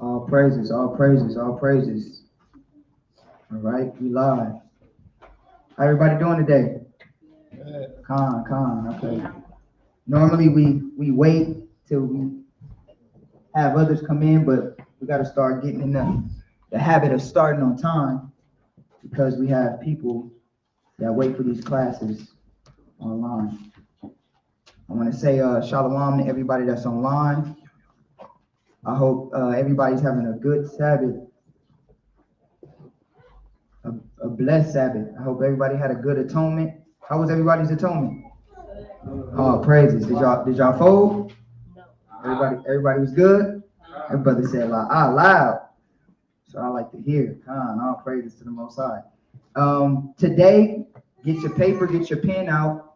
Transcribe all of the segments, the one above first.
All praises, all praises, all praises. All right, we live. How everybody doing today? Con, okay. Normally we wait till we have others come in, but we got to start getting in the habit of starting on time because we have people that wait for these classes online. I want to say shalom to everybody that's online. I hope everybody's having a good Sabbath, a blessed Sabbath. I hope everybody had a good atonement. How was everybody's atonement? Oh, praises. Did y'all fold? Everybody was good? Everybody said loud. So I like to hear. All praises to the Most High. Today, get your paper, get your pen out,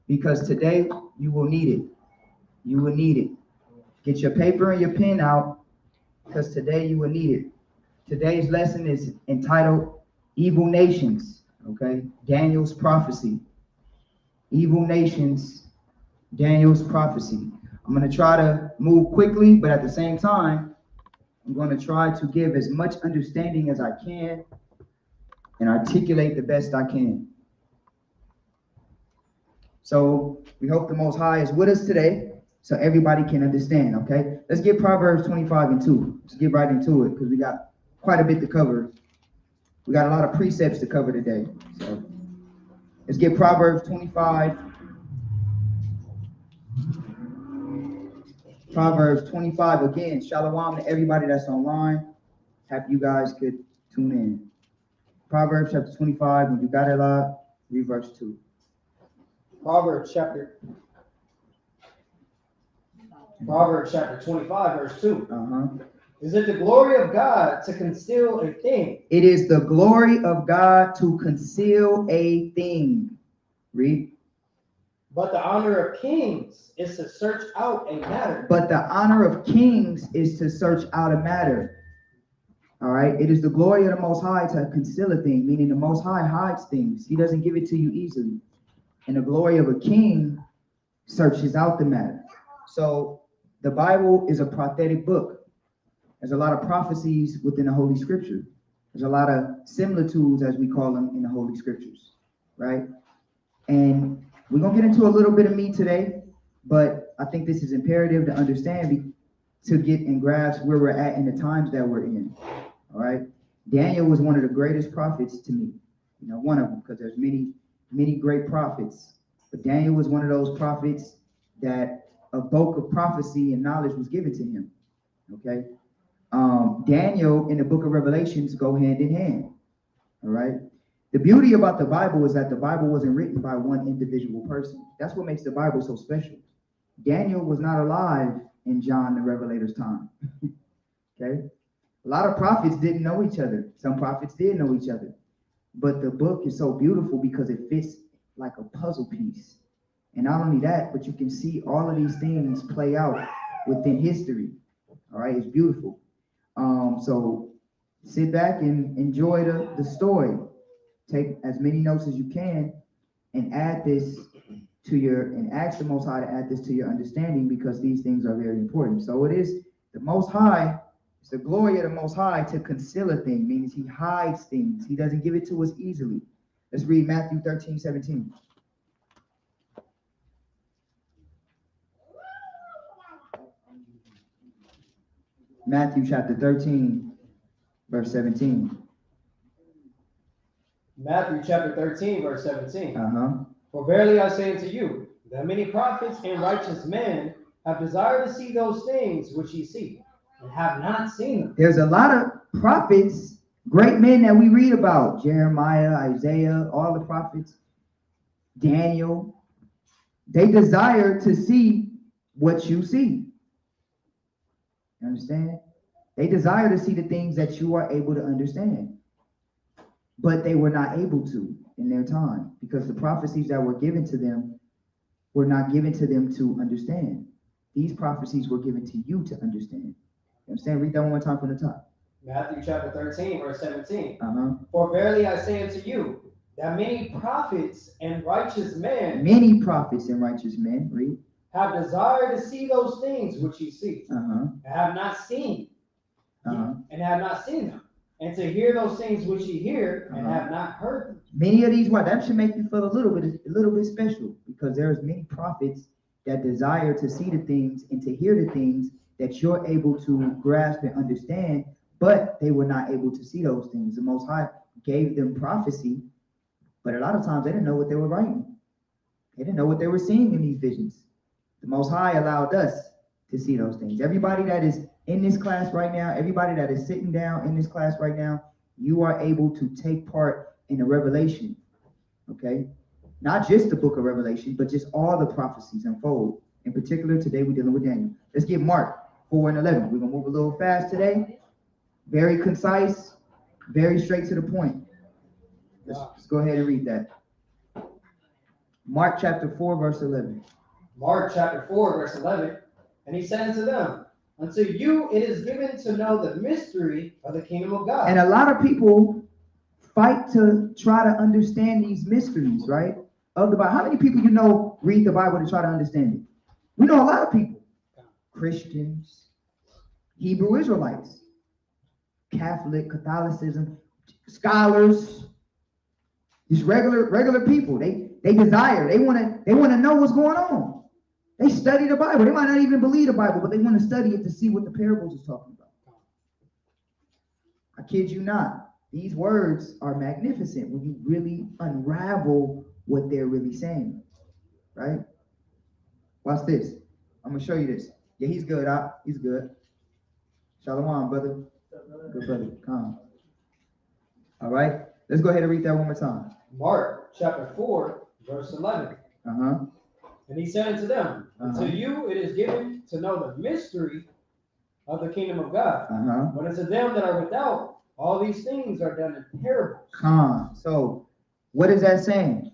because today you will need it. You will need it. Get your paper and your pen out, because today you will need it. Today's lesson is entitled Evil Nations, okay? Daniel's Prophecy. Evil Nations, Daniel's Prophecy. I'm going to try to move quickly, but at the same time, I'm going to try to give as much understanding as I can and articulate the best I can. So we hope the Most High is with us today so everybody can understand, okay? Let's get Proverbs 25 and 2. Let's get right into it because we got quite a bit to cover. We got a lot of precepts to cover today. So let's get Proverbs 25. Proverbs 25 again. Shalom to everybody that's online. Happy you guys could tune in. Proverbs chapter 25. When you got it live, read verse 2. Proverbs chapter 25, verse 2. Is it the glory of God to conceal a thing? It is the glory of God to conceal a thing. Read. But the honor of kings is to search out a matter. But the honor of kings is to search out a matter. All right. It is the glory of the Most High to conceal a thing, meaning the Most High hides things. He doesn't give it to you easily. And the glory of a king searches out the matter. So the Bible is a prophetic book. There's a lot of prophecies within the Holy Scripture. There's a lot of similitudes, as we call them, in the Holy Scriptures, right? And we're going to get into a little bit of meat today, but I think this is imperative to understand to get and grasp where we're at in the times that we're in, all right? Daniel was one of the greatest prophets to me, one of them, because there's many great prophets, but Daniel was one of those prophets that a bulk of prophecy and knowledge was given to him, okay? Daniel in the book of Revelations go hand in hand, all right? The beauty about the Bible is that the Bible wasn't written by one individual person. That's what makes the Bible so special. Daniel was not alive in John the Revelator's time, okay? A lot of prophets didn't know each other. Some prophets did know each other, but the book is so beautiful because it fits like a puzzle piece. And not only that, but you can see all of these things play out within history, all right? It's beautiful. So sit back and enjoy the story. Take as many notes as you can and add this to and ask the Most High to add this to your understanding because these things are very important. So it is the Most High, it's the glory of the Most High to conceal a thing, means he hides things. He doesn't give it to us easily. Let's read Matthew 13:17. Matthew chapter 13, verse 17. Matthew chapter 13, verse 17. Uh-huh. For verily I say unto you, that many prophets and righteous men have desired to see those things which ye see, and have not seen them. There's a lot of prophets, great men that we read about. Jeremiah, Isaiah, all the prophets, Daniel. They desire to see what you see. You understand? They desire to see the things that you are able to understand. But they were not able to in their time because the prophecies that were given to them were not given to them to understand. These prophecies were given to you to understand. You understand? Read that one more time from the top. Matthew chapter 13, verse 17. Uh-huh. For verily I say unto you, that many prophets and righteous men read, have desired to see those things which ye see, uh-huh, and have not seen, and have not seen them, and to hear those things which ye hear and have not heard them. Many of these, that should make you feel a little bit special, because there's many prophets that desire to see the things and to hear the things that you're able to grasp and understand, but they were not able to see those things. The Most High gave them prophecy, but a lot of times they didn't know what they were writing. They didn't know what they were seeing in these visions. The Most High allowed us to see those things. Everybody that is in this class right now, everybody that is sitting down in this class right now, you are able to take part in the revelation, okay? Not just the book of Revelation, but just all the prophecies unfold. In particular, today we're dealing with Daniel. Let's get Mark 4 and 11. We're going to move a little fast today. Very concise, very straight to the point. Let's go ahead and read that. Mark chapter 4, verse 11. Mark chapter 4, verse 11. And he said unto them, unto you it is given to know the mystery of the kingdom of God. And a lot of people fight to try to understand these mysteries, right? Of the Bible. How many people you know read the Bible to try to understand it? We know a lot of people. Christians, Hebrew Israelites, Catholicism, scholars, just regular people. They desire, they want to know what's going on. They study the Bible. They might not even believe the Bible, but they want to study it to see what the parables is talking about. I kid you not. These words are magnificent when you really unravel what they're really saying, right? Watch this. I'm going to show you this. Yeah, he's good. He's good. Shalom, brother. Good brother. Calm. All right. Let's go ahead and read that one more time. Mark chapter 4, verse 11. Uh-huh. And he said unto them, to you it is given to know the mystery of the kingdom of God. But unto them that are without, all these things are done in parables. So what is that saying?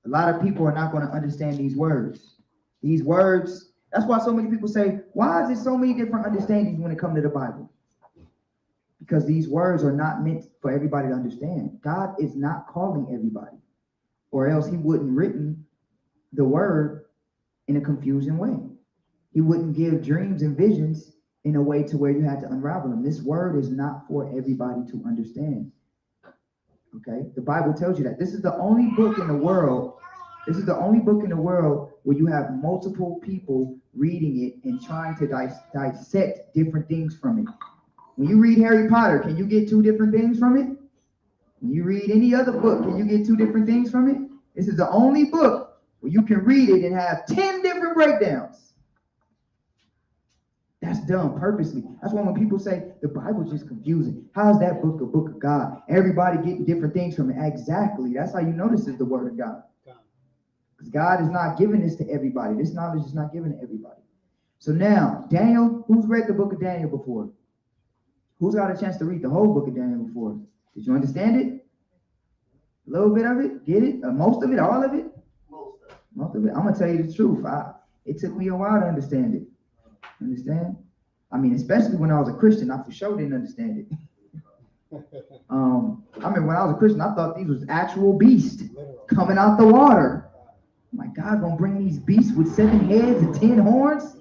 A lot of people are not going to understand these words. These words, that's why so many people say, why is there so many different understandings when it comes to the Bible? Because these words are not meant for everybody to understand. God is not calling everybody, or else he wouldn't written the word in a confusing way. He wouldn't give dreams and visions in a way to where you had to unravel them. This word is not for everybody to understand. Okay? The Bible tells you that. This is the only book in the world. This is the only book in the world where you have multiple people reading it and trying to dissect different things from it. When you read Harry Potter, can you get two different things from it? When you read any other book, can you get two different things from it? This is the only book where you can read it and have 10 different breakdowns. That's done purposely. That's why when people say the Bible's just confusing, how is that book a book of God? Everybody getting different things from it. Exactly. That's how you know this is the word of God. Because God is not giving this to everybody. This knowledge is not given to everybody. So now, Daniel, who's read the book of Daniel before? Who's got a chance to read the whole book of Daniel before? Did you understand it? A little bit of it? Get it? Most of it? All of it? Most of it. I'm going to tell you the truth. It took me a while to understand it. Understand? I mean, especially when I was a Christian, I for sure didn't understand it. I mean, when I was a Christian, I thought these was actual beasts coming out the water. My God, gonna bring these beasts with 7 heads and 10 horns?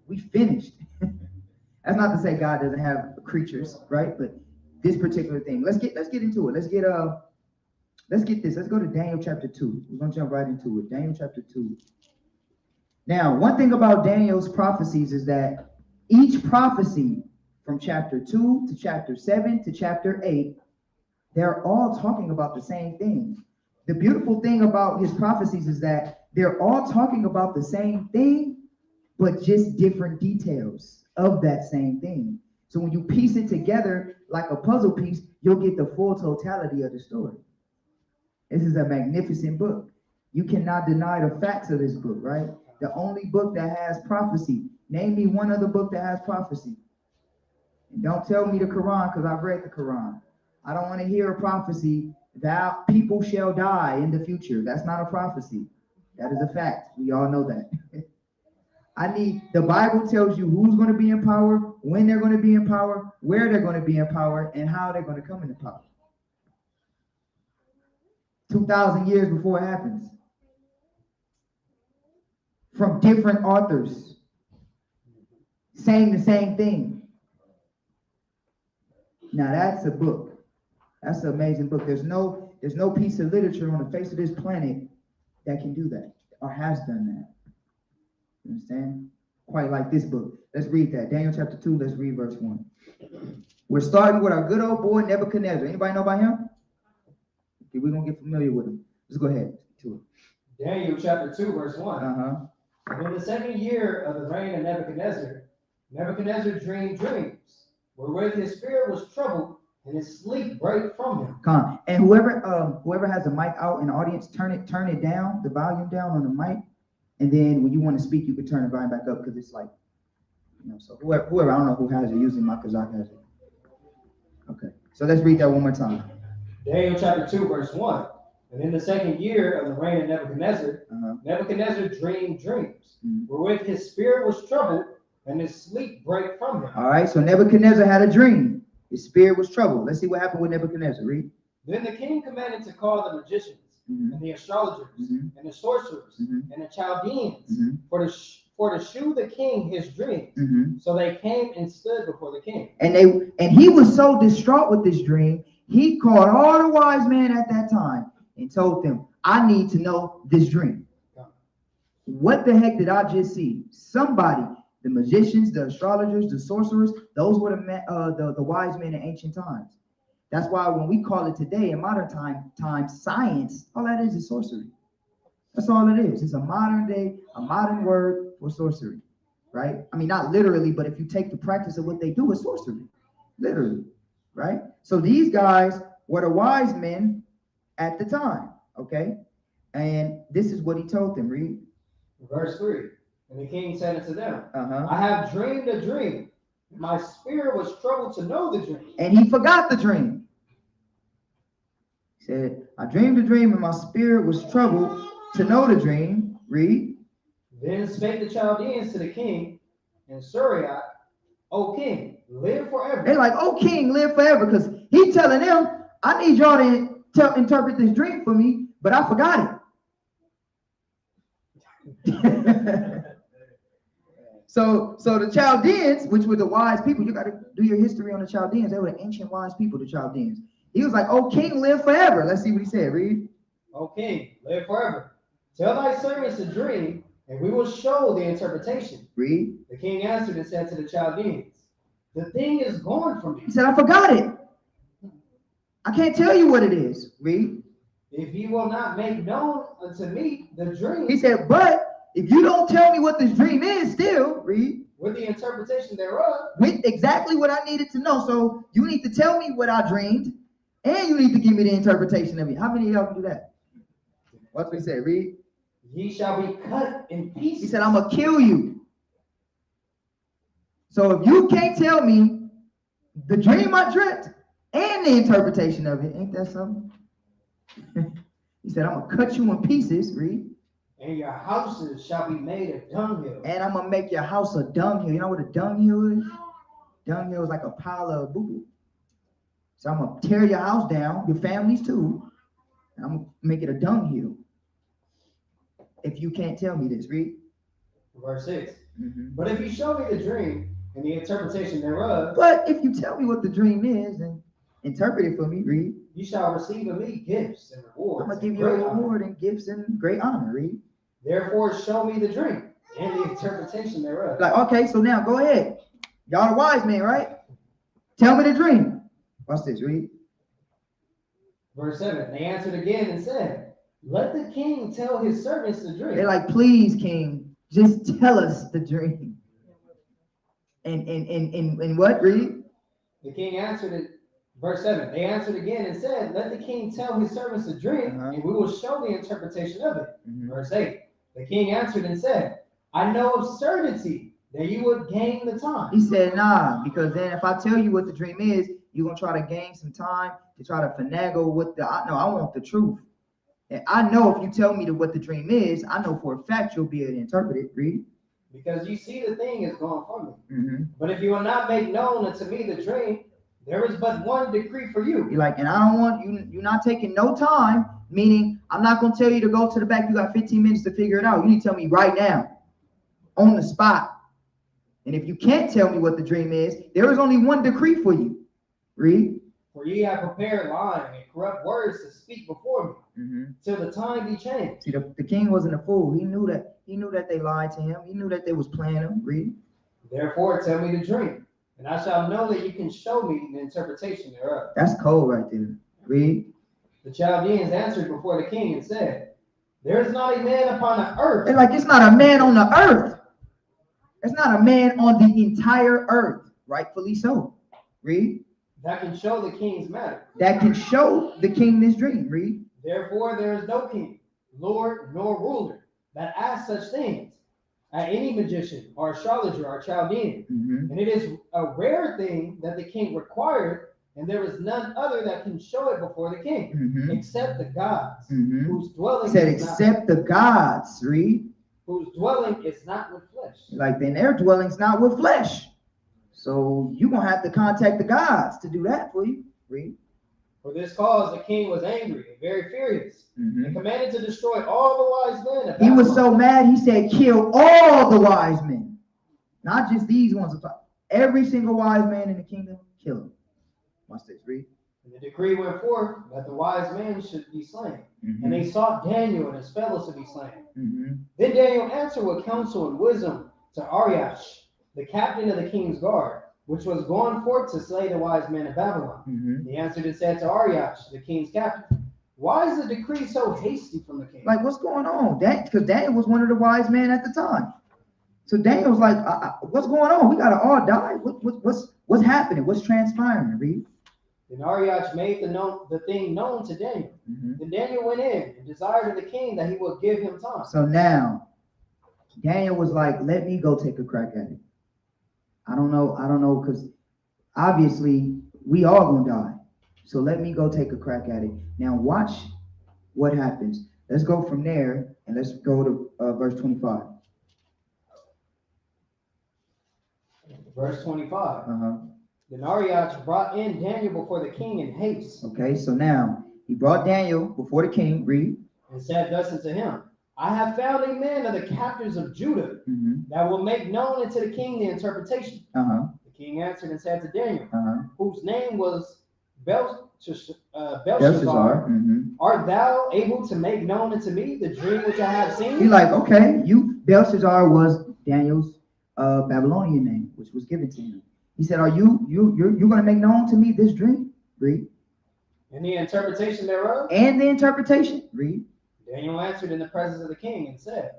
We finished. That's not to say God doesn't have creatures, right? But this particular thing. Let's get into it. Let's get this. Let's go to Daniel chapter 2. We're gonna jump right into it. Daniel chapter 2. Now, one thing about Daniel's prophecies is that each prophecy from chapter 2 to chapter 7 to chapter 8, they're all talking about the same thing. The beautiful thing about his prophecies is that they're all talking about the same thing, but just different details of that same thing. So when you piece it together like a puzzle piece, you'll get the full totality of the story. This is a magnificent book. You cannot deny the facts of this book, right? The only book that has prophecy. Name me one other book that has prophecy. And don't tell me the Quran, because I've read the Quran. I don't want to hear a prophecy that people shall die in the future. That's not a prophecy. That is a fact. We all know that. The Bible tells you who's going to be in power, when they're going to be in power, where they're going to be in power, and how they're going to come into power. 2,000 years before it happens. From different authors saying the same thing. Now that's a book. That's an amazing book. There's no piece of literature on the face of this planet that can do that or has done that. You understand? Quite like this book. Let's read that. Daniel chapter 2, let's read verse 1. We're starting with our good old boy Nebuchadnezzar. Anybody know about him? Okay, we're going to get familiar with him. Let's go ahead to it. Daniel chapter 2, verse 1. In the second year of the reign of Nebuchadnezzar, Nebuchadnezzar dreamed dreams, wherewith his spirit was troubled, and his sleep brake from him. Come on. And whoever has a mic out in the audience, turn it down, the volume down on the mic. And then when you want to speak, you can turn the volume back up because it's like, so whoever, I don't know who has it, usually my Kazakh has it. Okay, so let's read that one more time. Daniel chapter 2, verse 1. And in the second year of the reign of Nebuchadnezzar, Nebuchadnezzar dreamed dreams, wherewith his spirit was troubled, and his sleep brake from him. All right, so Nebuchadnezzar had a dream. His spirit was troubled. Let's see what happened with Nebuchadnezzar. Read. Then the king commanded to call the magicians, and the astrologers, and the sorcerers, and the Chaldeans, for to shew the king his dreams. So they came and stood before the king. And he was so distraught with this dream, he called all the wise men at that time and told them, I need to know this dream. What the heck did I just see? Somebody, the magicians, the astrologers, the sorcerers, those were the wise men in ancient times. That's why when we call it today in modern time science, all that is sorcery. That's all it is. It's a modern word for sorcery, right? I mean, not literally, but if you take the practice of what they do, it's sorcery, literally, right? So these guys were the wise men at the time, okay? And this is what he told them. Read. Verse 3. And the king said unto them, I have dreamed a dream. My spirit was troubled to know the dream. And he forgot the dream. He said, I dreamed a dream and my spirit was troubled to know the dream. Read. Then spake the Chaldeans to the king and Suriach, O king, live forever. They're like, O king, live forever. Because he's telling them, I need y'all to interpret this dream for me, but I forgot it. So the Chaldeans, which were the wise people, you got to do your history on the Chaldeans. They were the ancient wise people, the Chaldeans. He was like, "O king, live forever." Let's see what he said. Read. O king, live forever. Tell thy servants the dream, and we will show the interpretation. Read. The king answered and said to the Chaldeans, the thing is gone from me. He said, I forgot it. I can't tell you what it is. Read. If you will not make known unto me the dream. He said, but if you don't tell me what this dream is still, read. With the interpretation thereof. With exactly what I needed to know. So you need to tell me what I dreamed, and you need to give me the interpretation of it. How many of y'all can do that? What's what he said? Read. Ye shall be cut in pieces. He said, I'm going to kill you. So if you can't tell me the dream I dreamt and the interpretation of it, ain't that something? He said, I'm going to cut you in pieces. Read. And your houses shall be made a dunghill. And I'm going to make your house a dunghill. You know what a dunghill is? Dunghill is like a pile of boo-boo. So I'm going to tear your house down, your families too, and I'm going to make it a dunghill. If you can't tell me this, read. Verse 6. But if you show me the dream and the interpretation thereof. But if you tell me what the dream is and interpret it for me, read. You shall receive of me gifts and rewards. I'm going to give you a reward and gifts and great honor, read. Therefore show me the dream and the interpretation thereof. Like, okay, so now go ahead. Y'all the wise men, right? Tell me the dream. Watch this, read. Verse 7. They answered again and said, let the king tell his servants the dream. They're like, please, king, just tell us the dream. And what, read? The king answered it. Verse 7. They answered again and said, let the king tell his servants the dream, and we will show the interpretation of it. Verse 8. The king answered and said, I know of certainty that you would gain the time. He said, nah, because then if I tell you what the dream is, you're going to try to gain some time to try to finagle with I want the truth. And I know if you tell me what the dream is, I know for a fact you'll be able to interpret it. Read. Because you see the thing is gone from me. But if you will not make known unto me the dream, there is but one decree for you. You're like, and I don't want you, you're not taking no time, meaning I'm not going to tell you to go to the back. You got 15 minutes to figure it out. You need to tell me right now, on the spot. And if you can't tell me what the dream is, there is only one decree for you. Read. For ye have prepared lying and corrupt words to speak before me, till the time be changed. See, the king wasn't a fool. He knew that they lied to him. He knew that they was playing him. Read. Therefore tell me the dream, and I shall know that you can show me the interpretation thereof. That's cold right there. Read. The Chaldeans answered before the king and said, there is not a man upon the earth. They're like, it's not a man on the earth. There's not a man on the entire earth. Rightfully so. Read. That can show the king's matter. That can show the king this dream. Read. Therefore there is no king, lord, nor ruler that asks such things at any magician or astrologer or Chaldean. And it is a rare thing that the king required, and there is none other that can show it before the king, except the gods, whose dwelling said except the gods. Read. Whose dwelling is not with flesh. Like then their dwelling's not with flesh. So you're going to have to contact the gods to do that for you. Read. For this cause the king was angry and very furious, and commanded to destroy all the wise men. He was so mad, he said, kill all the wise men. Not just these ones. Every single wise man in the kingdom, kill him. Watch this. Read. And the decree went forth that the wise men should be slain. And they sought Daniel and his fellows to be slain. Then Daniel answered with counsel and wisdom to Arioch, the captain of the king's guard, which was gone forth to slay the wise men of Babylon. He answered and said to Arioch, the king's captain, why is the decree so hasty from the king? Like, what's going on? Because Daniel was one of the wise men at the time. So Daniel was like, what's going on? We got to all die. What's happening? What's transpiring? Read. Then Arioch made the thing known to Daniel. Then Daniel went in and desired of the king that he would give him time. So now, Daniel was like, let me go take a crack at it. I don't know, because obviously we all gonna die. So let me go take a crack at it. Now watch what happens. Let's go from there and let's go to verse 25. Verse 25. Then Arioch brought in Daniel before the king in haste. Okay, so now he brought Daniel before the king. Read. And said thus unto him, I have found a man of the captives of Judah that will make known unto the king the interpretation. The king answered and said to Daniel, whose name was Belshazzar, art thou able to make known unto me the dream which I have seen? He's like, okay, Belshazzar was Daniel's Babylonian name, which was given to him. He said, you're going to make known to me this dream? Read. And the interpretation thereof? And the interpretation. Read. Daniel answered in the presence of the king and said,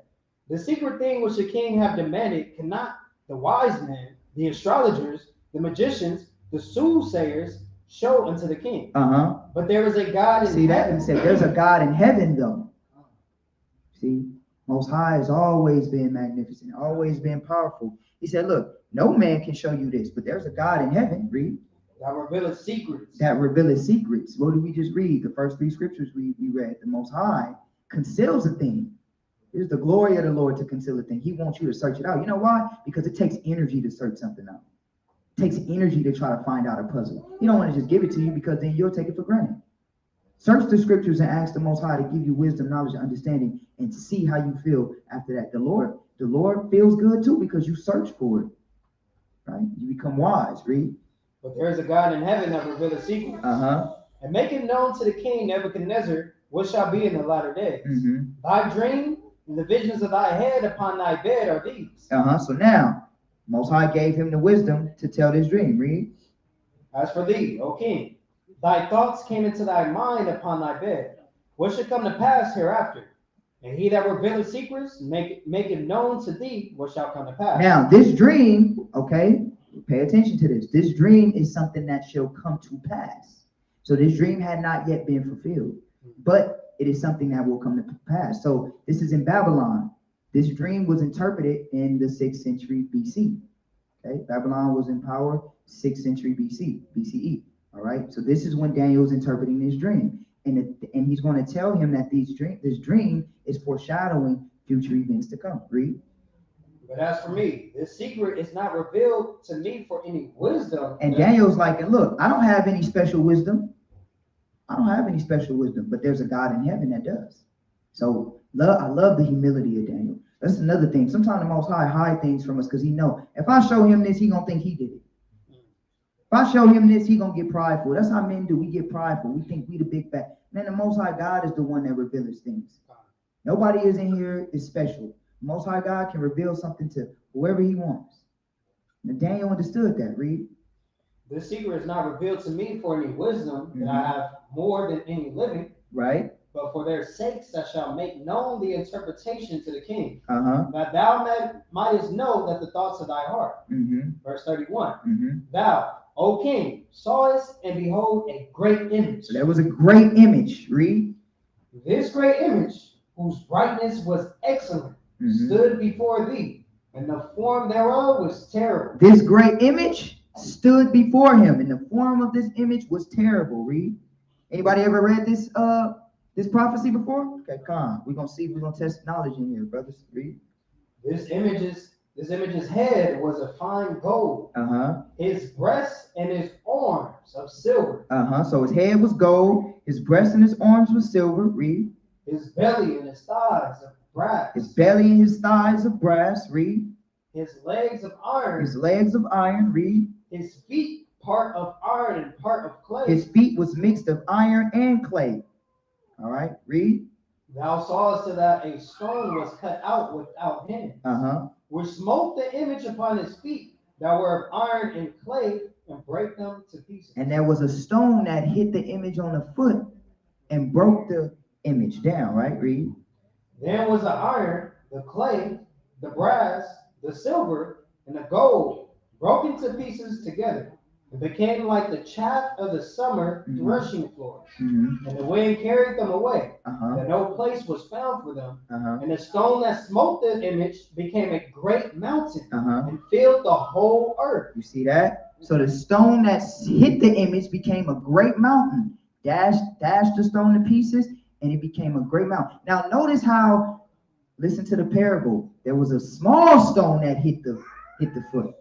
the secret thing which the king have demanded cannot the wise men, the astrologers, the magicians, the soothsayers show unto the king. But there is a God in heaven. He said, there's a God in heaven, though. See, Most High has always been magnificent, always been powerful. He said, look, no man can show you this, but there's a God in heaven. Read. That revealeth secrets. That revealeth secrets. What did we just read? The first three scriptures we read. The Most High conceals a thing. It is the glory of the Lord to conceal a thing. He wants you to search it out. You know why? Because it takes energy to search something out. It takes energy to try to find out a puzzle. You don't want to just give it to you because then you'll take it for granted. Search the scriptures and ask the Most High to give you wisdom, knowledge, and understanding, and see how you feel after that. The Lord feels good too because you search for it. Right? You become wise. Read. But there is a God in heaven that revealeth secrets. And make it known to the king Nebuchadnezzar what shall be in the latter days. Thy dream and the visions of thy head upon thy bed are these. So now, Most High gave him the wisdom to tell this dream. Read. As for thee, O king, thy thoughts came into thy mind upon thy bed. What should come to pass hereafter? And he that revealeth secrets, make it known to thee what shall come to pass. Now, this dream, okay, pay attention to this. This dream is something that shall come to pass. So this dream had not yet been fulfilled, but it is something that will come to pass. So this is in Babylon. This dream was interpreted in the 6th century BC. Okay, Babylon was in power 6th century BCE. All right, so this is when Daniel's interpreting this dream, and he's going to tell him that this dream is foreshadowing future events to come. Read. But as for me, this secret is not revealed to me for any wisdom. And Daniel's like, and look, I don't have any special wisdom. But there's a God in heaven that does. So I love the humility of Daniel. That's another thing. Sometimes the Most High hide things from us because he know if I show him this, he gonna think he did it. I show him this, he gonna get prideful. That's how men do. We get prideful. We think we the big bad. Man, the Most High God is the one that reveals things. Nobody is in here is special. The Most High God can reveal something to whoever he wants. And Daniel understood that. Read. This secret is not revealed to me for any wisdom, that I have more than any living. Right. But for their sakes I shall make known the interpretation to the king, that thou mightest know that the thoughts of thy heart. Verse 31. Thou, O king, sawest, and behold, a great image. So there was a great image. Read. This great image, whose brightness was excellent, stood before thee, and the form thereof was terrible. This great image stood before him, and the form of this image was terrible. Read. Anybody ever read this prophecy before? Okay, come on. We're gonna test knowledge in here, brothers. Read. This image's head was of fine gold. His breasts and his arms of silver. So his head was gold, his breasts and his arms was silver. Read. His belly and his thighs of brass. His belly and his thighs of brass. Read. His legs of iron. His legs of iron. Read. His feet, part of iron and part of clay. His feet was mixed of iron and clay. All right, read. Thou sawest that a stone was cut out without hands, which smote the image upon his feet that were of iron and clay, and break them to pieces. And there was a stone that hit the image on the foot and broke the image down, right? Read. Then was the iron, the clay, the brass, the silver, and the gold broken to pieces together. It became like the chaff of the summer threshing floors, and the wind carried them away, and no place was found for them. And the stone that smote the image became a great mountain and filled the whole earth. You see that? So the stone that hit the image became a great mountain, dashed the stone to pieces, and it became a great mountain. Now notice how, listen to the parable. There was a small stone that hit the foot.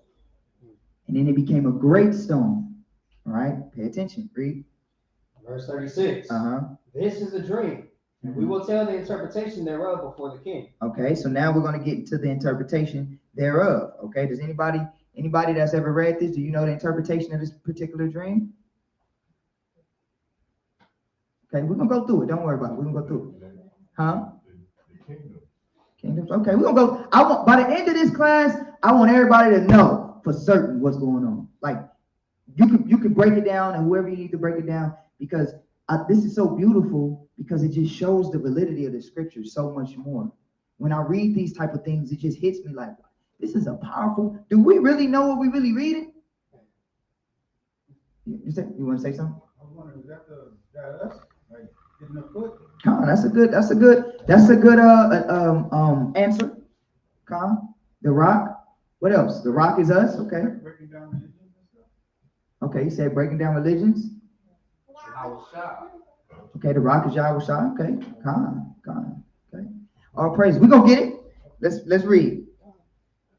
And then it became a great stone. All right, pay attention. Read. Verse 36. This is a dream, and we will tell the interpretation thereof before the king. Okay, so now we're going to get into the interpretation thereof. Okay, does anybody that's ever read this, do you know the interpretation of this particular dream? Okay, we're going to go through it. Don't worry about it. We're going to go through it. The Kingdoms. Okay, we're going to go. By the end of this class, I want everybody to know for certain what's going on. Like you can break it down, and whoever you need to break it down, because this is so beautiful, because it just shows the validity of the scriptures so much more. When I read these type of things, it just hits me like, this is a powerful. Do we really know what we really reading? You want to say something? I was wondering, is that us? Like getting a foot? Come on, that's a good answer. Come on. The rock. What else? The rock is us. Okay. Breaking down religions and stuff. Okay, you said breaking down religions. Okay, the rock is Yahweh Shah. Okay, come on. Okay. All praise. We're gonna get it. Let's read.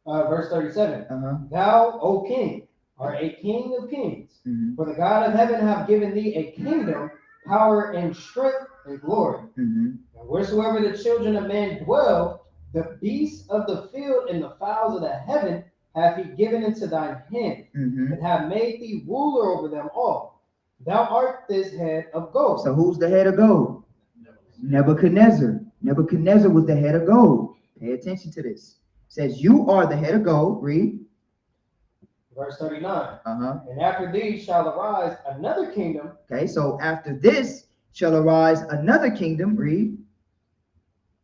Verse 37. Thou, O king, art a king of kings. For the God of heaven hath given thee a kingdom, power, and strength, and glory. And wheresoever the children of men dwell, the beasts of the field and the fowls of the heaven hath he given into thine hand, and have made thee ruler over them all. Thou art this head of gold. So who's the head of gold? Nebuchadnezzar. Nebuchadnezzar was the head of gold. Pay attention to this. It says, you are the head of gold. Read. Verse 39. And after thee shall arise another kingdom. Okay, so after this shall arise another kingdom. Read.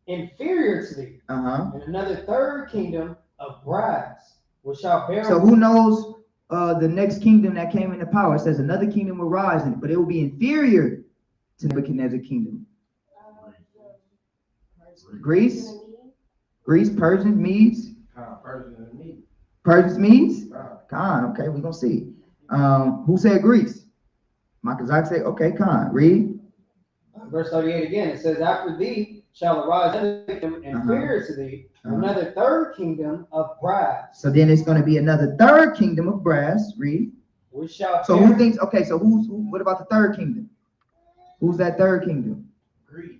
Inferior to thee, and another third kingdom of brass, which shall bear. So who knows the next kingdom that came into power? It says another kingdom will rise, but it will be inferior to Nebuchadnezzar's kingdom. Greece, Persians, Medes. Persians, Medes. Khan. Okay, we're gonna see. Who said Greece? Makazak said, okay, Khan. Read. Verse 38 again. It says, after thee shall arise another kingdom inferior to thee, another third kingdom of brass. So then it's going to be another third kingdom of brass. Read. Which shall. So who thinks? Okay, so what about the third kingdom? Who's that third kingdom? Greece.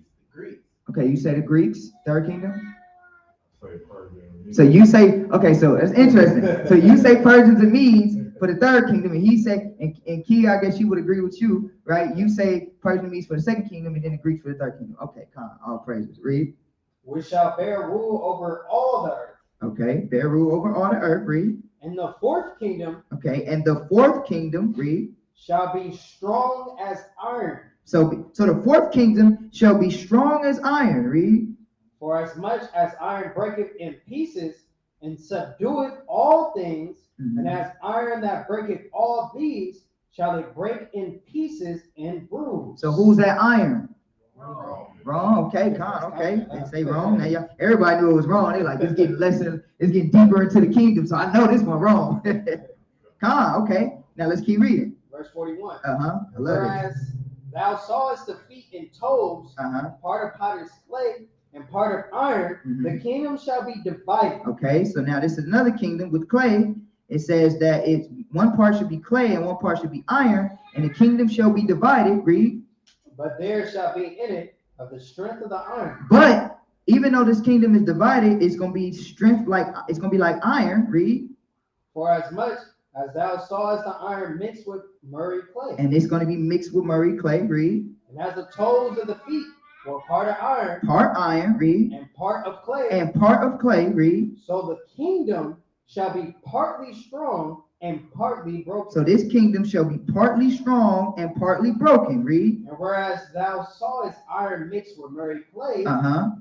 Okay, you say the Greeks, third kingdom. So you say, okay, so it's interesting. So you say Persians and Medes. for the third kingdom, and he said, and Key, I guess you would agree with you, right? You say Persian Medes for the second kingdom, and then the Greeks for the third kingdom. Okay, come on, all praises. Read. Which shall bear rule over all the earth. Okay, bear rule over all the earth. Read. And the fourth kingdom. Okay, and the fourth kingdom. Read. Shall be strong as iron. So the fourth kingdom shall be strong as iron. Read. For as much as iron breaketh in pieces and subdueth all things, and as iron that breaketh all these, shall it break in pieces and bruise. So who's that iron? Wrong. Okay, con, okay. They say wrong. Now everybody knew it was wrong. They're like, it's getting it's getting deeper into the kingdom, so I know this one wrong. Con, okay. Now let's keep reading. Verse 41. I love Whereas thou sawest the feet and toes, it. part of potter's clay and part of iron, the kingdom shall be divided. Okay, so now this is another kingdom with clay. It says that it's one part should be clay and one part should be iron, and the kingdom shall be divided. Read. But there shall be in it of the strength of the iron. But even though this kingdom is divided, it's gonna be strength it's gonna be like iron. Read. For as much as thou sawest the iron mixed with murray clay. And it's gonna be mixed with murray clay. Read. And as the toes of the feet were part of iron. Part iron. Read. And part of clay. And part of clay. Read. So the kingdom shall be partly strong and partly broken. So this kingdom shall be partly strong and partly broken. Read. And whereas thou sawest iron mixed with murray clay,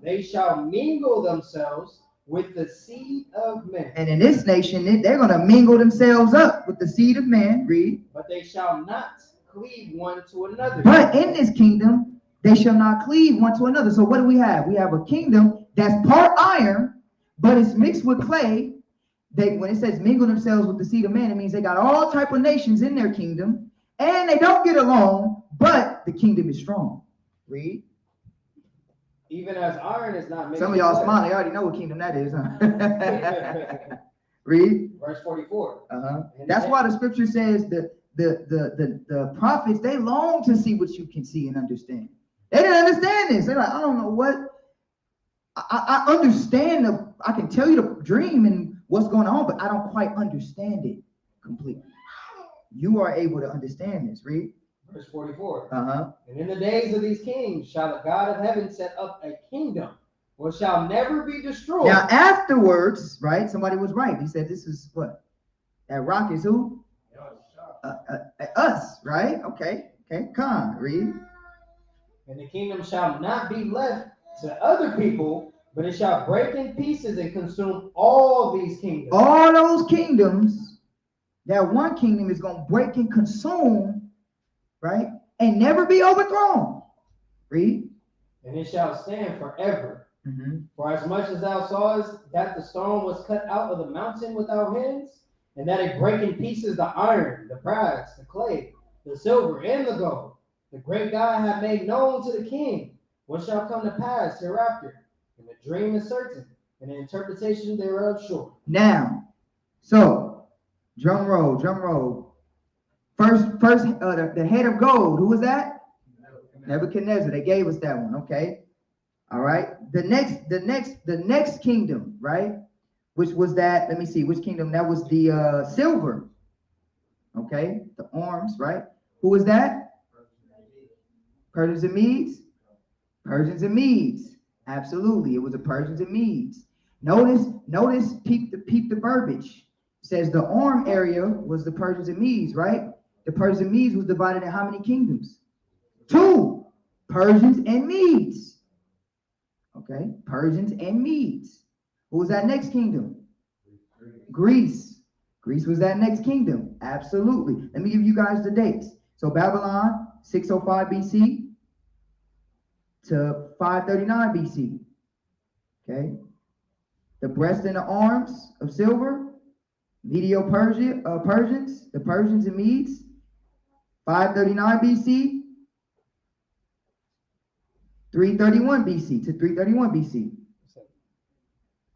They shall mingle themselves with the seed of men. And in this nation, they're going to mingle themselves up with the seed of man. Read. But they shall not cleave one to another. But in this kingdom, they shall not cleave one to another. So what do we have? We have a kingdom that's part iron, but it's mixed with clay. When it says mingle themselves with the seed of man, it means they got all type of nations in their kingdom, and they don't get along, but the kingdom is strong. Read. Even as iron is not mixed. Some of y'all smiling, they already know what kingdom that is, huh? Read. Verse 44. That's why the scripture says the prophets, they long to see what you can see and understand. They didn't understand this. They're like, I don't know what. I understand I can tell you the dream and what's going on, but I don't quite understand it completely. You are able to understand this. Read. Verse 44. And in the days of these kings shall the God of heaven set up a kingdom which shall never be destroyed. Now afterwards, right? Somebody was right. He said, "This is what? That rock is who? Us, right? Okay. Come read. And the kingdom shall not be left to other people, but it shall break in pieces and consume all these kingdoms." All those kingdoms, that one kingdom is going to break and consume, right? And never be overthrown. Read. And it shall stand forever. For as much as thou sawest that the stone was cut out of the mountain without hands, and that it break in pieces the iron, the brass, the clay, the silver, and the gold, the great God hath made known to the king what shall come to pass hereafter. And the dream is certain, and the interpretation thereof sure. Now, so drum roll. First, the head of gold. Who was that? Nebuchadnezzar. They gave us that one. Okay. All right. The next kingdom, right? Which was that? Let me see. Which kingdom? That was the silver. Okay. The arms, right? Who was that? Persians and Medes. Persians and Medes. Absolutely. It was the Persians and Medes. Notice, peep the verbiage. It says the arm area was the Persians and Medes, right? The Persians and Medes was divided in how many kingdoms? 2. Persians and Medes. Okay, Persians and Medes. Who was that next kingdom? Greece. Greece was that next kingdom. Absolutely. Let me give you guys the dates. So Babylon, 605 BC to 539 BC. Okay. The breast and the arms of silver, Persians, the Persians and Medes, 539 BC, 331 BC to 331 BC.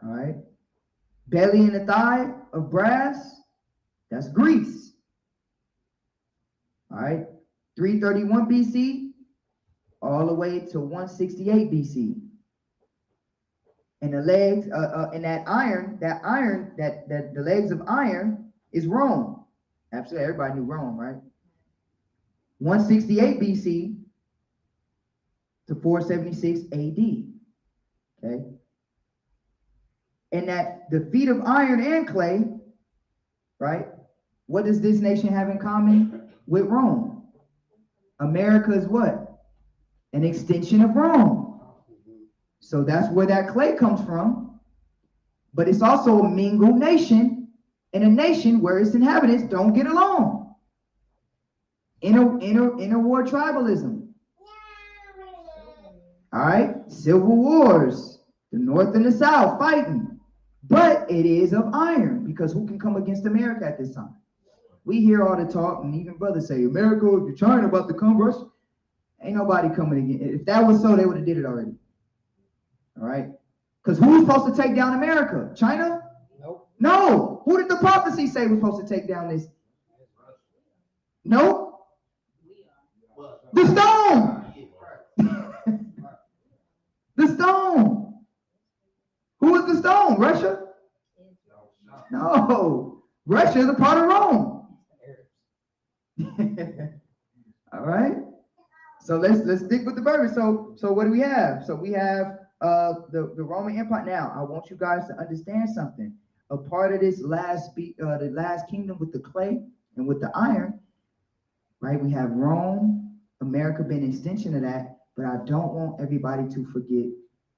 All right. Belly and the thigh of brass, that's Greece. All right. 331 BC all the way to 168 BC. And the legs, and the legs of iron is Rome. Absolutely, everybody knew Rome, right? 168 BC to 476 AD. Okay? And that the feet of iron and clay, right? What does this nation have in common with Rome? America is what? An extension of Rome. So that's where that clay comes from. But it's also a mingled nation, and a nation where its inhabitants don't get along. Interwar tribalism. All right, civil wars, the North and the South fighting. But it is of iron, because who can come against America at this time? We hear all the talk, and even brothers say, America, if you're China about to come, rush. Ain't nobody coming again. If that was so, they would have did it already. All right? Because who's supposed to take down America? China? Nope. No. Who did the prophecy say was supposed to take down this? Nope. The stone. The stone. Who is the stone? Russia? No. Russia is a part of Rome. All right. So let's stick with the verbiage. So what do we have? So we have the Roman Empire. Now I want you guys to understand something. A part of this the last kingdom with the clay and with the iron, right? We have Rome, America being an extension of that, but I don't want everybody to forget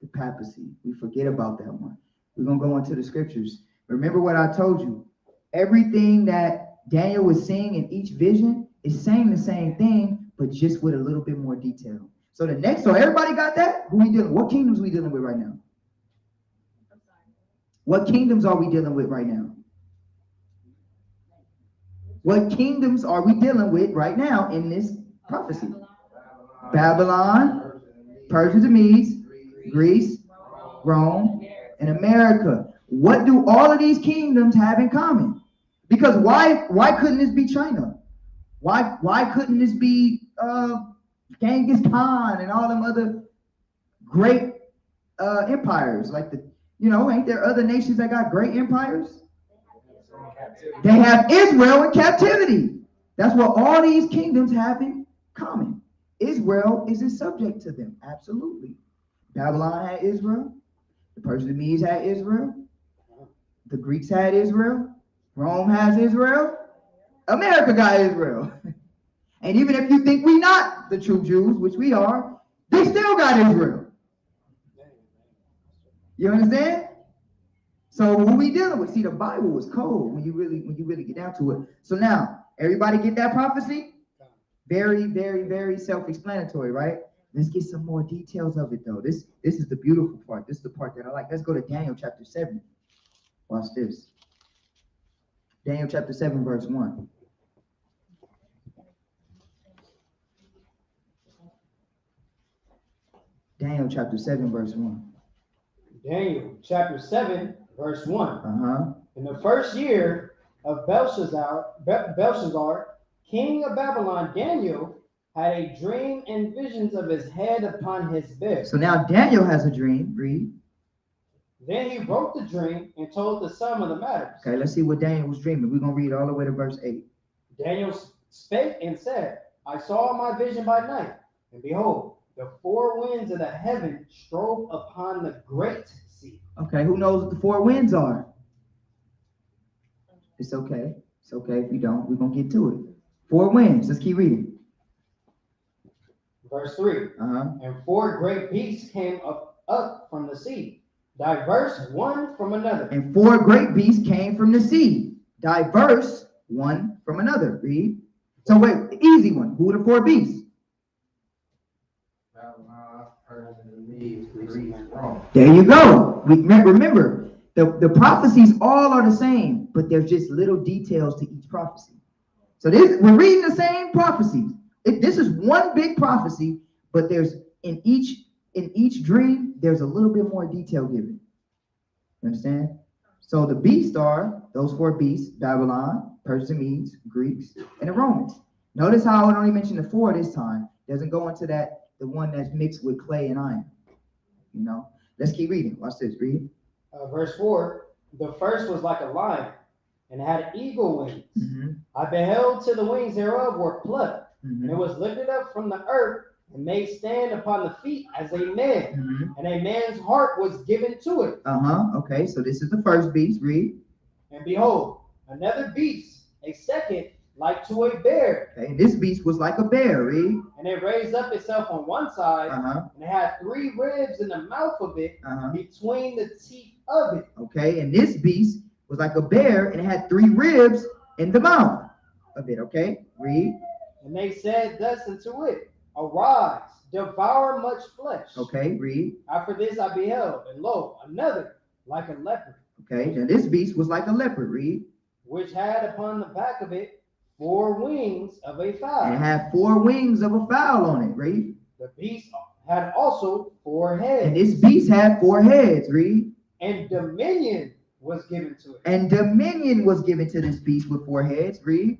the papacy. We forget about that one. We're gonna go into the scriptures. Remember what I told you. Everything that Daniel was seeing in each vision is saying the same thing, but just with a little bit more detail. So everybody got that? Who we dealing? What kingdoms we dealing with right now? What kingdoms are we dealing with right now? What kingdoms are we dealing with right now in this prophecy? Babylon, Persia, the Medes, Greece, Rome, and America. What do all of these kingdoms have in common? Because why couldn't this be China? Why couldn't this be Genghis Khan and all them other great empires? Like ain't there other nations that got great empires? They have Israel in captivity. That's what all these kingdoms have in common. Israel isn't subject to them. Absolutely. Babylon had Israel. The Persian Medes had Israel. The Greeks had Israel. Rome has Israel. America got Israel. And even if you think we're not the true Jews, which we are, they still got Israel. You understand? So who we dealing with? See, the Bible was cold when you really get down to it. So now, everybody get that prophecy? Very, very, very self-explanatory, right? Let's get some more details of it, though. This is the beautiful part. This is the part that I like. Let's go to Daniel chapter 7. Watch this. Daniel chapter 7, verse 1. Daniel chapter 7, verse 1. Daniel chapter 7, verse 1. In the first year of Belshazzar, king of Babylon, Daniel had a dream and visions of his head upon his bed. So now Daniel has a dream. Read. Then he wrote the dream and told the sum of the matters. Okay, let's see what Daniel was dreaming. We're going to read all the way to verse 8. Daniel spake and said, I saw my vision by night, and behold, the four winds of the heaven strove upon the great sea. Okay, who knows what the four winds are? It's okay. It's okay if you don't. We're going to get to it. Four winds. Let's keep reading. Verse 3. And four great beasts came up from the sea, diverse one from another. And four great beasts came from the sea, diverse one from another. Read. So wait, the easy one. Who are the four beasts? There you go. Remember, the prophecies all are the same, but there's just little details to each prophecy. So we're reading the same prophecies. This is one big prophecy, but there's in each dream, there's a little bit more detail given. You understand? So the beasts are those four beasts: Babylon, Persia, Medes, Greeks, and the Romans. Notice how it only mentioned the four this time. It doesn't go into the one that's mixed with clay and iron. Let's keep reading. Watch this. Read. Verse 4. The first was like a lion, and had eagle wings. I beheld till the wings thereof were plucked, and it was lifted up from the earth, and made stand upon the feet as a man, and a man's heart was given to it. Okay, so this is the first beast. Read. And behold, another beast, a second, like to a bear. Okay, this beast was like a bear. Read. And it raised up itself on one side, and it had 3 ribs in the mouth of it, between the teeth of it. Okay, and this beast was like a bear, and it had 3 ribs in the mouth of it. Okay, read. And they said thus unto it, Arise, devour much flesh. Okay, read. After this I beheld, and lo, another like a leopard. Okay, now this beast was like a leopard. Read. Which had upon the back of it 4 wings of a fowl. And it had 4 wings of a fowl on it. Read. The beast had also 4 heads. And this beast had 4 heads. Read. And dominion was given to it. And dominion was given to this beast with 4 heads. Read.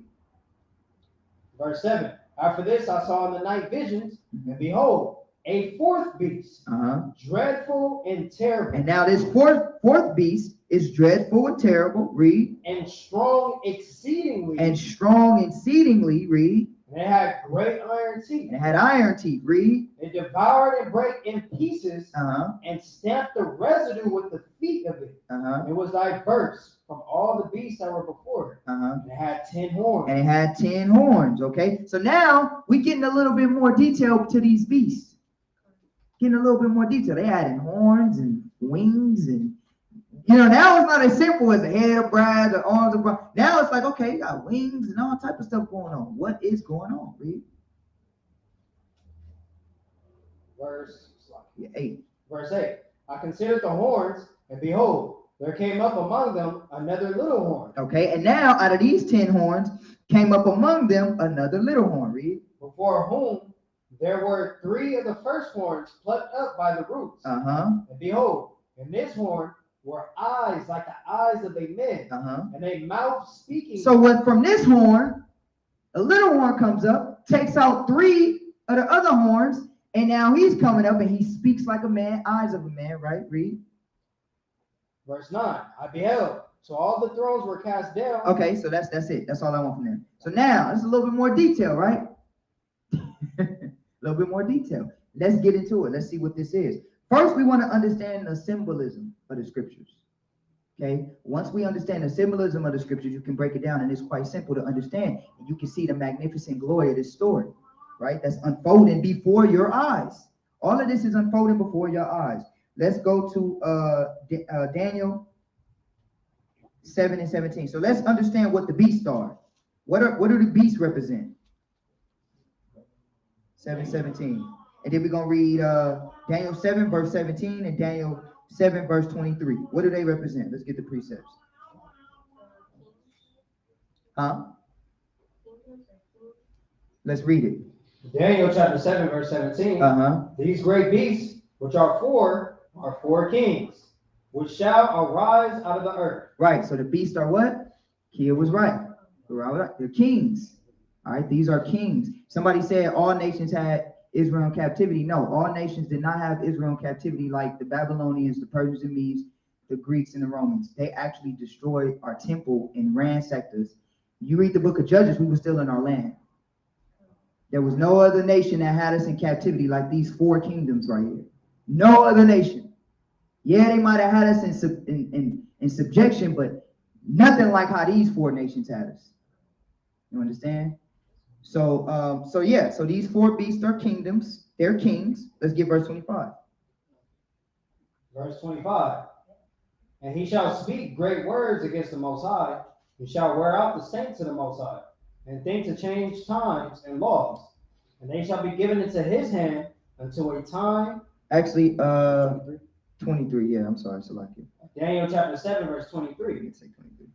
Verse 7. After this I saw in the night visions, and behold, a 4th beast, dreadful and terrible. And now this fourth beast is dreadful and terrible. Read. And strong exceedingly. And strong exceedingly. Read. And it had great iron teeth. And it had iron teeth. Read. It devoured and brake in pieces, and stamped the residue with the feet of it. It was diverse from all the beasts that were before it. And it had 10 horns. And it had 10 horns. Okay, so now we're getting a little bit more detail to these beasts. Getting a little bit more detail. They added horns and wings, and now it's not as simple as a head of brass or arms of brass. Now it's like, okay, you got wings and all type of stuff going on. What is going on? Read. Verse 8. Verse 8. I considered the horns, and behold, there came up among them another little horn. Okay, and now out of these 10 horns came up among them another little horn. Read. Before whom there were 3 of the first horns plucked up by the roots. And behold, in this horn were eyes like the eyes of a man, and a mouth speaking. So what from this horn, a little horn comes up, takes out 3 of the other horns, and now he's coming up and he speaks like a man, eyes of a man, right? Read. Verse 9, I beheld, so all the thrones were cast down. Okay, so that's it. That's all I want from them. So now, it's a little bit more detail, right? A little bit more detail. Let's get into it. Let's see what this is. First, we want to understand the symbolism of the scriptures. Okay, once we understand the symbolism of the scriptures, you can break it down, and it's quite simple to understand. And you can see the magnificent glory of this story, right? That's unfolding before your eyes. All of this is unfolding before your eyes. Let's go to Daniel 7 and 17. So let's understand what the beasts are. What do the beasts represent? 7:17. And then we're going to read Daniel 7, verse 17, and Daniel 7, verse 23. What do they represent? Let's get the precepts. Let's read it. Daniel chapter 7, verse 17. These great beasts, which are 4 kings, which shall arise out of the earth. Right. So the beasts are what? Kia was right. They're kings. All right. These are kings. Somebody said all nations had Israel in captivity. No, all nations did not have Israel in captivity like the Babylonians, the Persians and Medes, the Greeks and the Romans. They actually destroyed our temple and ransacked us. You read the book of Judges, we were still in our land. There was no other nation that had us in captivity like these 4 kingdoms right here. No other nation. Yeah, they might have had us in subjection, but nothing like how these 4 nations had us. You understand? So, so these 4 beasts are kingdoms. They're kings. Let's get verse 25. Verse 25. And he shall speak great words against the Most High. He shall wear out the saints of the Most High, and think to change times and laws. And they shall be given into his hand until a time. Actually, 23. Yeah, I'm sorry, Salaki. Daniel chapter 7, verse 23. Say 23.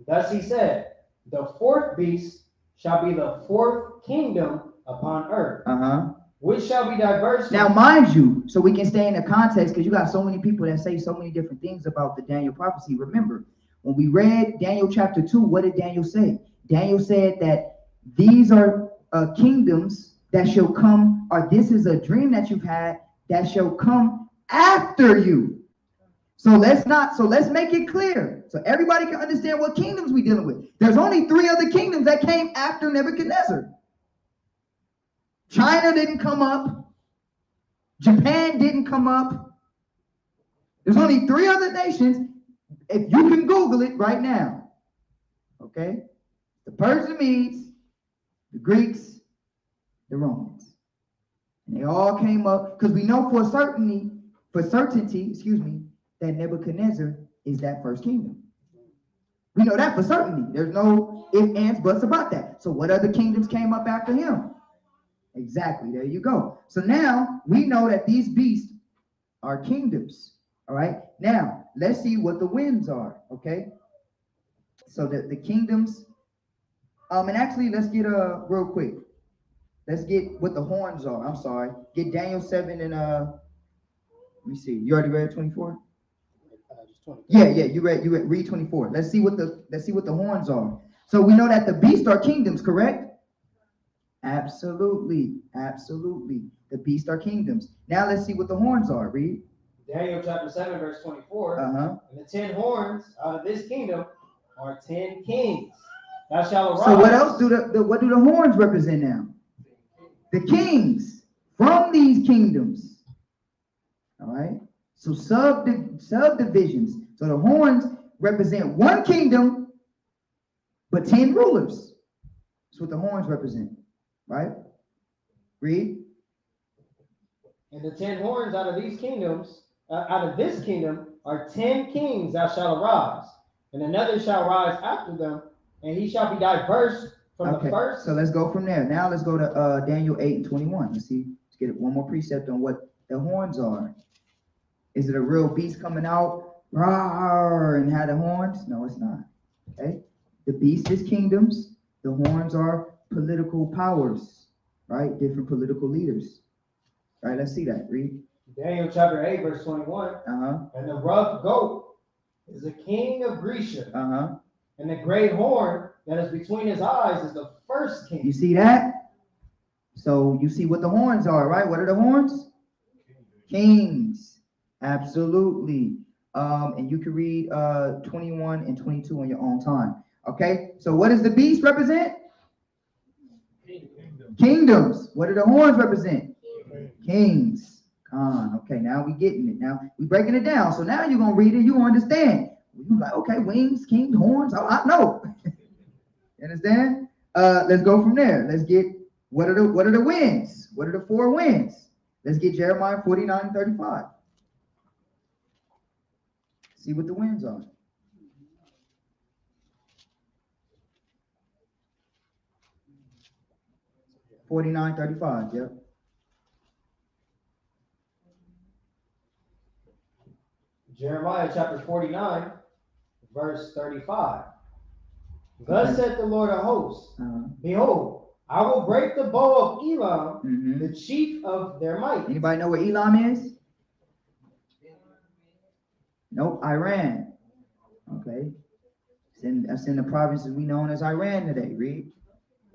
Thus he said, the 4th beast shall be the 4th kingdom upon earth, which shall be diverse. Now, mind you, so we can stay in the context, because you got so many people that say so many different things about the Daniel prophecy. Remember, when we read Daniel chapter 2, what did Daniel say? Daniel said that these are kingdoms that shall come, or this is a dream that you've had that shall come after you. So let's make it clear so everybody can understand what kingdoms we're dealing with. There's only 3 other kingdoms that came after Nebuchadnezzar. China didn't come up. Japan didn't come up. There's only 3 other nations. If you can Google it right now, okay? The Persian Medes, the Greeks, the Romans. And they all came up because we know for certainty, that Nebuchadnezzar is that first kingdom. We know that for certainty. There's no ifs, ands, buts about that. So what other kingdoms came up after him? Exactly, there you go. So now we know that these beasts are kingdoms. All right, now let's see what the winds are. Okay, so the kingdoms, and actually let's get real quick. Let's get what the horns are. I'm sorry. Get Daniel 7 and let me see. You already read 24? Yeah, you read read 24. Let's see what the horns are. So we know that the beasts are kingdoms, correct? Absolutely. The beasts are kingdoms. Now let's see what the horns are. Read. Daniel chapter 7, verse 24. And the 10 horns out of this kingdom are 10 kings. Thou shalt arise. So what else what do the horns represent now? The kings from these kingdoms. All right. So subdivisions. So the horns represent one kingdom, but 10 rulers. That's what the horns represent. Right? Read. And the 10 horns out of these kingdoms, out of this kingdom, are 10 kings that shall arise, and another shall rise after them, and he shall be diverse from the first. So let's go from there. Now let's go to Daniel 8 and 21. Let's get one more precept on what the horns are. Is it a real beast coming out, rawr, and had the horns? No, it's not. Okay. The beast is kingdoms. The horns are political powers, right? Different political leaders. All right, let's see that. Read. Daniel chapter 8, verse 21. And the rough goat is the king of Grecia. And the great horn that is between his eyes is the first king. You see that? So you see what the horns are, right? What are the horns? Kings. Absolutely. And you can read 21 and 22 on your own time. Okay, so what does the beast represent? Kingdoms. What do the horns represent? Kings. Okay, now we getting it. Now we breaking it down. So now you're gonna read it, you understand. You're like, okay, wings, kings, horns. Oh, I know. You understand? Let's go from there. Let's get what are the winds? What are the 4 winds? Let's get Jeremiah 49 and 35. See what the winds are. $49.35, yep. Jeremiah chapter 49, verse 35. Thus saith the Lord of hosts, behold, I will break the bow of Elam, the chief of their might. Anybody know where Elam is? Nope, Iran. Okay. That's in the provinces we know as Iran today. Read.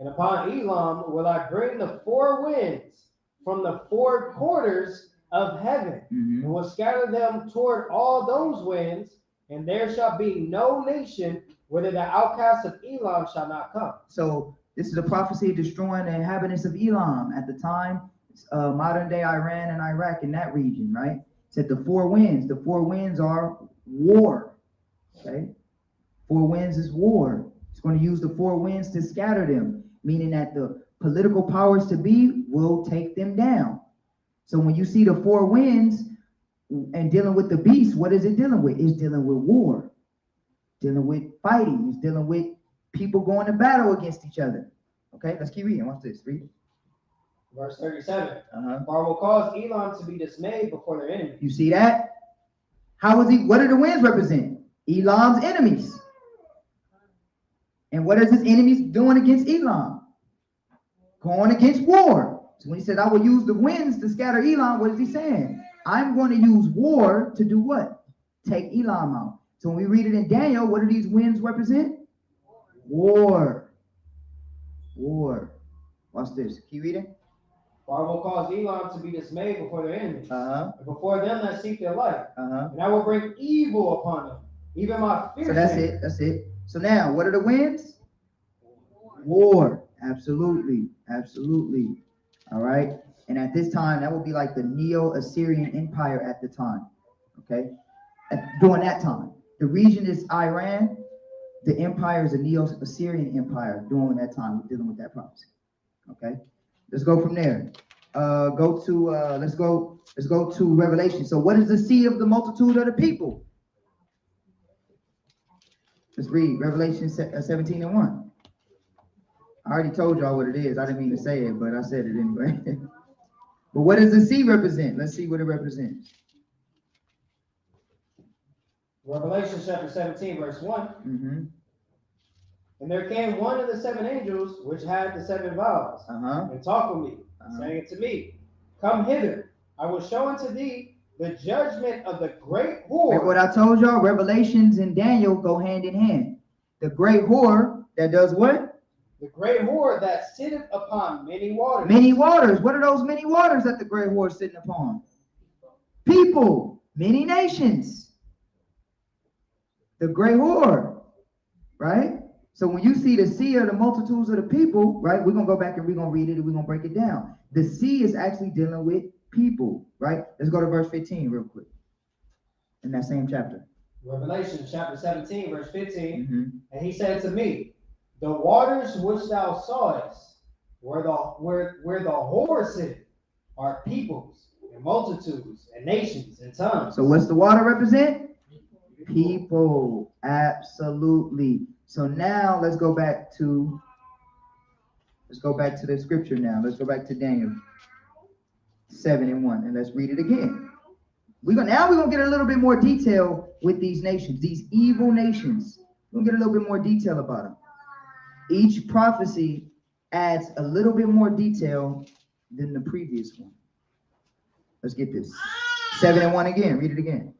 And upon Elam will I bring the 4 winds from the 4 quarters of heaven, and will scatter them toward all those winds, and there shall be no nation whither the outcasts of Elam shall not come. So this is a prophecy of destroying the inhabitants of Elam at the time, modern day Iran and Iraq in that region, right? It said the 4 winds. The 4 winds are war. Okay? 4 winds is war. It's going to use the 4 winds to scatter them, meaning that the political powers to be will take them down. So when you see the 4 winds and dealing with the beast, what is it dealing with? It's dealing with war, dealing with fighting. It's dealing with people going to battle against each other. Okay, let's keep reading. Watch this. Read. Verse 37. For I will cause Elam to be dismayed before their enemies. You see that? How is he? What do the winds represent? Elam's enemies. And what is his enemies doing against Elam? Going against war. So when he said, I will use the winds to scatter Elam, what is he saying? I'm going to use war to do what? Take Elam out. So when we read it in Daniel, what do these winds represent? War. War. Watch this. Keep reading. For I will cause Elam to be dismayed before their enemies, Uh-huh. and before them that seek their life. Uh-huh. And I will bring evil upon them, even my fierce So that's anger. it. That's it. So now, what are the winds? War. Absolutely. Absolutely. All right. And at this time, that would be like the Neo-Assyrian Empire at the time. Okay. During that time, the region is Iran. The empire is a Neo-Assyrian Empire during that time. We're dealing with that prophecy. Okay. Let's go from there. Let's go to Revelation. So what is the sea of the multitude of the people? Let's read Revelation 17:1. I already told y'all what it is. I didn't mean to say it, but I said it anyway. But what does the sea represent? Let's see what it represents. Revelation chapter 17, verse 1. Mm-hmm. And there came one of the seven angels which had the seven vials, and talked with me, saying to me, Come hither, I will show unto thee the judgment of the great whore. Remember what I told y'all? Revelations and Daniel go hand in hand. The great whore that does what? The great whore that sitteth upon many waters. Many waters. What are those many waters that the great whore is sitting upon? People. Many nations. The great whore. Right? So when you see the sea of the multitudes of the people, right? We're going to go back and we're going to read it and we're going to break it down. The sea is actually dealing with people. Right? Let's go to verse 15 real quick. In that same chapter. Revelation chapter 17, verse 15. Mm-hmm. And he said to me, The waters which thou sawest, where the whore sitteth, are peoples and multitudes and nations and tongues. So what's the water represent? People. Absolutely. So now let's go back to the scripture now. Let's go back to Daniel 7:1 and let's read it again. We're gonna get a little bit more detail with these nations, these evil nations. We're gonna get a little bit more detail about them. Each prophecy adds a little bit more detail than the previous one. Let's get this. 7:1 again. Read it again.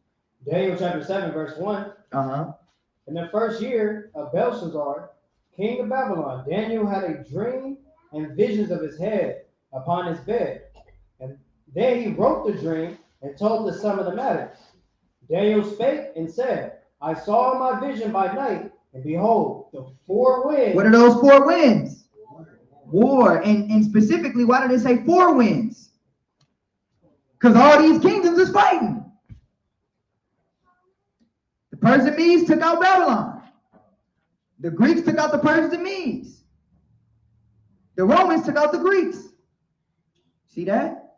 Daniel chapter 7, verse 1. In the first year of Belshazzar, king of Babylon, Daniel had a dream and visions of his head upon his bed. And there he wrote the dream and told the sum of the matters. Daniel spake and said, I saw my vision by night, and behold, the four winds. What are those four winds? War. And specifically, why did it say four winds? Because all these kingdoms is fighting. The Persian Medes took out Babylon. The Greeks took out the Persians and Medes. The Romans took out the Greeks. See that?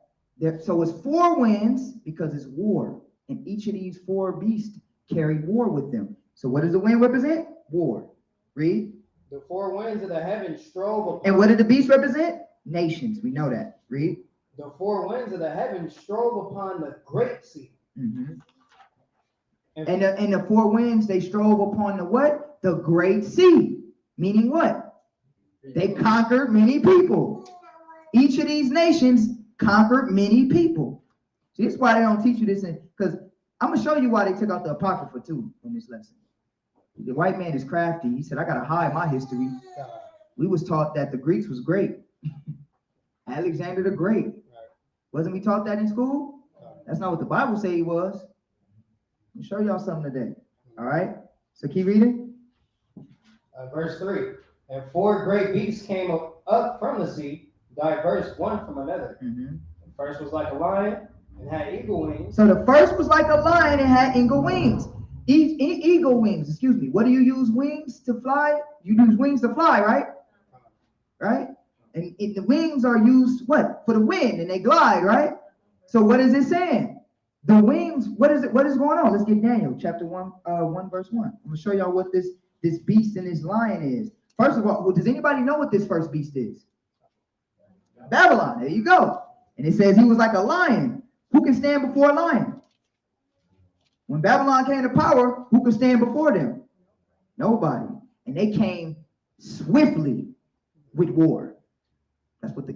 So it's four winds because it's war. And each of these four beasts carry war with them. So what does the wind represent? War. Read. The four winds of the heaven strove upon. And what did the beast represent? Nations. We know that. Read. The four winds of the heaven strove upon the great sea. Mm-hmm. And the four winds, they strove upon the what? The great sea. Meaning what? They conquered many people. Each of these nations conquered many people. See, that's why they don't teach you this, because I'm going to show you why they took out the Apocrypha too in this lesson. The white man is crafty. He said, I got to hide my history. We was taught that the Greeks was great. Alexander the Great. Wasn't we taught that in school? That's not what the Bible say he was. I'll show y'all something today. All right? So keep reading. Verse 3. And four great beasts came up from the sea, diverse one from another. Mm-hmm. The first was like a lion and had eagle wings. So the first was like a lion and had eagle wings. Eagle wings, excuse me. What do you use wings to fly? You use wings to fly, right? Right? And the wings are used, what? For the wind, and they glide, right? So what is it saying? The wings, what is going on? Let's get Daniel chapter 1, verse 1. I'm going to show y'all what this beast and this lion is. First of all, does anybody know what this first beast is? Babylon. There you go. And it says he was like a lion. Who can stand before a lion? When Babylon came to power, who could stand before them? Nobody. And they came swiftly with war. That's what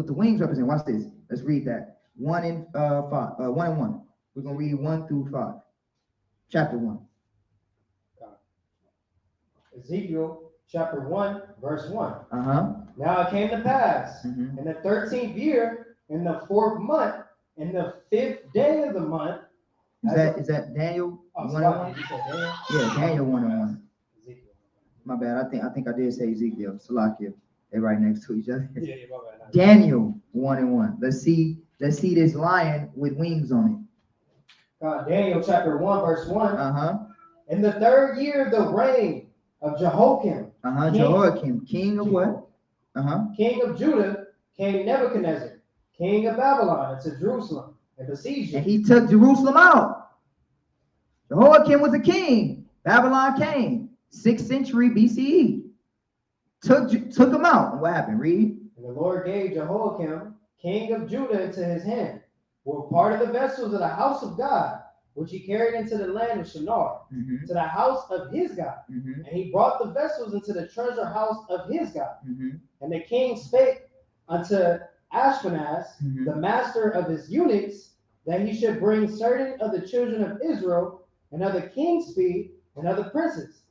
the wings represent. Watch this. Let's read that. 1 and 5. 1 and 1. We're gonna read 1 through 5. Chapter 1. Ezekiel chapter 1, verse 1. Uh-huh. Now it came to pass Mm-hmm. in the 13th year in the 4th month, in the 5th day of the month. Is that Daniel? Oh, 1:1? you said Daniel? Yeah, Daniel 1:1. Ezekiel. My bad. I think I did say Ezekiel. Salakia. They're right next to each other. Yeah, my bad. Daniel 1:1. Let's see this lion with wings on it. Daniel chapter 1, verse 1. Uh-huh. In the 3rd year of the reign of Jehoiakim. Jehoiakim, king of what? King of Judah, came Nebuchadnezzar, king of Babylon, into Jerusalem, and besieged it. And he took Jerusalem out. Jehoiakim was a king. Babylon came 6th century BCE. Took him out. And what happened? Read. And the Lord gave Jehoiakim, king of Judah, into his hand, with part of the vessels of the house of God, which he carried into the land of Shinar, to the house of his God. And he brought the vessels into the treasure house of his God. And the king spake unto Ashpenaz, the master of his eunuchs, that he should bring certain of the children of Israel, and of the king's speed, and of the princes,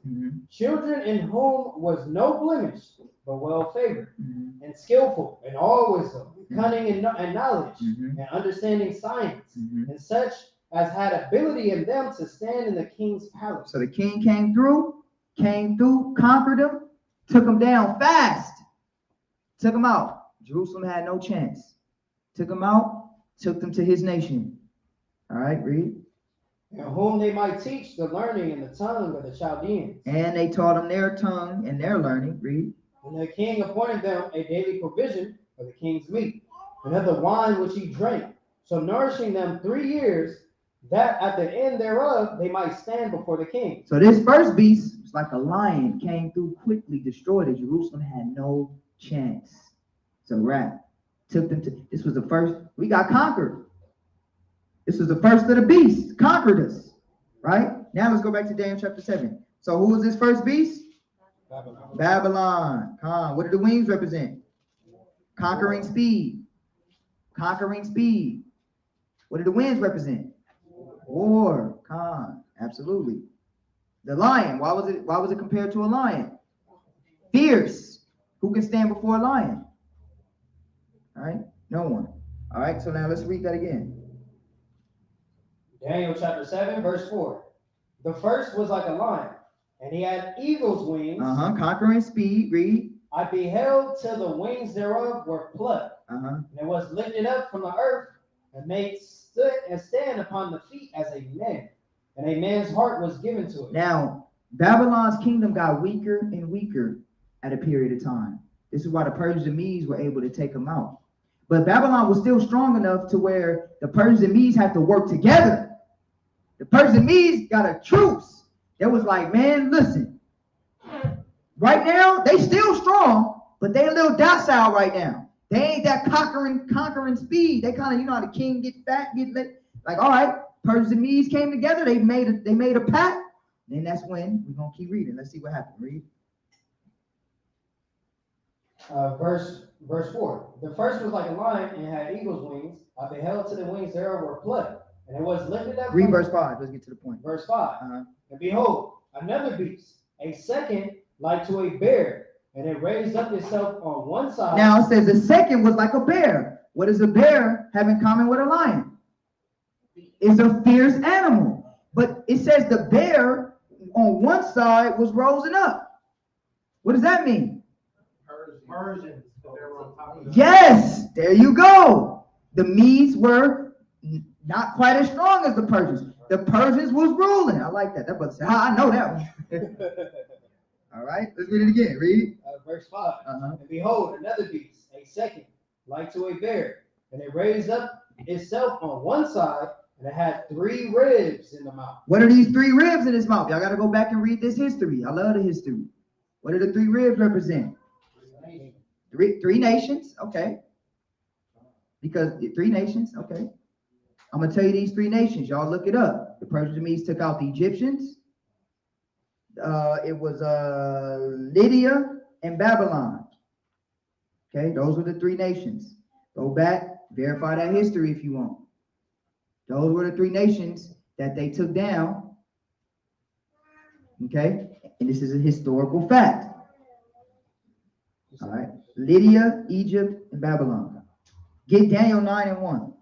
children in whom was no blemish, but well favored, and skillful in all wisdom, cunning and knowledge, and understanding science, and such as had ability in them to stand in the king's palace. So the king came through, conquered them, took them down fast, took them out. Jerusalem had no chance. Took them out, took them to his nation. All right, read. And whom they might teach the learning and the tongue of the Chaldeans. And they taught them their tongue and their learning. Read. And the king appointed them a daily provision of the king's meat, and of the wine which he drank, so nourishing them 3 years, that at the end thereof they might stand before the king. So this first beast was like a lion, came through quickly, destroyed it. Jerusalem had no chance. So right, took them to, this was the first, we got conquered. This was the first of the beasts, conquered us, right? Now let's go back to Daniel chapter 7. So who was this first beast? Babylon. What did the wings represent? Conquering speed. Conquering speed. What did the winds represent? War. Absolutely. The lion. Why was it compared to a lion? Fierce. Who can stand before a lion? All right. No one. All right. So now let's read that again. Daniel chapter 7, verse 4. The first was like a lion, and he had eagle's wings. Conquering speed. Read. I beheld till the wings thereof were plucked, and it was lifted up from the earth, and made stand upon the feet as a man, and a man's heart was given to it. Now, Babylon's kingdom got weaker and weaker at a period of time. This is why the Persians and Medes were able to take them out. But Babylon was still strong enough to where the Persians and Medes had to work together. The Persians and Medes got a truce. It was like, man, listen. Right now, they still strong, but they a little docile right now. They ain't that conquering speed. They kind of, you know how the king get fat, get lit. Like, all right, Persians and Medes came together. They made a pact. Then that's when we're gonna keep reading. Let's see what happened. Read. Verse 4. The first was like a lion and had eagle's wings. I beheld till the wings thereof were plucked, and it was lifted up. Read verse 5. Let's get to the point. Verse 5. And behold, another beast, a second like to a bear, and it raised up itself on one side. Now it says the second was like a bear. What does a bear have in common with a lion? It's a fierce animal. But it says the bear on one side was rising up. What does that mean? Persians. Yes, there you go. The Medes were not quite as strong as the Persians. The Persians was ruling. I like that. That brother said, I know that one. All right, let's read it again. Read. Verse 5. And behold, another beast, a second, like to a bear, and it raised up itself on one side, and it had 3 ribs in the mouth. What are these 3 ribs in its mouth? Y'all got to go back and read this history. I love the history. What do the 3 ribs represent? 3 nations. Okay. Because 3 nations. Okay. I'm going to tell you these 3 nations. Y'all look it up. The Persians and Medes took out the Egyptians. It was Lydia and Babylon. Okay, those were the 3 nations. Go back, verify that history if you want. Those were the 3 nations that they took down. Okay, and this is a historical fact. All right, Lydia, Egypt, and Babylon. Get Daniel 9:1.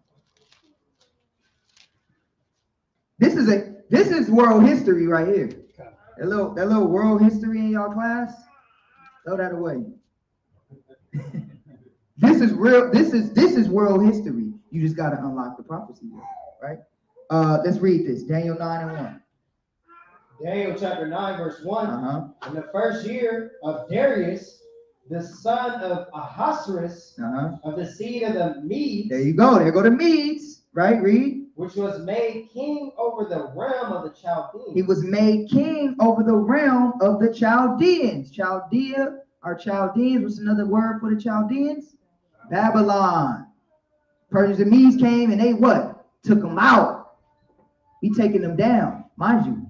This is world history right here. That little world history in y'all class, throw that away. This is real. This is world history. You just got to unlock the prophecy, right? Let's read this. Daniel 9:1. Daniel chapter 9, verse 1. In the first year of Darius, the son of Ahasuerus, of the seed of the Medes. There you go. There go the Medes, right? Read. Which was made king over the realm of the Chaldeans. He was made king over the realm of the Chaldeans. Chaldea or Chaldeans. What's another word for the Chaldeans? Babylon. Persians and Medes came and they what? Took them out. He taking them down. Mind you,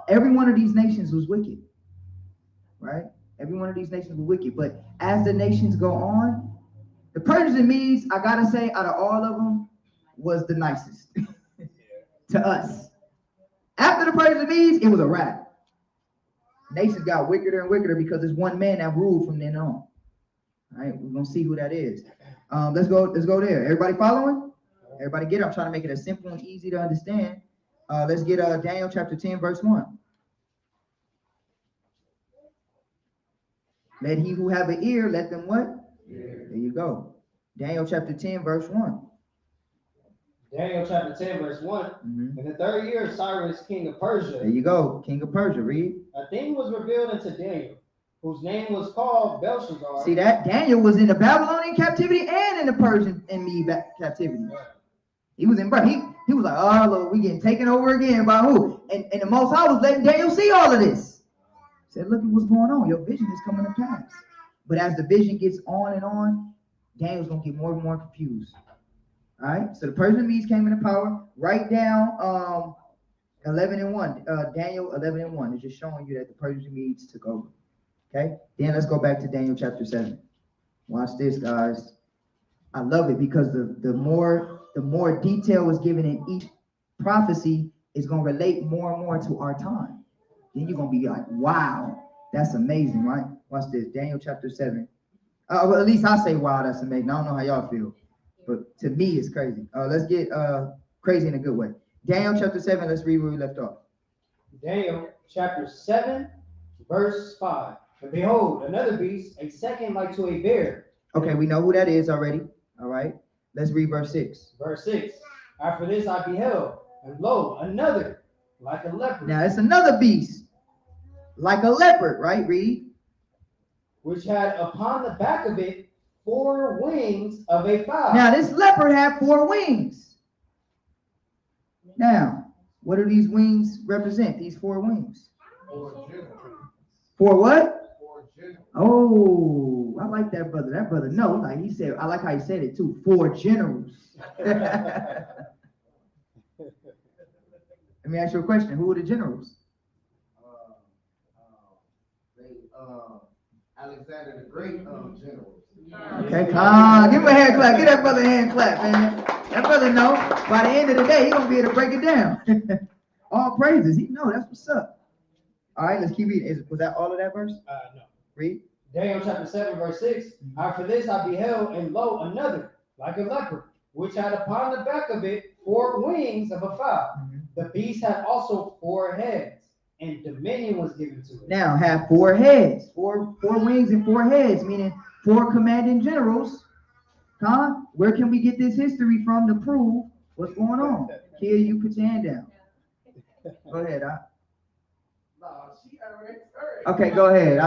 every one of these nations was wicked. Right? Every one of these nations was wicked. But as the nations go on, the Persians and Medes, I gotta say, out of all of them, was the nicest to us. After the Persians and Medes, it was a wrap. Nations got wickeder and wickeder because there's one man that ruled from then on. All right, we're gonna see who that is. Let's go there. Everybody following? Everybody get it? I'm trying to make it as simple and easy to understand. Let's get Daniel chapter 10, verse 1. Let he who have an ear, let them what? There you go. Daniel chapter 10, verse 1. Daniel chapter 10, verse 1. In the third year of Cyrus, king of Persia. There you go, king of Persia. Read. A thing was revealed unto Daniel, whose name was called Belshazzar. See that? Daniel was in the Babylonian captivity and in the Persian and Mede captivity. He was in, he was like, oh Lord, we getting taken over again by who? And the Most High was letting Daniel see all of this. He said, look at what's going on. Your vision is coming to pass. But as the vision gets on and on, Daniel's gonna get more and more confused. All right, so the Persian Medes came into power. Write down 11:1. Daniel 11:1 is just showing you that the Persian Medes took over. Okay, then let's go back to Daniel chapter 7. Watch this, guys. I love it because the more detail is given in each prophecy is going to relate more and more to our time. Then you're going to be like, wow, that's amazing, right? Watch this, Daniel chapter 7. Well, at least I say, wow, that's amazing. I don't know how y'all feel, but to me, it's crazy. Let's get crazy in a good way. Daniel chapter 7, let's read where we left off. Daniel chapter 7, verse 5. And behold, another beast, a second like to a bear. Okay, we know who that is already. All right, let's read verse 6. Verse 6. After this I beheld, and lo, another like a leopard. Now it's another beast, like a leopard, right? Read. Which had upon the back of it 4 wings of a fowl. Now this leopard had 4 wings. Now, what do these wings represent? These 4 wings. 4 what? Oh, I like that brother. That brother, no, like he said, I like how he said it too. 4 generals. Let me ask you a question. Who are the generals? Alexander the Great generals. Okay, come on, give him a hand clap. Give that brother a hand clap, man. That brother know by the end of the day, he's going to be able to break it down. All praises. He know that's what's up. All right, let's keep reading. Was that all of that verse? No. Read. Daniel chapter 7, verse 6. After this I beheld, and lo, another, like a leopard, which had upon the back of it 4 wings of a fowl. The beast had also 4 heads, and dominion was given to it. Now, have 4 heads. 4 wings and 4 heads, meaning 4 commanding generals. Huh? Where can we get this history from to prove what's going on? Here, you put your hand down. Go ahead. Okay, go ahead.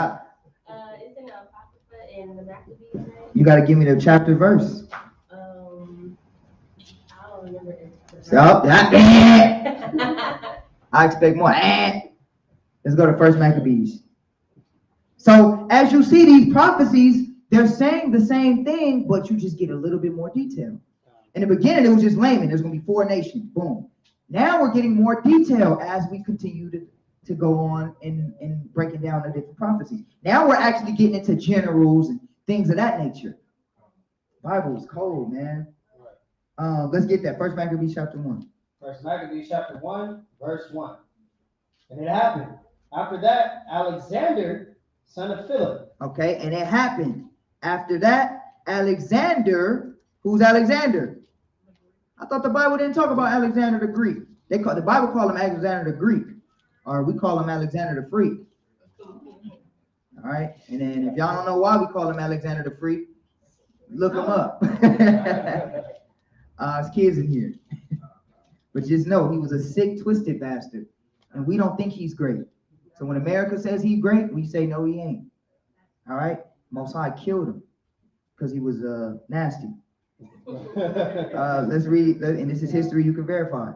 It's in the Apocrypha in the Maccabees, right? You got to give me the chapter verse. I don't remember it. Stop that. I expect more. Let's go to First Maccabees. So as you see these prophecies, they're saying the same thing, but you just get a little bit more detail. In the beginning, it was just layman. There's going to be 4 nations. Boom. Now we're getting more detail as we continue to go on and breaking down the different prophecies. Now we're actually getting into generals and things of that nature. Bible is cold, man. Let's get that. First Maccabees chapter 1. First Maccabees chapter 1, verse 1. And it happened. After that, Alexander, son of Philip. Okay, and it happened. After that, Alexander, Who's Alexander? I thought the Bible didn't talk about Alexander the Greek. The Bible call him Alexander the Greek, or we call him Alexander the Freak. All right, and then if y'all don't know why we call him Alexander the Freak, look him up. His kids in here. But just know he was a sick, twisted bastard, and we don't think he's great. So when America says he's great, we say no, he ain't. All right, Most High killed him because he was nasty. Let's read, and this is history you can verify.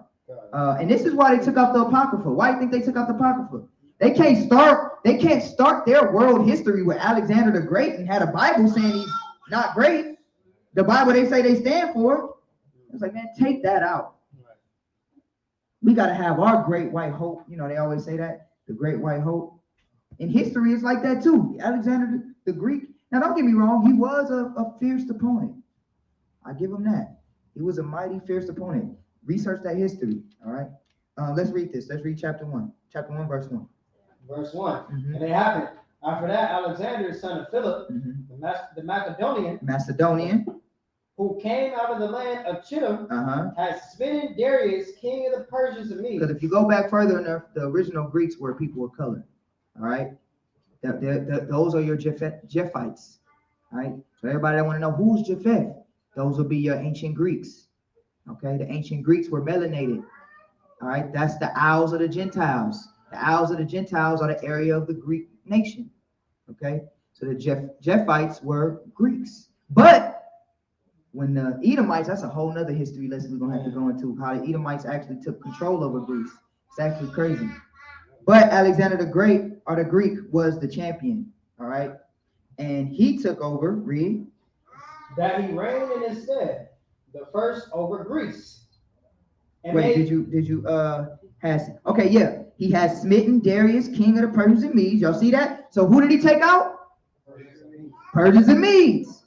And this is why they took out the Apocrypha. Why do you think they took out the Apocrypha? They can't start their world history with Alexander the Great and had a Bible saying he's not great. The Bible they say they stand for. It's like, man, take that out. We got to have our great white hope. You know, they always say that, the great white hope. In history, it's like that too. Alexander the Greek. Now, don't get me wrong. He was a fierce opponent. I give him that. He was a mighty, fierce opponent. Research that history, all right? Let's read this. Let's read chapter 1. Chapter 1, verse 1. Verse 1. And it happened. After that, Alexander, son of Philip, the Macedonian, who came out of the land of Chittim, had smitten Darius, king of the Persians and Medes. Because if you go back further enough, the original Greeks were people of color, all right? Those are your Japhites, all right? So everybody that want to know who's Japheth, those will be your ancient Greeks, okay? The ancient Greeks were melanated, all right? That's the Isles of the Gentiles. The Isles of the Gentiles are the area of the Greek nation, okay? So the Japhites were Greeks. But when the Edomites, that's a whole nother history lesson we're going to have to go into, how the Edomites actually took control over Greece. It's actually crazy. But Alexander the Great, or the Greek, was the champion, all right? And he took over, read. That he reigned in his stead, the first over Greece. And wait, did you okay, yeah. He has smitten Darius, king of the Persians and Medes. Y'all see that? So who did he take out? Persians and Medes.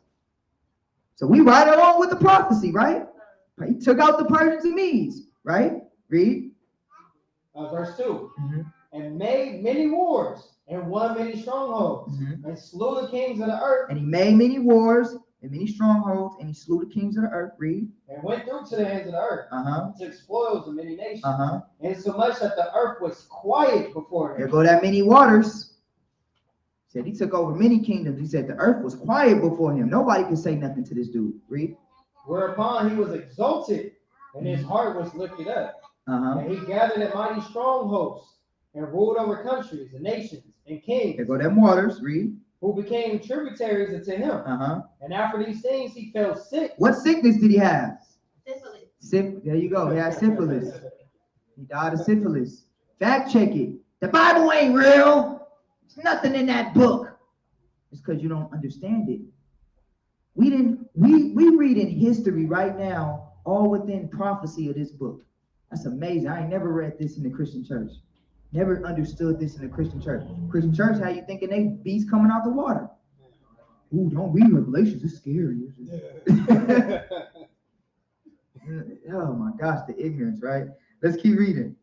So we ride along with the prophecy, right? He took out the Persians and Medes, right? Read. Verse 2. And made many wars, and won many strongholds, and slew the kings of the earth. And he made many wars and many strongholds, and he slew the kings of the earth. Read. And went through to the ends of the earth, took spoils of many nations, and so much that the earth was quiet before him. There go that many waters. Said he took over many kingdoms. He said the earth was quiet before him. Nobody could say nothing to this dude. Read. Whereupon he was exalted, and his heart was lifted up. And he gathered a mighty strong host, and ruled over countries and nations and kings. There go them waters. Read. Who became tributaries unto him. And after these things, he fell sick. What sickness did he have? Syphilis. There you go. He had syphilis. He died of syphilis. Fact check it. The Bible ain't real. There's nothing in that book. It's because you don't understand it. We read in history right now, all within prophecy of this book. That's amazing. I ain't never read this in the Christian church. Never understood this in the Christian church. Christian church, how you thinking they beasts coming out the water? Ooh, don't read Revelations. It's scary. Oh my gosh, the ignorance, right? Let's keep reading.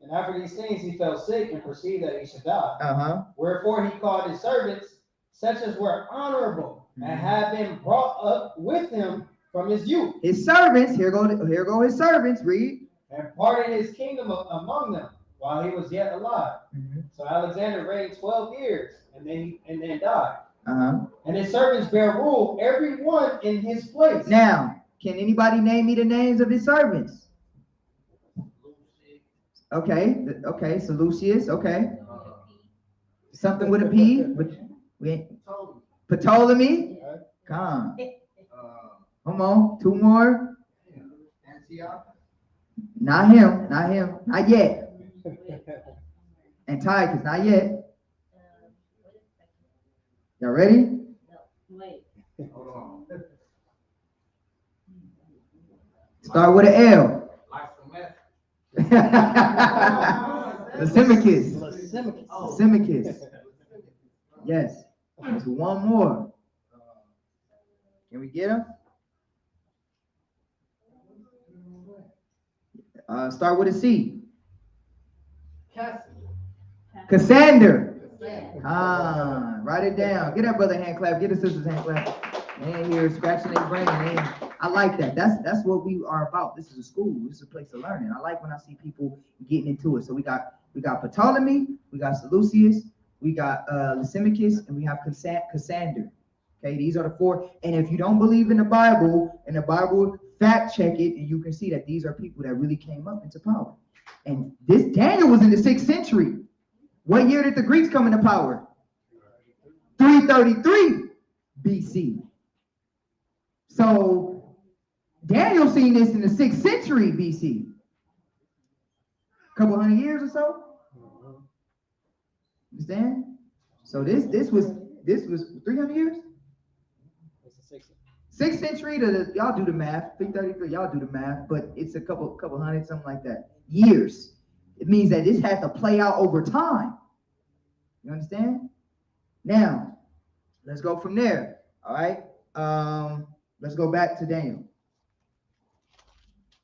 And after these things, he fell sick and perceived that he should die. Wherefore he called his servants, such as were honorable, and had been brought up with him from his youth. His servants, here go his servants. Read. And parted his kingdom among them, while he was yet alive. So Alexander reigned 12 years, and then died. And his servants bear rule, every one in his place. Now, can anybody name me the names of his servants? Okay, Seleucus, okay. Something with a P, but we ain't. Ptolemy. Come on, two more. Antiochus. Not him, not yet. Antiochus, not yet. Y'all ready? No, wait. Hold on. Start with an L. Like some meth. Lysimachus. Yes. There's one more. Can we get him? Start with a C. Cassander. Write it down. Get that brother hand clap. Get the sister's hand clap. They ain't here scratching their brain. I like that. That's what we are about. This is a school. This is a place of learning. I like when I see people getting into it. So we got Ptolemy, we got Seleucus, we got Lysimachus, and we have Cassander. Okay, these are the four. And if you don't believe in the Bible, fact check it, and you can see that these are people that really came up into power. And this Daniel was in the 6th century. What year did the Greeks come into power? 333 BC. So Daniel seen this in the 6th century BC. Couple hundred years or so. Understand? So this was 300 years. 6th century to y'all do the math. 333, y'all do the math, but it's a couple hundred, something like that. Years. It means that this had to play out over time. You understand? Now, let's go from there. All right. Let's go back to Daniel.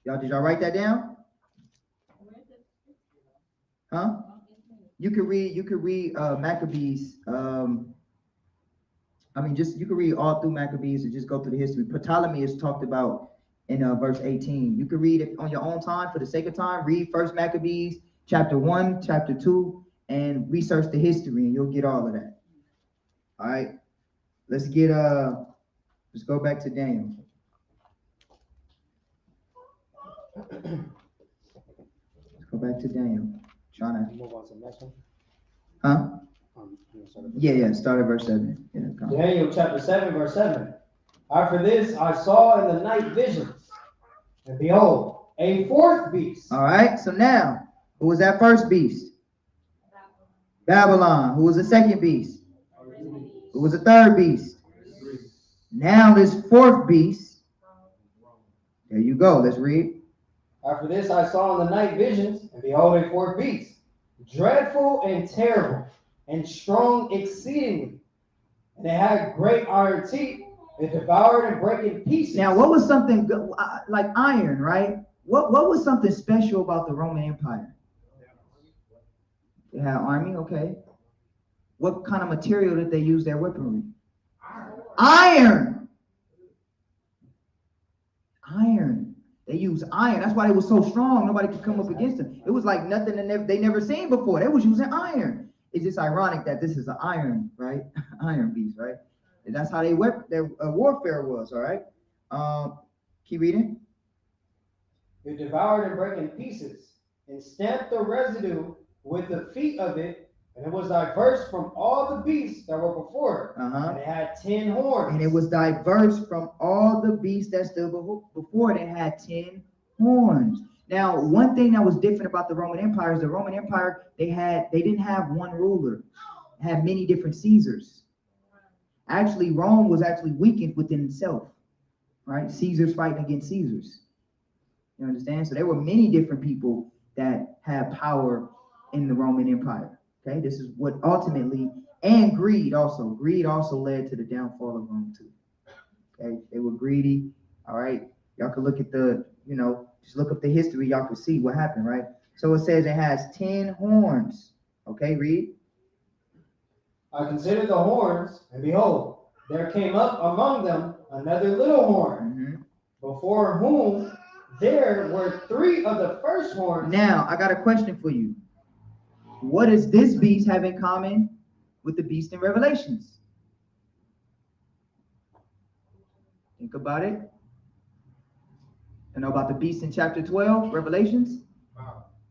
Did y'all write that down? Huh? You could read Maccabees. You can read all through Maccabees and just go through the history. Ptolemy is talked about in verse 18. You can read it on your own time. For the sake of time, read First Maccabees, chapter 1, chapter 2, and research the history, and you'll get all of that. All right. Let's go back to Daniel. Let's go back to Daniel. Trying to move on to the next one. Huh? Yeah, start at verse 7. Yeah, Daniel chapter 7, verse 7. After this I saw in the night visions, and behold, a fourth beast. All right, so now, who was that first beast? Babylon. Who was the second beast? Who was the third beast? Now this fourth beast. There you go. Let's read. After this I saw in the night visions, and behold, a fourth beast, dreadful and terrible, and strong exceedingly. And it had great iron teeth. It devoured and brake in pieces. Now, what was something like iron, right? What was something special about the Roman Empire? They had army, okay. What kind of material did they use their weaponry? Iron. They used iron. That's why they were so strong. Nobody could come up against them. It was like nothing they never seen before. They was using iron. It's just ironic that this is an iron, right? Iron beast, right? And that's how their warfare was, all right? Keep reading. It devoured and brake in pieces, and stamped the residue with the feet of it, and it was diverse from all the beasts that were before it. And it had 10 horns. And it was diverse from all the beasts that stood before it. It had 10 horns. Now, one thing that was different about the Roman Empire is the Roman Empire, they didn't have one ruler. It had many different Caesars. Actually, Rome was actually weakened within itself, right? Caesars fighting against Caesars. You understand? So there were many different people that had power in the Roman Empire. Okay, this is what ultimately, and greed also led to the downfall of Rome too. Okay, they were greedy. All right, y'all can look at just look up the history. Y'all can see what happened, right? So it says it has 10 horns. Okay, read. I considered the horns, and behold, there came up among them another little horn, before whom there were 3 of the first horns. Now, I got a question for you. What does this beast have in common with the beast in Revelations? Think about it. You know about the beast in chapter 12, Revelations?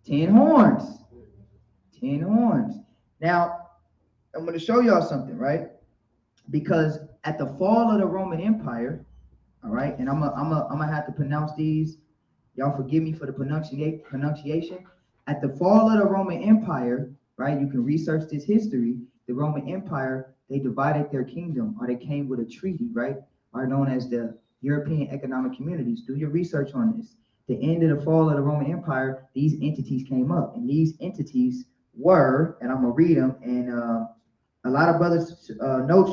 10 horns. 10 horns. Now, I'm going to show y'all something, right? Because at the fall of the Roman Empire, all right, and I'm gonna have to pronounce these. Y'all forgive me for the pronunciation. At the fall of the Roman Empire, right, you can research this history. The Roman Empire, they divided their kingdom, or they came with a treaty, right, are known as the European Economic Communities. Do your research on this. The end of the fall of the Roman Empire, these entities came up, and these entities were, and I'm gonna read them, and a lot of brothers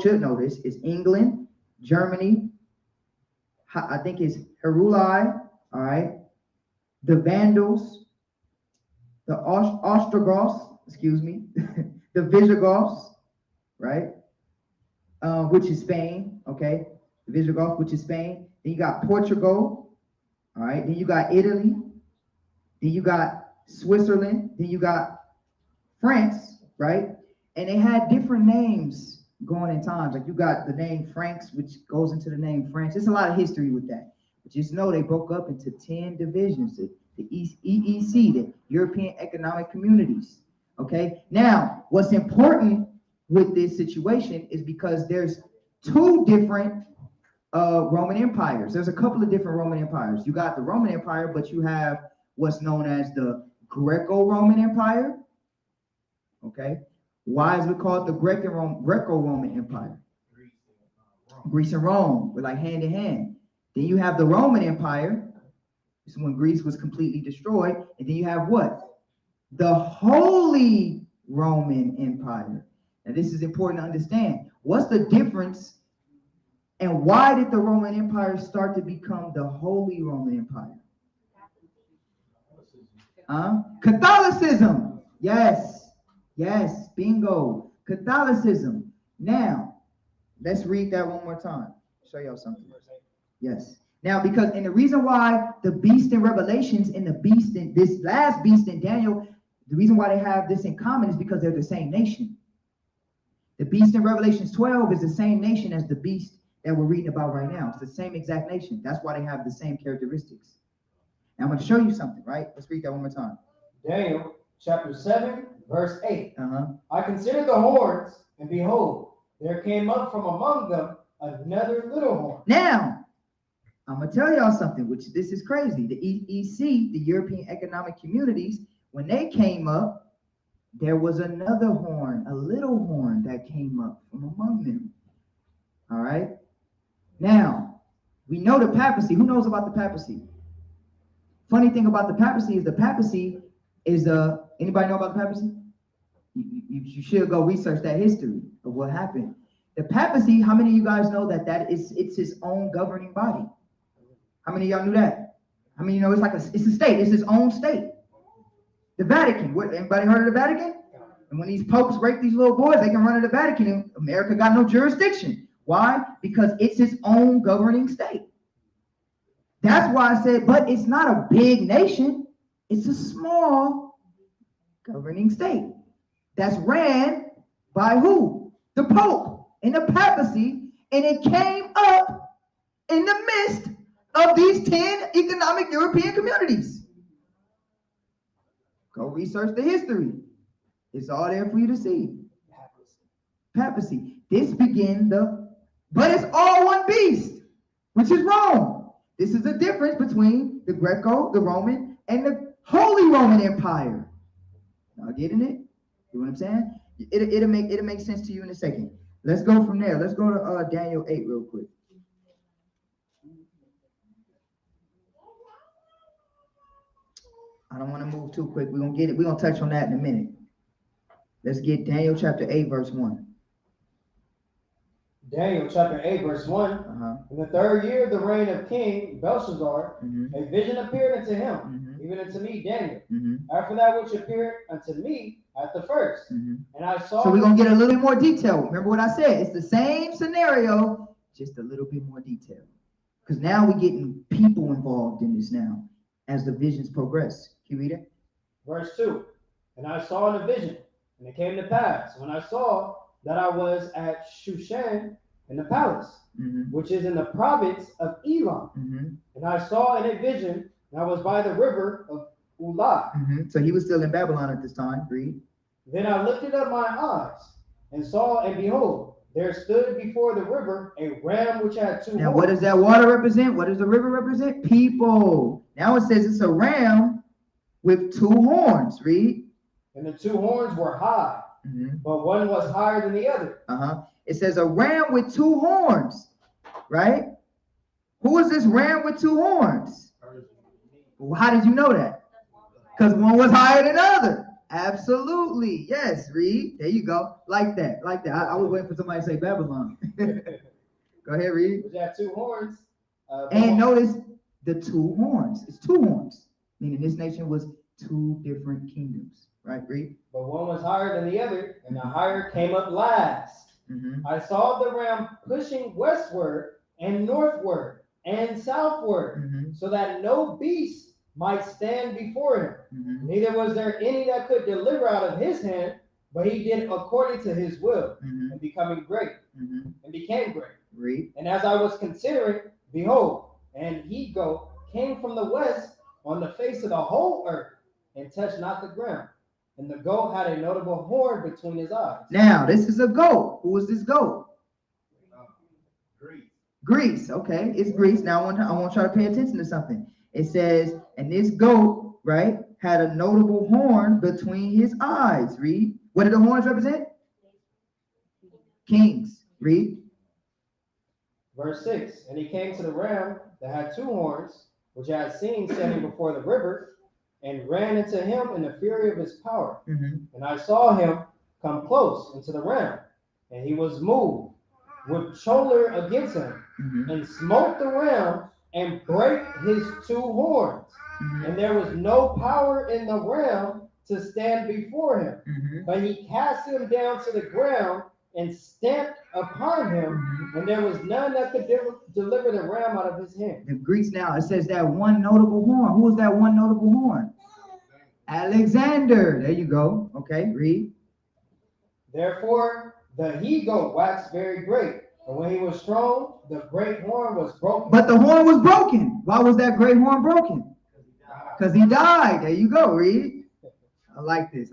should know this, is England, Germany, I think it's Heruli, all right, the Vandals, the Ostrogoths, the Visigoths, right, which is Spain, okay, the Visigoths, which is Spain. Then you got Portugal. All right. Then you got Italy. Then you got Switzerland. Then you got France, right? And they had different names going in times. Like you got the name Franks, which goes into the name French. There's a lot of history with that. But just know they broke up into 10 divisions. The EEC, the European Economic Communities. Okay. Now, what's important with this situation is because there's two different Roman empires. There's a couple of different Roman empires. You got the Roman Empire, but you have what's known as the Greco-Roman Empire. Okay. Why is it called the Greco-Roman Empire? Greece and Rome were like hand in hand. Then you have the Roman Empire. This is when Greece was completely destroyed. And then you have what? The Holy Roman Empire. Now this is important to understand. What's the difference and why did the Roman Empire start to become the Holy Roman Empire? Catholicism. Yes. Yes. Bingo. Catholicism. Now, let's read that one more time. Show y'all something. Yes. Now, because, and the reason why the beast in Revelations and the beast in this last beast in Daniel, the reason why they have this in common is because they're the same nation. The beast in Revelations 12 is the same nation as the beast that we're reading about right now. It's the same exact nation. That's why they have the same characteristics. Now, I'm going to show you something, right? Let's read that one more time. Daniel chapter 7, verse 8. I considered the horns, and behold, there came up from among them another little horn. Now, I'm going to tell y'all something, which this is crazy. The EEC, the European Economic Communities, when they came up, there was another horn, a little horn that came up from among them. All right? Now, we know the papacy. Who knows about the papacy? Funny thing about the papacy is anybody know about the papacy? You should go research that history of what happened. The papacy, how many of you guys know that it's his own governing body? How many of y'all knew that? How many of you know it's a state, it's his own state? The Vatican. Anybody heard of the Vatican? And when these popes rape these little boys, they can run to the Vatican, and America got no jurisdiction. Why? Because it's his own governing state. That's why I said, but it's not a big nation. It's a small governing state that's ran by who? The Pope and the papacy, and it came up in the midst of these 10 economic European communities. Go research the history. It's all there for you to see. Papacy. This began but it's all one beast, which is Rome. This is the difference between the Greco, the Roman, and the Holy Roman Empire. Y'all getting it? You know what I'm saying? It'll make sense to you in a second. Let's go from there. Let's go to Daniel 8 real quick. I don't want to move too quick. We're gonna get it. We're gonna touch on that in a minute. Let's get Daniel chapter 8, verse 1. Daniel chapter 8, verse 1. In the third year of the reign of King Belshazzar, a vision appeared unto him, even unto me, Daniel, after that which appeared unto me at the first. And I saw. So we're going to get a little bit more detail. Remember what I said? It's the same scenario, just a little bit more detail. Because now we're getting people involved in this now as the visions progress. Can you read it? Verse 2. And I saw in a vision, and it came to pass, when I saw that I was at Shushan in the palace, which is in the province of Elam. And I saw in a vision, and I was by the river of Ulah. So he was still in Babylon at this time. Read. Then I lifted up my eyes and saw, and behold, there stood before the river a ram which had two horns. Now, what does that water represent? What does the river represent? People. Now it says it's a ram with two horns. Read. And the two horns were high, but one was higher than the other. It says a ram with two horns, right? Who is this ram with two horns? Well, how did you know that? Because one was higher than the other. Absolutely. Yes, read. There you go. Like that. Like that. I was waiting for somebody to say Babylon. Go ahead, read. We got two horns. And notice the two horns. It's two horns. Meaning this nation was two different kingdoms. Right, read. But one was higher than the other, and the higher came up last. I saw the ram pushing westward and northward and southward, Mm-hmm. so that no beast might stand before him. Mm-hmm. Neither was there any that could deliver out of his hand, but he did according to his will, Mm-hmm. and became great. Read. And as I was considering, behold, an he-goat came from the west on the face of the whole earth, and touched not the ground. And the goat had a notable horn between his eyes. Now, this is a goat. Who is this goat? Greece. Greece. Okay, it's Greece. Now, I want you to pay attention to something. It says, and this goat, right, had a notable horn between his eyes. Read. What do the horns represent? Kings. Read. Verse 6, and he came to the ram that had two horns, which I had seen standing before the river, and ran into him in the fury of his power. Mm-hmm. And I saw him come close into the ram, and he was moved with shoulder against him, Mm-hmm. and smote the ram, and brake his two horns. Mm-hmm. And there was no power in the ram to stand before him, Mm-hmm. but he cast him down to the ground and stamped upon him, Mm-hmm. and there was none that could deliver the ram out of his hand. The Greeks now, it says that one notable horn. Who is that one notable horn? Alexander. There you go. Okay, read. Therefore, the he-goat waxed very great, and when he was strong, the great horn was broken. But the horn was broken. Why was that great horn broken? Because he died. There you go. Read. I like this.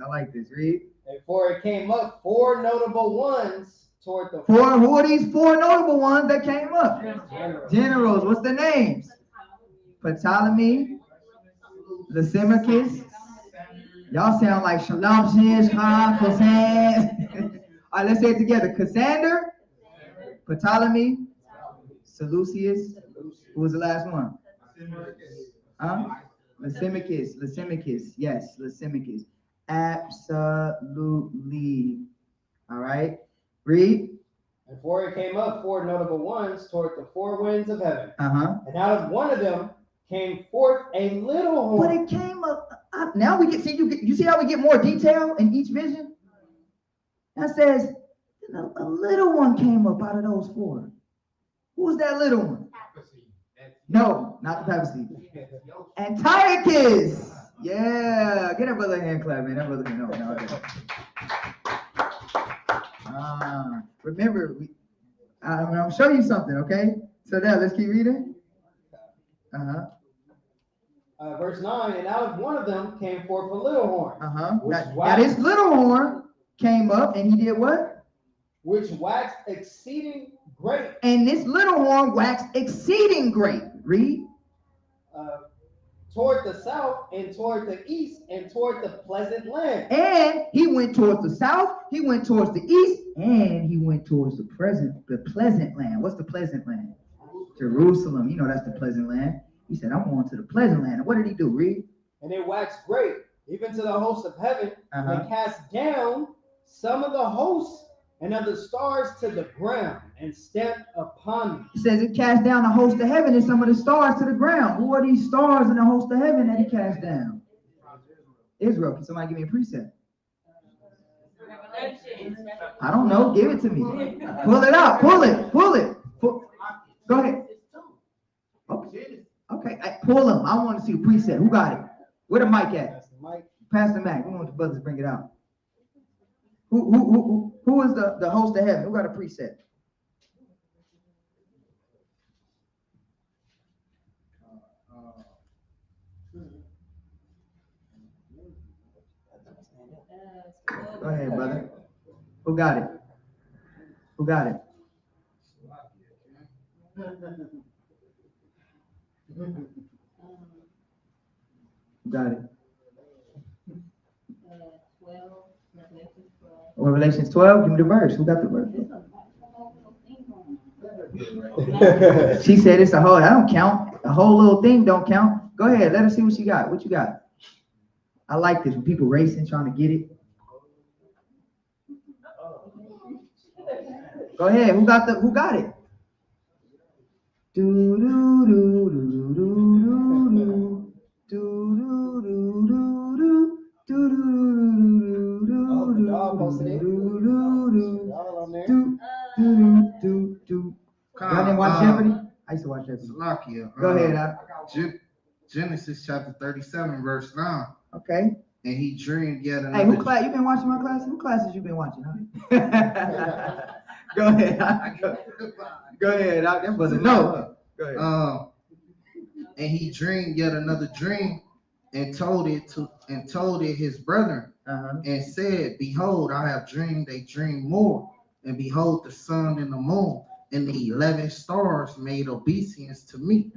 Read. And for it came up four notable ones toward the Who are these four notable ones that came up? generals. Generals. What's the names? Ptolemy, Lysimachus. Y'all sound like Shalom Shin, Cassander. All right, let's say it together. Cassander, Ptolemy, Seleucus. Who was the last one? Huh? Lysimachus. Yes, Lysimachus. Absolutely. All right. Read. And for it came up four notable ones toward the four winds of heaven. Uh-huh. And out of one of them came forth a little horn. But it came up. Now we get, you see how we get more detail in each vision? That says a little one came up out of those four. Who was that little one? No, not the papacy. Antiochus. Yeah, get that brother a hand clap, man. That brother, no. Remember, I'm gonna show you something, okay? So now let's keep reading. Verse 9, and out of one of them came forth a little horn. Now this little horn came up, and he did what? Which waxed exceeding great. And this little horn waxed exceeding great. Read. Toward the south, and toward the east, and toward the pleasant land. And he went towards the south, he went towards the east, and he went towards the pleasant land. What's the pleasant land? Jerusalem. You know that's the pleasant land. He said, I'm going to the pleasant land. And what did he do? Read. And it waxed great, even to the host of heaven, and cast down some of the hosts and of the stars to the ground, and stamped upon them. It says it cast down the host of heaven and some of the stars to the ground. Who are these stars in the host of heaven that he cast down? Israel. Can somebody give me a precept? I don't know. Give it to me. Pull it out. Pull it. Go ahead. Okay. Pull them. I want to see the precept. Who got it? Where the mic at? Pass the mic. We want the brothers to bring it out. Who is the host of heaven? Who got a precept? Go ahead, brother. Who got it? Who got it? Who got it? 12, Revelations 12. Give me the verse. Who got the verse? She said it's a whole. That don't count. The whole little thing don't count. Go ahead. Let us see what she got. What you got? I like this when people racing trying to get it. Go ahead. Who got it? Do do do do do do do do do do. Y'all didn't watch Jeopardy? chapter. Salakia. Go ahead. Genesis chapter 37, verse 9. Okay. And he dreamed yet another. Hey, who class? You been watching my class? Who classes you been watching? Huh? Go ahead. Go ahead. That wasn't no. Go ahead. And he dreamed yet another dream, and told it his brethren, and said, Behold, I have dreamed a dream more, and behold, the sun and the moon and the 11 stars made obeisance to me.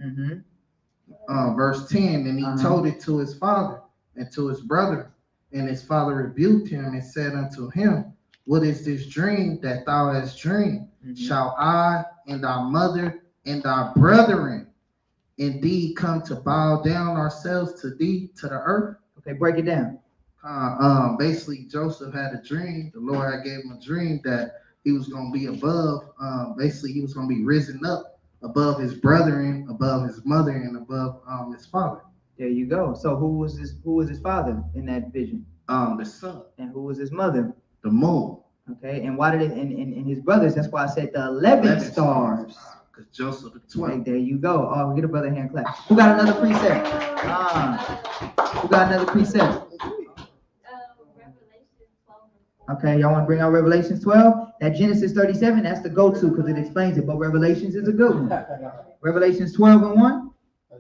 Verse 10. And he told it to his father and to his brother, and his father rebuked him and said unto him, What is this dream that thou hast dreamed? Shall I and thy mother and thy brethren indeed come to bow down ourselves to thee, to the earth? Okay, break it down. Basically, Joseph had a dream. The Lord had gave him a dream that he was going to be above. Basically, he was going to be risen up above his brethren, above his mother, and above his father. There you go. So who was his father in that vision? The sun. And who was his mother? The moon. Okay, and why did it? And his brothers. That's why I said the 11 stars. Because Joseph the 12th. Okay, there you go. Oh, get a brother hand clap. Who got another precept? Who got another precept? Okay, y'all want to bring out Revelations 12? That Genesis 37, that's the go-to because it explains it, but Revelations is a good one. Revelations 12 and 1?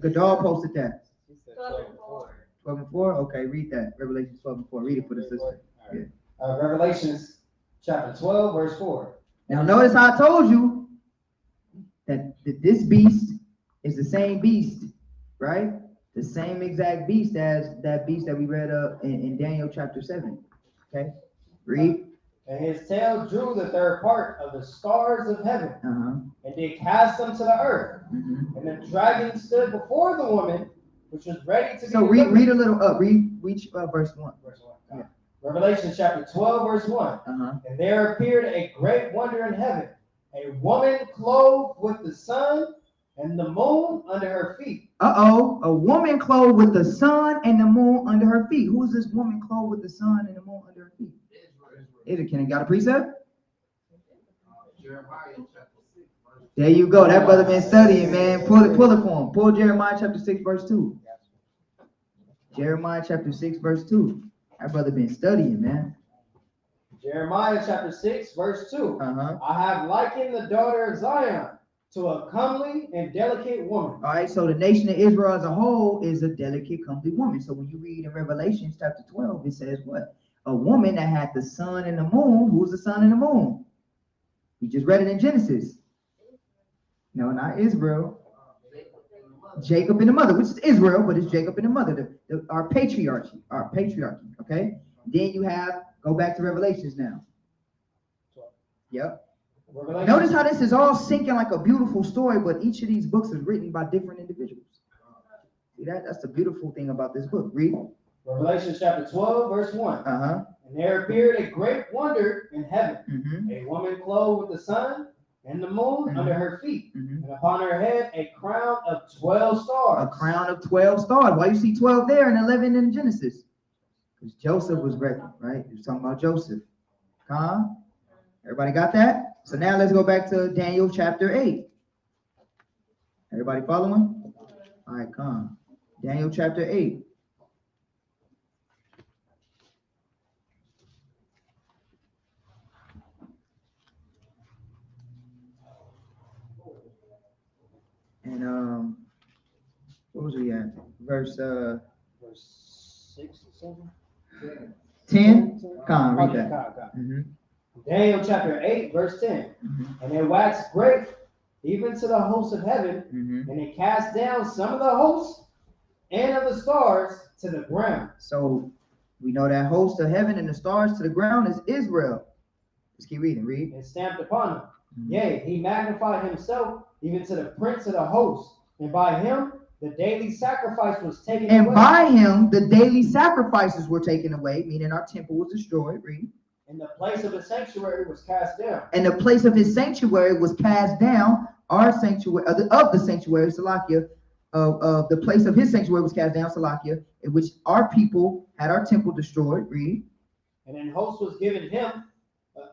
Gadal posted that. 12 and 4? Okay, read that. Revelations 12 and 4. Read it for the sister. Yeah. Revelations chapter 12, verse 4. Now notice how I told you that this beast is the same beast, right? The same exact beast as that beast that we read in Daniel chapter 7. Okay? Read. And his tail drew the third part of the stars of heaven, and did cast them to the earth. And the dragon stood before the woman, which was ready to be. So read a little up. Read verse 1. Verse 1. Yeah. Revelation chapter 12, verse 1. And there appeared a great wonder in heaven, a woman clothed with the sun and the moon under her feet. A woman clothed with the sun and the moon under her feet. Who is this woman clothed with the sun and the moon under her feet? Can it got a precept? Jeremiah chapter 6, verse 2. There you go. That brother been studying, man. Pull it for him. Pull Jeremiah chapter 6, verse 2. Jeremiah chapter 6, verse 2. That brother been studying, man. Jeremiah chapter 6, verse 2. I have likened the daughter of Zion to a comely and delicate woman. All right, so the nation of Israel as a whole is a delicate, comely woman. So when you read in Revelation chapter 12, it says what? A woman that had the sun and the moon. Who's the sun and the moon? We just read it in Genesis. No, not Israel. Jacob and the mother, which is Israel, but it's Jacob and the mother, our patriarchy, okay? Then you have, go back to Revelations now. Yep. Notice how this is all sinking like a beautiful story, but each of these books is written by different individuals. See that? That's the beautiful thing about this book. Read. Revelation chapter 12, verse 1. And there appeared a great wonder in heaven, a woman clothed with the sun and the moon under her feet, and upon her head a crown of 12 stars. A crown of 12 stars. Why you see 12 there and 11 in Genesis? Because Joseph was reckoned, right? He was talking about Joseph. Everybody got that? So now let's go back to Daniel chapter 8. Everybody following? All right, come. Daniel chapter 8. And what was we at? Verse 6 or 7? 10? Come, read that. Daniel chapter 8, verse 10. And it waxed great, even to the hosts of heaven, and it cast down some of the hosts and of the stars to the ground. So we know that host of heaven and the stars to the ground is Israel. Let's keep reading. Read. And stamped upon him. Yea, he magnified himself even to the prince of the host, and by him the daily sacrifice was taken away. And by him the daily sacrifices were taken away, meaning our temple was destroyed. Read. And the place of his sanctuary was cast down. And the place of his sanctuary was cast down. Our sanctuary, of the sanctuary, Salakia, of the place of his sanctuary was cast down, Salakia, in which our people had our temple destroyed. Read. And an host was given him,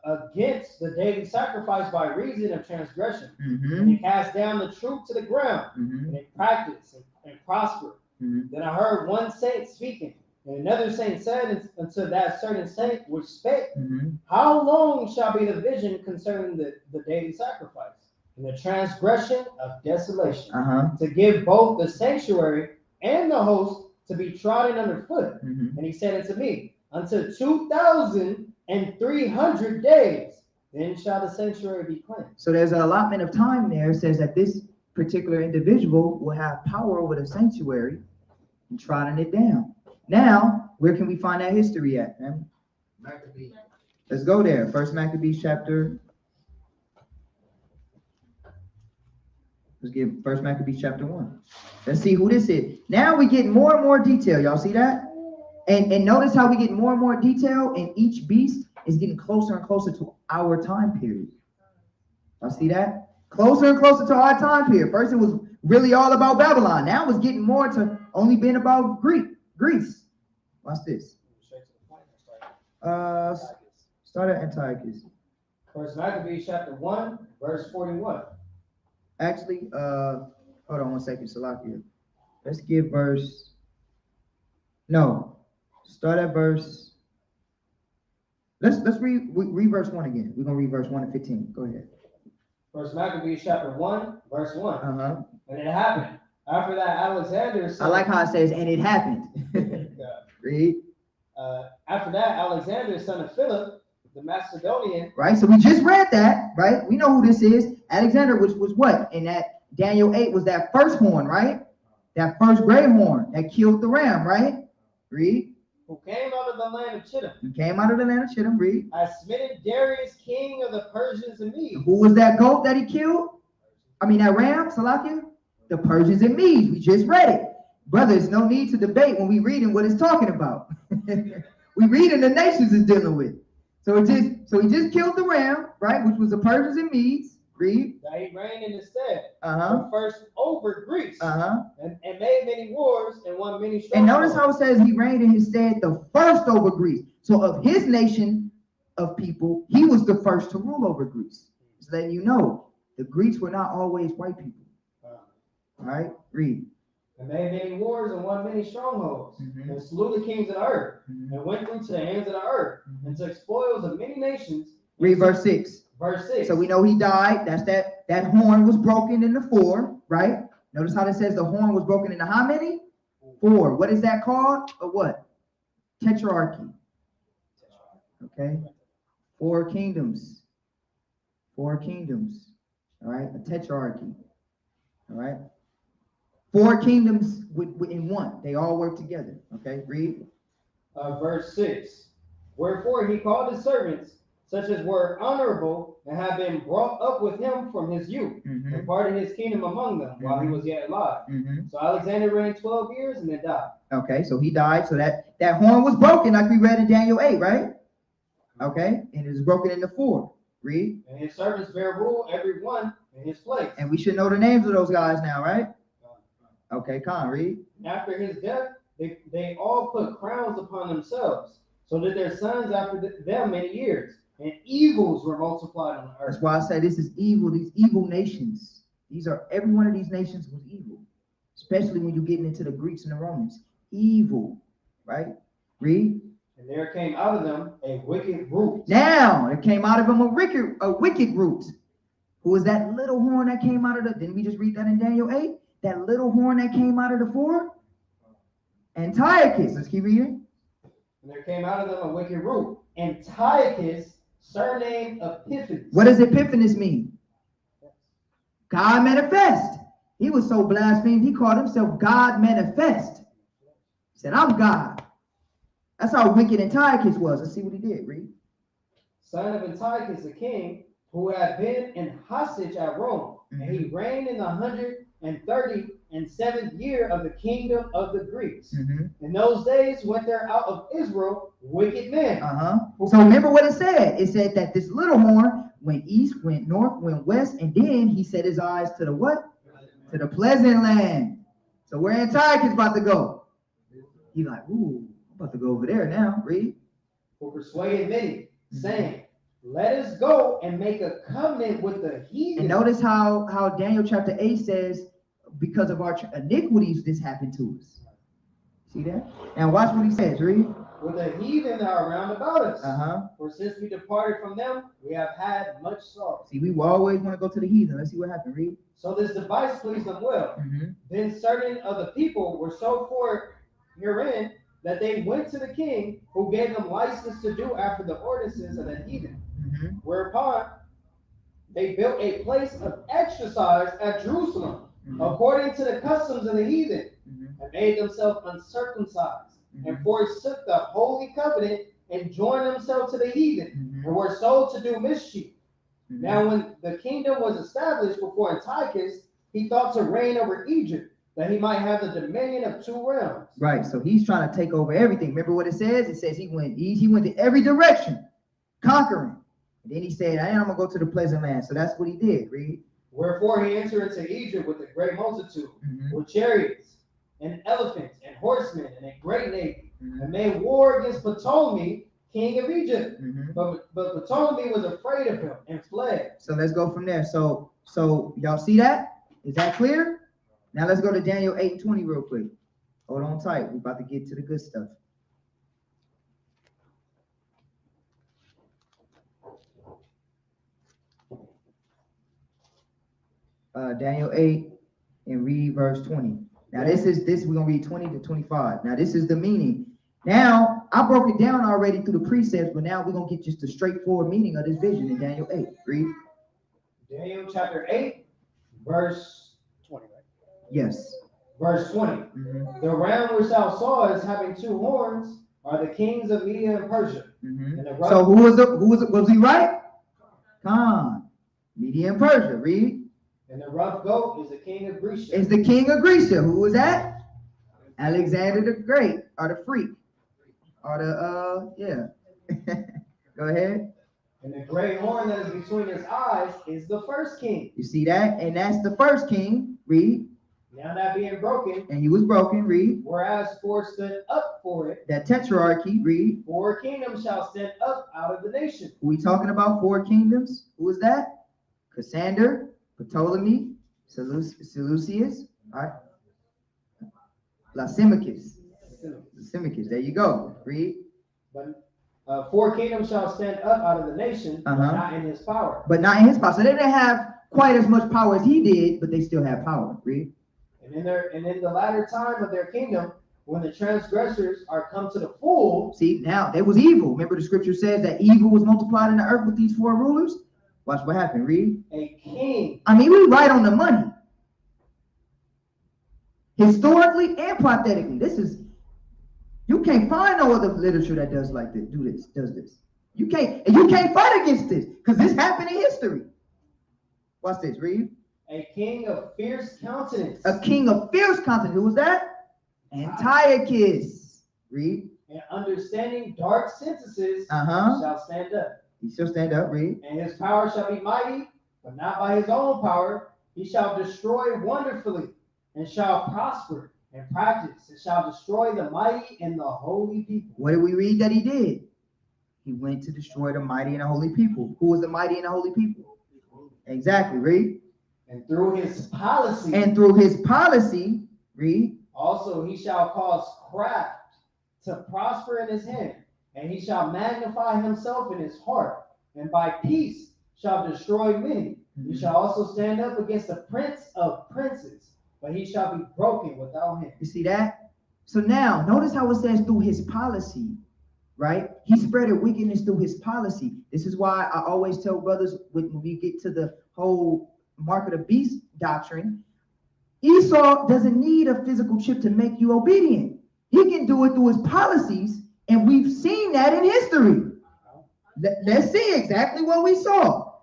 against the daily sacrifice by reason of transgression. Mm-hmm. And it cast down the truth to the ground, Mm-hmm. and it practiced and prospered. Mm-hmm. Then I heard one saint speaking, and another saint said unto that certain saint which spake, Mm-hmm. how long shall be the vision concerning the daily sacrifice, and the transgression of desolation, to give both the sanctuary and the host to be trodden underfoot? Mm-hmm. And he said unto me, unto 2,300 days, then shall the sanctuary be cleansed. So there's an allotment of time there. It says that this particular individual will have power over the sanctuary and trodden it down. Now, where can we find that history at, man? Maccabees. Let's go there. First Maccabees chapter. Let's get First Maccabees chapter 1. Let's see who this is. Now we get more and more detail. Y'all see that? And notice how we get more and more detail, and each beast is getting closer and closer to our time period. Y'all see that? Closer and closer to our time period. First it was really all about Babylon. Now it's getting more to only being about Greece. Watch this. Start at Antiochus. First Maccabees chapter 1, verse 41. Actually, hold on one second, Salakia. Let's give verse. No, start at verse. Let's read verse 1 again. We're gonna read verse 1 and 15. Go ahead. First Maccabees chapter 1, verse 1. Uh-huh. And it happened after that Alexander. I like how it says, and it happened. Read. After that, Alexander, son of Philip, the Macedonian. Right, so we just read that, right? We know who this is. Alexander, which was what? In that Daniel 8 was that first horn, right? That first great horn that killed the ram, right? Read. Who came out of the land of Chittim. He came out of the land of Chittim, read. I smitten Darius, king of the Persians and Medes. Who was that goat that he killed? I mean, that ram, Salakia? The Persians and Medes. We just read it. Brothers, no need to debate when we reading what it's talking about. We reading the nations is dealing with. So he just killed the ram, right? Which was the Persians and Medes. Read. That he reigned in his stead. Uh-huh. First over Greece. Uh-huh. And made many wars and won many strongholds. And notice how it says he reigned in his stead the first over Greece. So of his nation of people, he was the first to rule over Greece. So letting you know, the Greeks were not always white people. All right, read. And made many wars and won many strongholds. Mm-hmm. And slew the kings of the earth. Mm-hmm. And went through to the hands of the earth. Mm-hmm. And took spoils of many nations. Read verse 6. Verse 6. So we know he died. That's that horn was broken into 4, right? Notice how it says the horn was broken into how many? 4. What is that called? A what? Tetrarchy. Okay. 4 kingdoms. 4 kingdoms. All right. A tetrarchy. All right. 4 kingdoms in one. They all work together. Okay. Read. Verse 6. Wherefore he called his servants, such as were honorable and have been brought up with him from his youth, Mm-hmm. and parted his kingdom among them while he was yet alive. Mm-hmm. So Alexander reigned 12 years and then died. Okay, so he died. So that horn was broken, like we read in Daniel 8, right? Okay, and it was broken into 4. Read. And his servants bear rule, every one in his place. And we should know the names of those guys now, right? Okay, Con, read. And after his death, they all put crowns upon themselves, so that their sons after them many years. And evils were multiplied on the earth. That's why I say this is evil. These evil nations. Every one of these nations was evil. Especially when you're getting into the Greeks and the Romans. Evil. Right? Read. And there came out of them a wicked root. Now, there came out of them a wicked root. Who was that little horn that came out of didn't we just read that in Daniel 8? That little horn that came out of the 4? Antiochus. Let's keep reading. And there came out of them a wicked root. Antiochus, surname Epiphanes. What does Epiphanes mean? God manifest. He was so blasphemed, he called himself God manifest. He said, I'm God. That's how wicked Antiochus was. Let's see what he did. Read. Son of Antiochus, the king, who had been in hostage at Rome. Mm-hmm. And he reigned in the 137th year of the kingdom of the Greeks. Mm-hmm. In those days went there out of Israel wicked men. So remember what it said. It said that this little horn went east, went north, went west, and then he set his eyes to the what? To the pleasant land. So where Antiochus about to go? He's like, ooh, I'm about to go over there now. Read. Who persuaded many, saying, let us go and make a covenant with the heathen. And notice how Daniel chapter 8 says, because of our iniquities, this happened to us. See that? Now watch what he says, read. With the heathen that are round about us. Uh-huh. For since we departed from them, we have had much sorrow. See, we always want to go to the heathen. Let's see what happened, read. So this device pleased them well. Mm-hmm. Then certain of the people were so for herein that they went to the king, who gave them license to do after the ordinances of the heathen. Mm-hmm. Whereupon they built a place of exercise at Jerusalem, according to the customs of the heathen, and made themselves uncircumcised, and forsook the holy covenant, and joined themselves to the heathen, and were sold to do mischief. Now when the kingdom was established before Antiochus, he thought to reign over Egypt, that he might have the dominion of 2 realms. Right, so he's trying to take over everything. Remember what it says? It says he went to every direction, conquering. And then he said, I'm going to go to the pleasant land. So that's what he did, read. Wherefore he entered into Egypt with a great multitude, with chariots, and elephants, and horsemen, and a great navy, and made war against Ptolemy, king of Egypt. But Ptolemy was afraid of him and fled. So let's go from there. So y'all see that? Is that clear? Now let's go to Daniel 8:20 real quick. Hold on tight. We're about to get to the good stuff. Daniel 8 and read verse 20. Now this we're gonna read 20 to 25. Now this is the meaning. Now I broke it down already through the precepts, but now we're gonna get just the straightforward meaning of this vision in Daniel 8. Read. Daniel chapter 8, verse 20, right? Yes. Verse 20. The ram which thou sawest having 2 horns are the kings of Media and Persia. And the So who was he right? Khan. Media and Persia. Read. And the rough goat is the king of Greece. Is the king of Greece. Who was that? Alexander the Great, or the freak, or the Go ahead. And the great horn that is between his eyes is the first king. You see that? And that's the first king. Read. Now that being broken, And he was broken. Read. whereas 4 stood up for it, That tetrarchy. Read. 4 kingdoms shall stand up out of the nation. Who we talking about? 4 kingdoms. Who is that? Cassander, Ptolemy, Seleucus, all right? Lysimachus. There you go. Read. But 4 kingdoms shall stand up out of the nation, but not in his power. But not in his power. So they didn't have quite as much power as he did, but they still have power. Read. And in the latter time of their kingdom, when the transgressors are come to the full. See, now there was evil. Remember the scripture says that evil was multiplied in the earth with these 4 rulers? Watch what happened. Read. A king. I mean, we right on the money. Historically and prophetically. You can't find no other literature that does like this, does this. You can't fight against this, because this happened in history. Watch this, read. A king of fierce countenance. A king of fierce countenance. Who was that? Antiochus. Read. And understanding dark sentences shall stand up. He shall stand up, read. And his power shall be mighty, but not by his own power. He shall destroy wonderfully, and shall prosper and practice, and shall destroy the mighty and the holy people. What did we read that he did? He went to destroy the mighty and the holy people. Who was the mighty and the holy people? Exactly, read. And through his policy. Read. Also he shall cause craft to prosper in his hand, and he shall magnify himself in his heart, and by peace shall destroy many. He shall also stand up against the prince of princes, but he shall be broken without him. You see that? So now, notice how it says through his policy, right? He spread wickedness through his policy. This is why I always tell brothers when we get to the whole mark of the beast doctrine, Esau doesn't need a physical chip to make you obedient. He can do it through his policies, and we've seen that in history. Let's see exactly what we saw.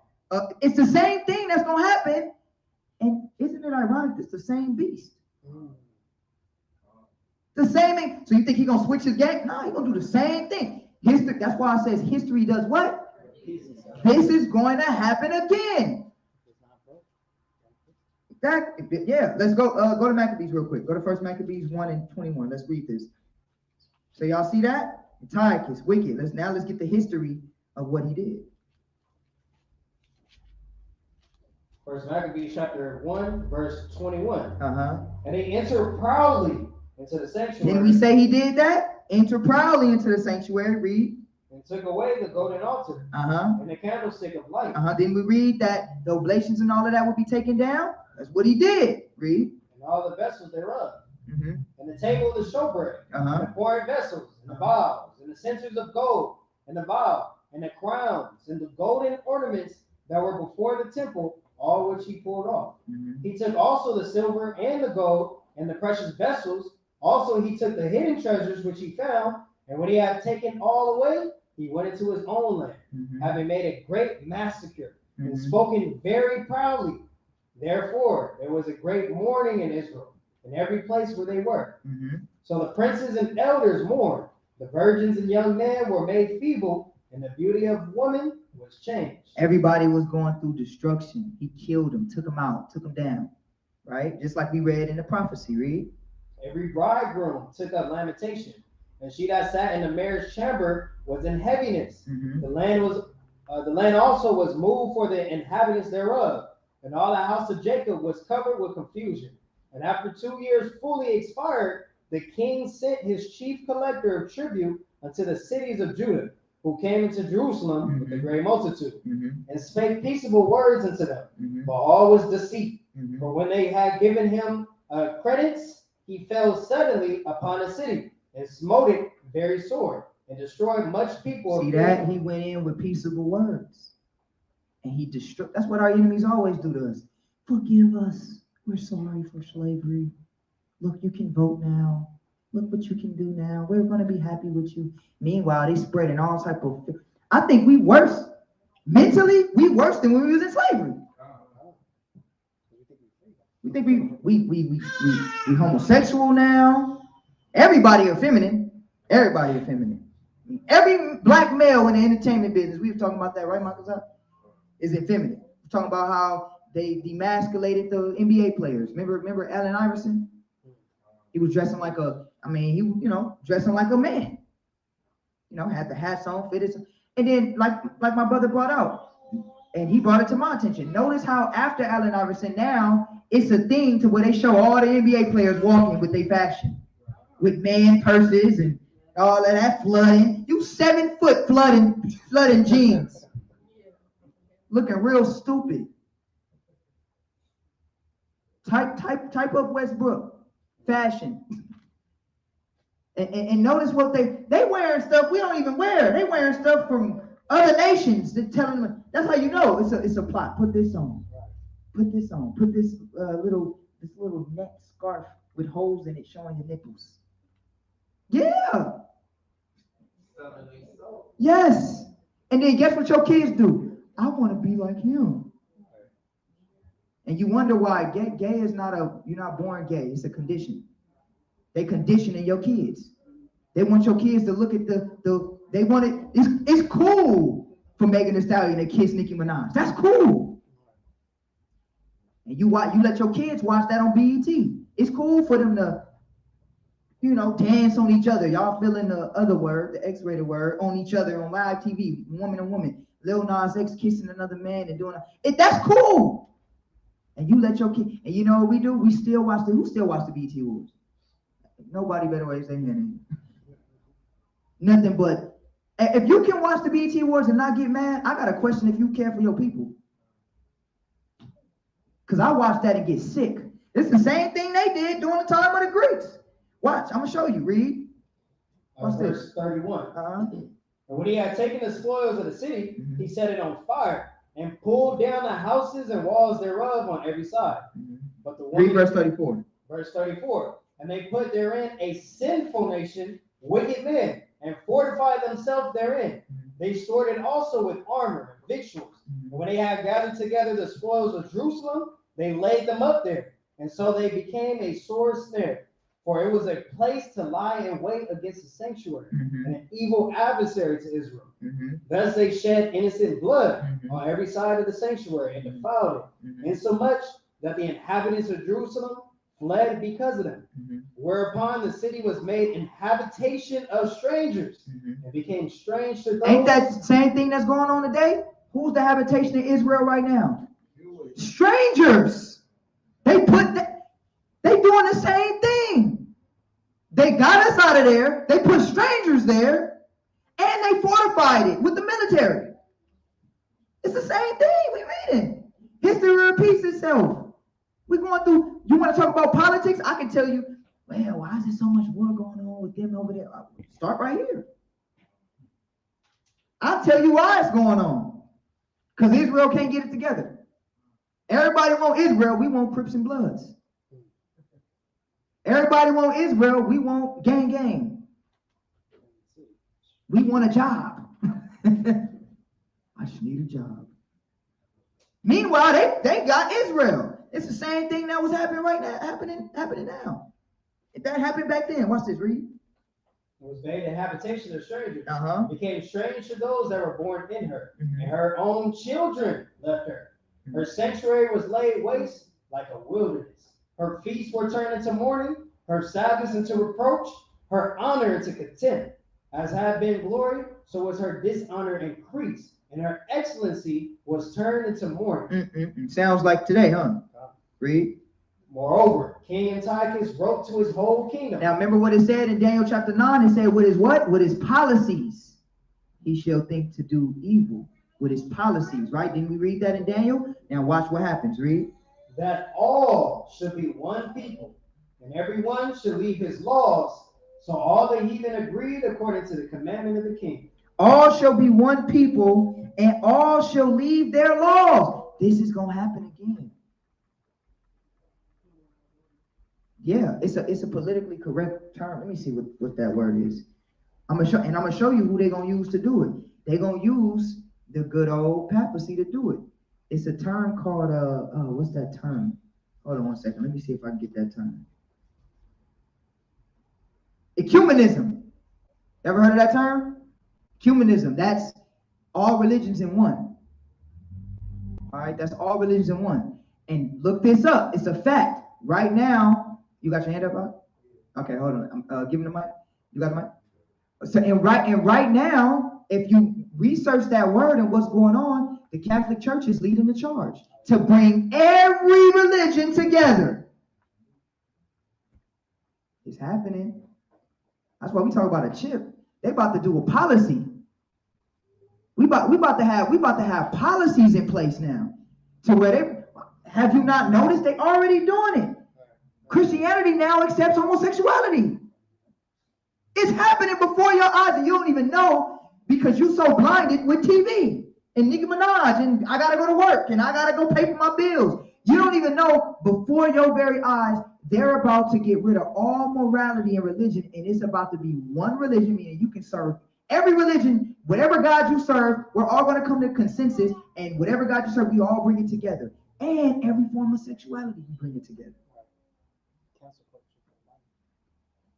It's the same thing that's going to happen. And isn't it ironic? It's the same beast. The same thing. So you think he's going to switch his game? No, he's going to do the same thing. History. That's why it says history does what? This is going to happen again. Yeah, let's go to Maccabees real quick. Go to 1 Maccabees 1:21. Let's read this. So y'all see that? Antiochus, wicked. Let's get the history of what he did. First Maccabees chapter 1, verse 21. Uh-huh. And he entered proudly into the sanctuary. Didn't we say he did that? Enter proudly into the sanctuary, read. And took away the golden altar. Uh-huh. And the candlestick of light. Uh-huh. Didn't we read that the oblations and all of that would be taken down? That's what he did. Read. And all the vessels thereof. Mm-hmm. And the table of the showbread. Uh-huh. And the pouring vessels. And the bowls. And the censers of gold. And the bowl. And the crowns. And the golden ornaments that were before the temple. All which he pulled off. Mm-hmm. He took also the silver and the gold. And the precious vessels. Also he took the hidden treasures which he found. And when he had taken all away, he went into his own land, having made a great massacre, and spoken very proudly. Therefore, there was a great mourning in Israel, in every place where they were. So the princes and elders mourned. The virgins and young men were made feeble, and the beauty of woman was changed. Everybody was going through destruction. He killed them, took them out, took them down. Right? Just like we read in the prophecy, read. Every bridegroom took up lamentation. And she that sat in the marriage chamber was in heaviness. The land also was moved for the inhabitants thereof, and all the house of Jacob was covered with confusion. And after 2 years fully expired, the king sent his chief collector of tribute unto the cities of Judah, who came into Jerusalem with a great multitude, and spake peaceable words unto them. But all was deceit. For when they had given him credits, he fell suddenly upon a city, and smote it very sore, and destroyed much people. See that? He went in with peaceable words. And he destroyed. That's what our enemies always do to us. Forgive us. We're sorry for slavery. Look, you can vote now. Look what you can do now. We're going to be happy with you. Meanwhile, they spreading all type of... I think we worse. Mentally, we worse than when we was in slavery. We think we homosexual now. Everybody effeminate. Everybody effeminate. Every black male in the entertainment business, we were talking about that, right, Michael? Is effeminate. We're talking about how they demasculated the NBA players. Remember Allen Iverson? He was dressing like dressing like a man. Had the hats on, fitted. And then, like my brother brought out, and he brought it to my attention. Notice how after Allen Iverson, now it's a thing to where they show all the NBA players walking with their fashion. With man purses and all of that flooding. You 7 foot flooding jeans. Looking real stupid. Type up Westbrook. Fashion. And notice what they wearing stuff we don't even wear. They wearing stuff from other nations that telling them. That's how you know it's a plot. Put this on. Put this on. Put this little neck scarf with holes in it showing your nipples. Yeah. Yes. And then guess what your kids do? I want to be like him. And you wonder why gay is you're not born gay. It's a condition. They conditioning your kids. They want your kids to look at they want it. It's cool for Megan Thee Stallion to kiss Nicki Minaj. That's cool. And you let your kids watch that on BET. It's cool for them to dance on each other. Y'all feeling the other word, the X-rated word, on each other on live TV, woman and woman. Lil Nas X kissing another man and doing that's cool. And you let your kid, and you know what we do? We still watch who still watch the BET Awards? Nobody better raise their hand. Nothing but, if you can watch the BET Awards and not get mad, I got a question if you care for your people. Because I watched that and get sick. It's the same thing they did during the time of the Greeks. Watch, I'm going to show you. Read. What's verse 31. And when he had taken the spoils of the city, he set it on fire and pulled down the houses and walls thereof on every side. But the woman, read verse 34. Verse 34. And they put therein a sinful nation, wicked men, and fortified themselves therein. They stored it also with armor and victuals. And when they had gathered together the spoils of Jerusalem, they laid them up there. And so they became a sore snare. For it was a place to lie in wait against the sanctuary, and an evil adversary to Israel. Thus they shed innocent blood on every side of the sanctuary and defiled it, insomuch that the inhabitants of Jerusalem fled because of them. Whereupon the city was made an habitation of strangers, and became strange to those. Ain't that the same thing that's going on today? Who's the habitation of Israel right now? strangers. They doing the same thing. They got us out of there. They put strangers there, and they fortified it with the military. It's the same thing we reading. History repeats itself. We're going through. You want to talk about politics? I can tell you. Well, why is there so much war going on with them over there? Start right here. I'll tell you why it's going on. Because Israel can't get it together. Everybody want Israel. We want Crips and Bloods. Everybody want Israel. We want gang. We want a job. I just need a job. Meanwhile, they got Israel. It's the same thing that was happening right now, happening now. If that happened back then, watch this, read. It was made a habitation of strangers. Became strange to those that were born in her. And her own children left her. Her sanctuary was laid waste like a wilderness. Her feasts were turned into mourning, her Sabbaths into reproach, her honor into contempt. As had been glory, so was her dishonor increased, and her excellency was turned into mourning. Sounds like today, huh? Read. Moreover, King Antiochus wrote to his whole kingdom. Now remember what it said in Daniel chapter 9? It said, with his what? With his policies, he shall think to do evil. With his policies, right? Didn't we read that in Daniel? Now watch what happens. Read. That all should be one people, and everyone should leave his laws. So all the heathen agreed according to the commandment of the king. All shall be one people, and all shall leave their laws. This is going to happen again. Yeah, it's a politically correct term. Let me see what that word is. I'm gonna show you who they're gonna use to do it. They're gonna use the good old papacy to do it. It's a term called what's that term? Hold on one second. Let me see if I can get that term. Ecumenism. Ever heard of that term? Ecumenism. That's all religions in one. All right, that's all religions in one. And look this up. It's a fact. Right now, you got your hand up, huh? Okay, hold on. I'm giving the mic. You got the mic? So and right now, if you research that word and what's going on, the Catholic Church is leading the charge to bring every religion together. It's happening. That's why we talk about a chip. They about to do a policy. We about to have policies in place now. To where have you not noticed they already doing it? Christianity now accepts homosexuality. It's happening before your eyes and you don't even know because you're so blinded with TV and Nicki Minaj and I gotta go to work and I gotta go pay for my bills. You don't even know before your very eyes they're about to get rid of all morality and religion, and it's about to be one religion, meaning you can serve every religion, whatever God you serve, we're all going to come to consensus, and whatever God you serve, we all bring it together. And every form of sexuality, we bring it together.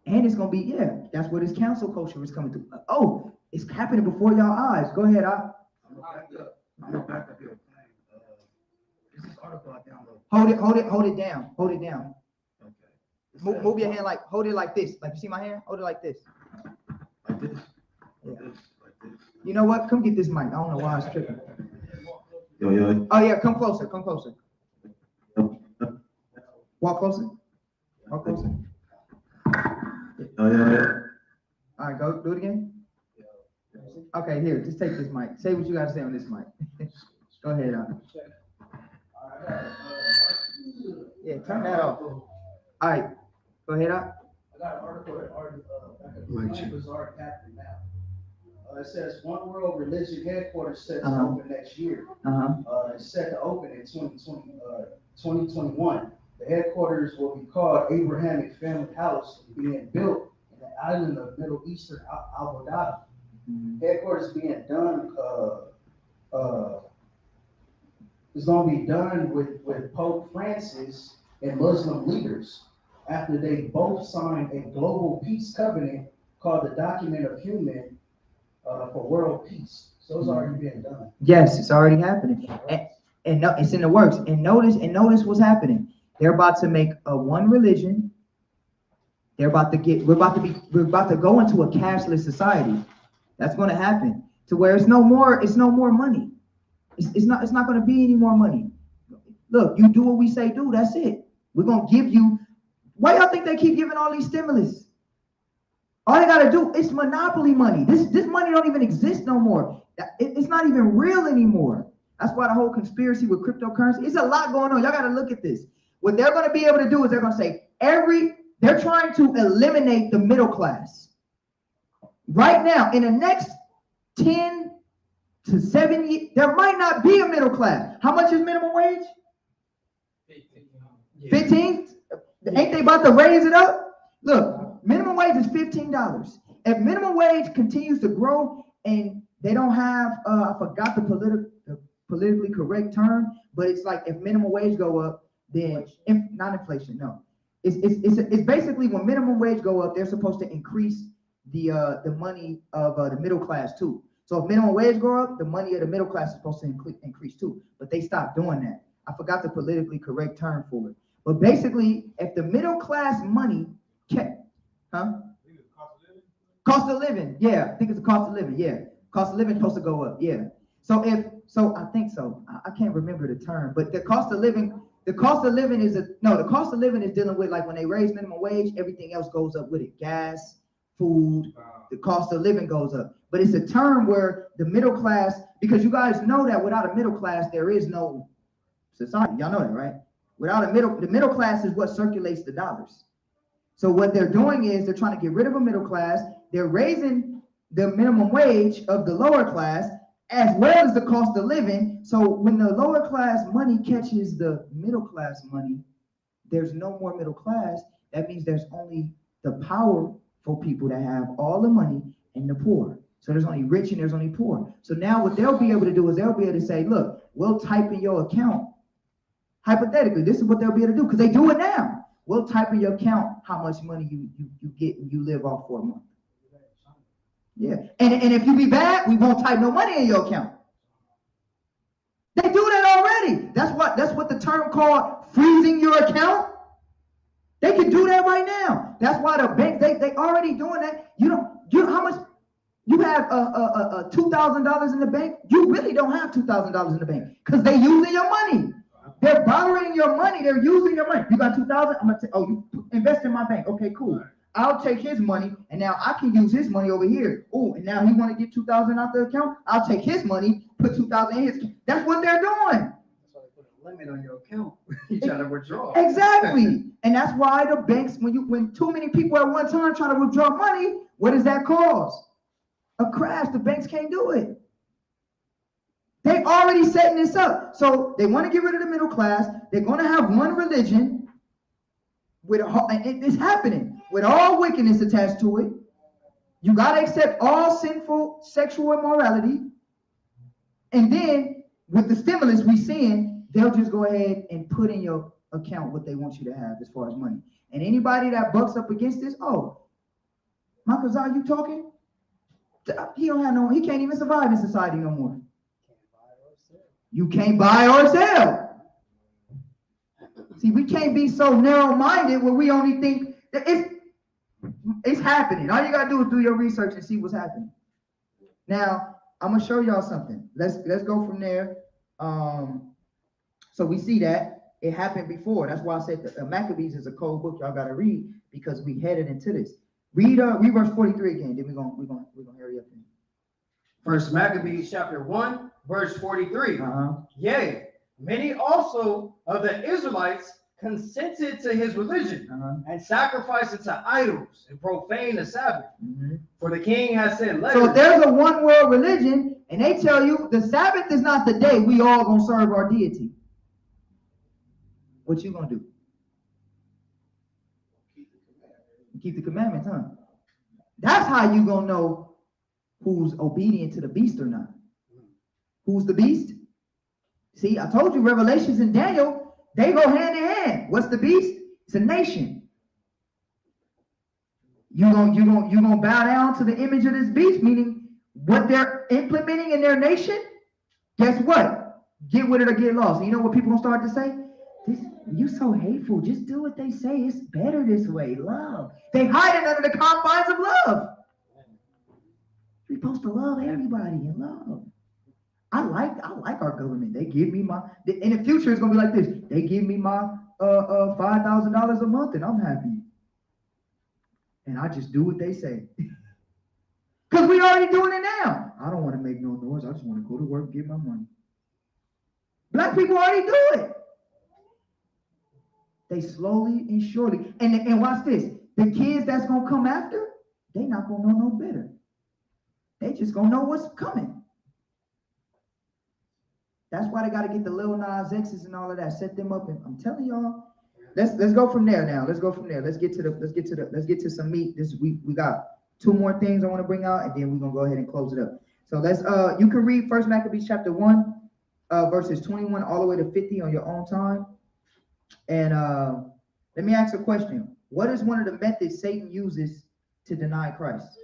And it's going to be, that's where this cancel culture is coming through. Oh, it's happening before y'all eyes. Go ahead, I'm gonna back up here. This is article I downloaded. Hold it down. Okay. Move your hand hold it like this. Like you see my hand? Hold it like this. Like this? Yeah. Like this. You know what? Come get this mic. I don't know why it's tripping. Yo. Oh yeah, come closer. Walk closer. Yeah. All right, go do it again. Okay, here, just take this mic. Say what you got to say on this mic. Go ahead, Yeah, turn that off. All right, go ahead, I got an article that Bizarre Catholic now. It says One World Religion Headquarters set to open next year. It's set to open in 2021. The headquarters will be called Abrahamic Family House, being built in the island of Middle Eastern Abu Dhabi. Headquarters being done, it's going to be done with Pope Francis and Muslim leaders after they both signed a global peace covenant called the Document of Human for World Peace. So it's already been done. Yes, it's already happening, and no, it's in the works. And notice what's happening. They're about to make a one religion. We're about to go into a cashless society. That's going to happen to where it's no more money. It's not going to be any more money. look, you do what we say do, that's it. We're going to give you, why y'all think they keep giving all these stimulus? All they got to do is monopoly money. This money don't even exist no more. It's not even real anymore. That's why the whole conspiracy with cryptocurrency, it's a lot going on. Y'all got to look at this. What they're going to be able to do is they're going to say they're trying to eliminate the middle class. Right now, in the next 10 to 7 years, there might not be a middle class. How much is minimum wage? 15? Ain't they about to raise it up? Look, minimum wage is $15. If minimum wage continues to grow and they don't have, I forgot the politically correct term, but it's like if minimum wage go up, then not inflation, no. It's basically when minimum wage go up, they're supposed to increase the money of the middle class too. So if minimum wage go up, the money of the middle class is supposed to increase too. But they stopped doing that. I forgot the politically correct term for it. But basically, if the middle class money cost of living, yeah, I think it's the cost of living, yeah. Cost of living is supposed to go up, yeah. So I think so. I can't remember the term, but the cost of living is dealing with like when they raise minimum wage, everything else goes up with it. Gas, food, the cost of living goes up. But it's a term where the middle class, because you guys know that without a middle class, there is no society. Y'all know that, right? Without the middle class is what circulates the dollars. So what they're doing is they're trying to get rid of a middle class. They're raising the minimum wage of the lower class as well as the cost of living. So when the lower class money catches the middle class money, there's no more middle class. That means there's only the powerful people that have all the money and the poor. So there's only rich and there's only poor. So now what they'll be able to do is they'll be able to say, look, we'll type in your account. Hypothetically, this is what they'll be able to do because they do it now. We'll type in your account how much money you get and you live off for a month. Yeah. And if you be bad, we won't type no money in your account. They do that already. That's what the term called freezing your account. They can do that right now. That's why the banks, they already doing that. How much you have $2,000 in the bank? You really don't have $2,000 in the bank because they using your money. They're borrowing your money. They're using your money. You got $2,000. I'm gonna you invest in my bank. Okay, cool. I'll take his money, and now I can use his money over here. Oh, and now he want to get $2,000 out the account. I'll take his money, put $2,000 in his. That's what they're doing. That's why they put a limit on your account. You try to withdraw. Exactly, and that's why the banks, when too many people at one time try to withdraw money, what does that cause? A crash. The banks can't do it. They already setting this up. So they want to get rid of the middle class. They're going to have one religion and it's happening with all wickedness attached to it. You got to accept all sinful sexual immorality. And then with the stimulus we seeing, they'll just go ahead and put in your account what they want you to have as far as money. And anybody that bucks up against this, Michael Zah, you talking? He can't even survive in society no more. You can't buy or sell. See, we can't be so narrow-minded where we only think that it's happening. All you gotta do is do your research and see what's happening. Now, I'm gonna show y'all something. Let's go from there. So we see that it happened before. That's why I said the Maccabees is a cold book y'all gotta read because we headed into this. Read verse 43 again. Then we're gonna hurry up. First Maccabees chapter 1, verse 43. Yea, many also of the Israelites consented to his religion and sacrificed it to idols and profaned the Sabbath. For the king has sent letters. So if there's a one world religion and they tell you the Sabbath is not the day we all gonna serve our deity, what you gonna do? Keep the commandments, huh? That's how you gonna know who's obedient to the beast or not. Who's the beast? See, I told you Revelations and Daniel, they go hand in hand. What's the beast? It's a nation. You gonna bow down to the image of this beast, meaning what they're implementing in their nation? Guess what? Get with it or get lost. And you know what people gonna start to say? You so hateful. Just do what they say. It's better this way. Love. They hide it under the confines of love. We're supposed to love everybody and love. I like our government. They give me my, in the future it's gonna be like this. They give me my $5,000 a month and I'm happy. And I just do what they say. Because we already doing it now. I don't want to make no noise. I just want to go to work and get my money. Black people already do it. They slowly and surely. And watch this. The kids that's going to come after, they not going to know no better. They just going to know what's coming. That's why they got to get the Lil Nas X's and all of that. Set them up. And I'm telling y'all, let's go from there now. Let's go from there. Let's get to some meat. We got 2 more things I want to bring out, and then we're gonna go ahead and close it up. So let's you can read First Maccabees chapter 1, verses 21 all the way to 50 on your own time. And let me ask a question. What is one of the methods Satan uses to deny Christ?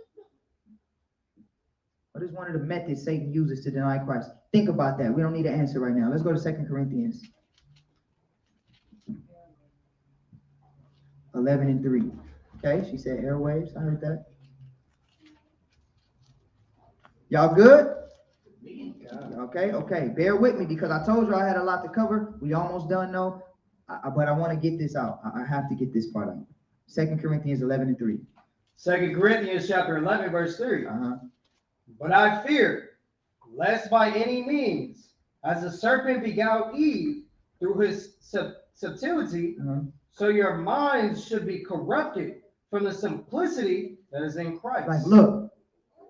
What is one of the methods Satan uses to deny Christ? Think about that. We don't need an answer right now. Let's go to 2 Corinthians 11:3. Okay, she said airwaves. I heard that. Y'all good? Okay. Bear with me because I told you I had a lot to cover. We almost done though, but I want to get this out. I have to get this part out. 2 Corinthians 11:3. 2 Corinthians chapter 11, verse 3. But I fear, lest by any means, as the serpent beguiled Eve through his subtlety, so your minds should be corrupted from the simplicity that is in Christ. Like, look,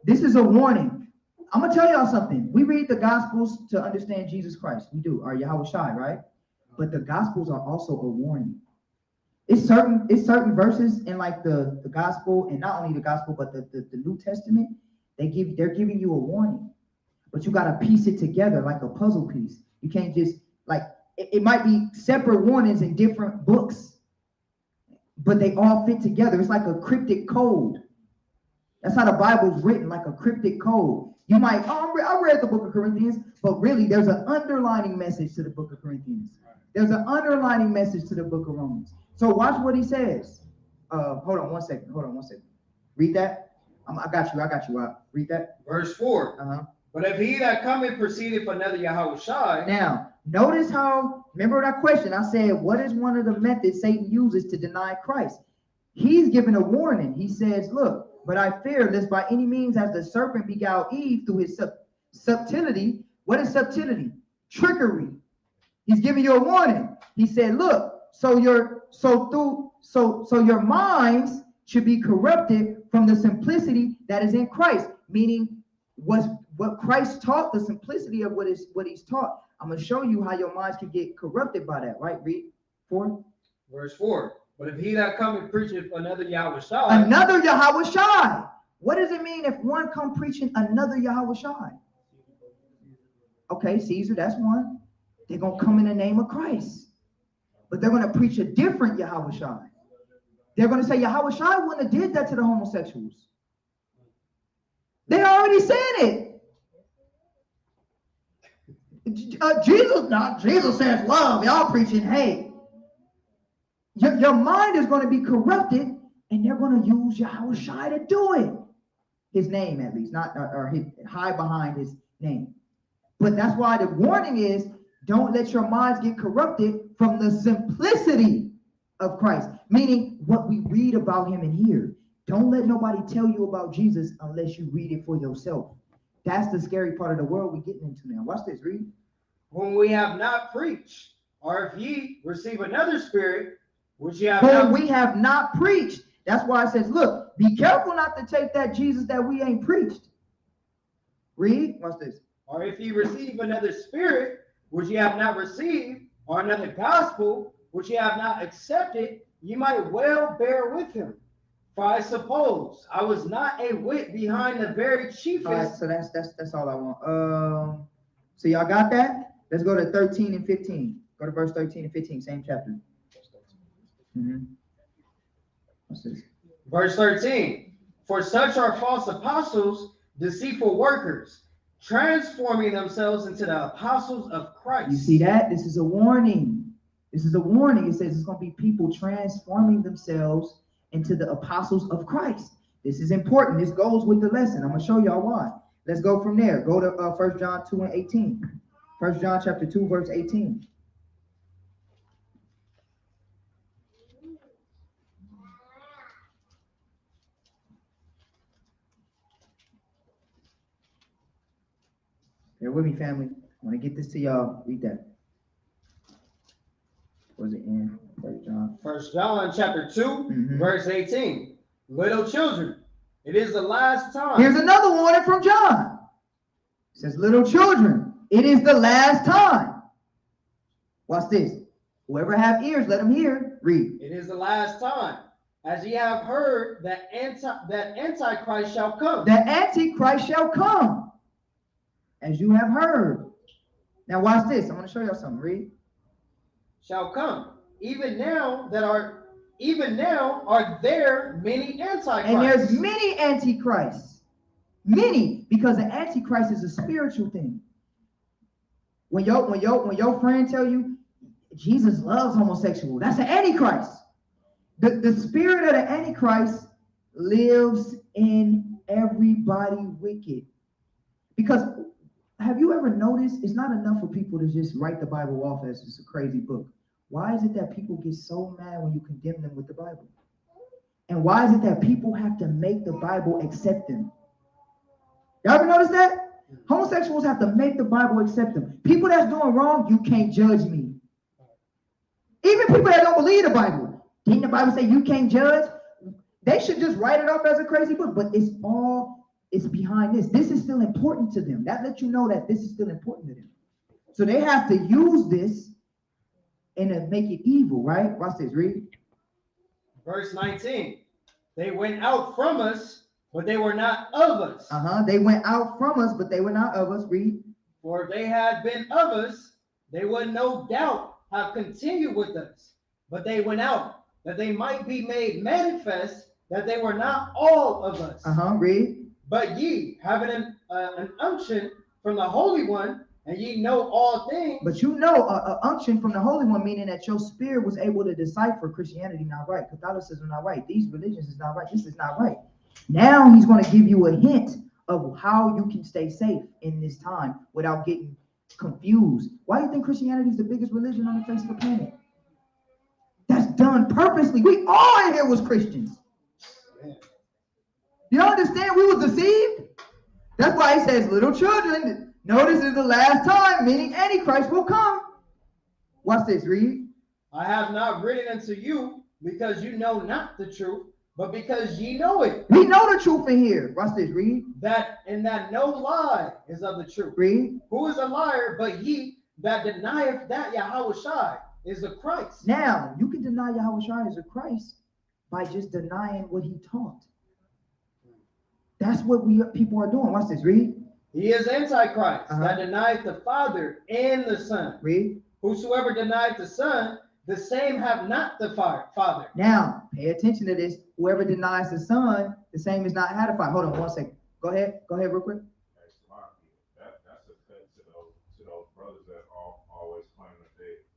this is a warning. I'm gonna tell y'all something. We read the Gospels to understand Jesus Christ. We do, or Yahweh Shai, right? But the Gospels are also a warning. It's certain verses in like the Gospel, and not only the Gospel, but the New Testament. They're giving you a warning, but you gotta piece it together like a puzzle piece. You can't just like it might be separate warnings in different books, but they all fit together. It's like a cryptic code. That's how the Bible's written, like a cryptic code. You might, I read the book of Corinthians, but really there's an underlining message to the book of Corinthians. There's an underlining message to the book of Romans. So watch what he says. Hold on one second. Read that. I got you. Read that. Verse 4. But if he that cometh proceedeth another Yahweh Shai. Now, notice how, remember that question. I said, what is one of the methods Satan uses to deny Christ? He's given a warning. He says, look, but I fear lest by any means as the serpent beguiled Eve through his subtlety. What is subtlety? Trickery. He's giving you a warning. He said, look, so your minds should be corrupted from the simplicity that is in Christ, meaning what Christ taught, the simplicity of what he's taught. I'm going to show you how your minds can get corrupted by that, right? Read 4. Verse 4. But if he that cometh preacheth another Yahweh Shai. Another Yahweh Shai. What does it mean if one come preaching another Yahweh Shai? Okay, Caesar, that's one. They're going to come in the name of Christ. But they're going to preach a different Yahweh Shai. They're going to say Yahweh Shai wouldn't have did that to the homosexuals. They already said it. Jesus says love. Y'all preaching hate. Your mind is going to be corrupted, and they're going to use Yahweh Shai to do it. His name, at least, hide behind his name. But that's why the warning is, don't let your minds get corrupted from the simplicity of Christ. Meaning what we read about him in here. Don't let nobody tell you about Jesus unless you read it for yourself. That's the scary part of the world we're getting into now. Watch this, read. Whom we have not preached, or if ye receive another spirit, which ye have whom we have not preached. That's why it says, look, be careful not to take that Jesus that we ain't preached. Read. Watch this. Or if ye receive another spirit, which ye have not received, or another gospel, which ye have not accepted, ye might well bear with him. For I suppose I was not a whit behind the very chiefest. All right, so that's all I want. So y'all got that? Let's go to 13 and 15. Go to verse 13 and 15, same chapter. What's this? Verse 13. For such are false apostles, deceitful workers, transforming themselves into the apostles of Christ. You see that? This is a warning. This is a warning. It says it's going to be people transforming themselves into the apostles of Christ. This is important. This goes with the lesson. I'm going to show y'all why. Let's go from there. Go to 1 John 2 and 18. 1 John chapter 2, verse 18. Bear with me, family. I want to get this to y'all. Read that. Was it in 1 John? 1 John chapter 2, verse 18. Little children, it is the last time. Here's another warning from John. It says, little children, it is the last time. Watch this. Whoever have ears, let them hear. Read. It is the last time. As ye have heard that Antichrist shall come. The Antichrist shall come. As you have heard. Now watch this. I'm going to show y'all something. Read. Shall come. Even now are there many antichrists. And there's many antichrists. Many, because the antichrist is a spiritual thing. When your friend tell you Jesus loves homosexual, that's an antichrist. The spirit of the antichrist lives in everybody wicked. Because have you ever noticed it's not enough for people to just write the Bible off as just a crazy book? Why is it that people get so mad when you condemn them with the Bible? And why is it that people have to make the Bible accept them? Y'all ever notice that? Homosexuals have to make the Bible accept them. People that's doing wrong, you can't judge me. Even people that don't believe the Bible. Didn't the Bible say you can't judge? They should just write it off as a crazy book, but it's behind this. This is still important to them. That lets you know that this is still important to them. So they have to use this and to make it evil, right? Watch this, read. Verse 19. They went out from us, but they were not of us. They went out from us, but they were not of us. Read. For if they had been of us, they would no doubt have continued with us. But they went out, that they might be made manifest that they were not all of us. Read. But ye, having an unction from the Holy One, and ye know all things. But you know, unction from the Holy One, meaning that your spirit was able to decipher Christianity not right, Catholicism not right, these religions is not right, this is not right. Now he's going to give you a hint of how you can stay safe in this time without getting confused. Why do you think Christianity is the biggest religion on the face of the planet? That's done purposely. We all in here was Christians. You don't understand? We was deceived. That's why he says, little children, notice is the last time, meaning Antichrist will come. Watch this, read. I have not written unto you because you know not the truth, but because ye know it. We know the truth in here. Watch this, read. That no lie is of the truth. Read. Who is a liar but ye that denieth that Yahushua is the Christ? Now, you can deny Yahushua is the Christ by just denying what he taught. That's what people are doing. Watch this, read. He is Antichrist that denieth the Father and the Son. Read. Whosoever denieth the Son, the same have not the Father. Now, pay attention to this. Whoever denies the Son, the same is not had the Father. Hold on 1 second. Go ahead real quick. That's offense to those brothers that always claim that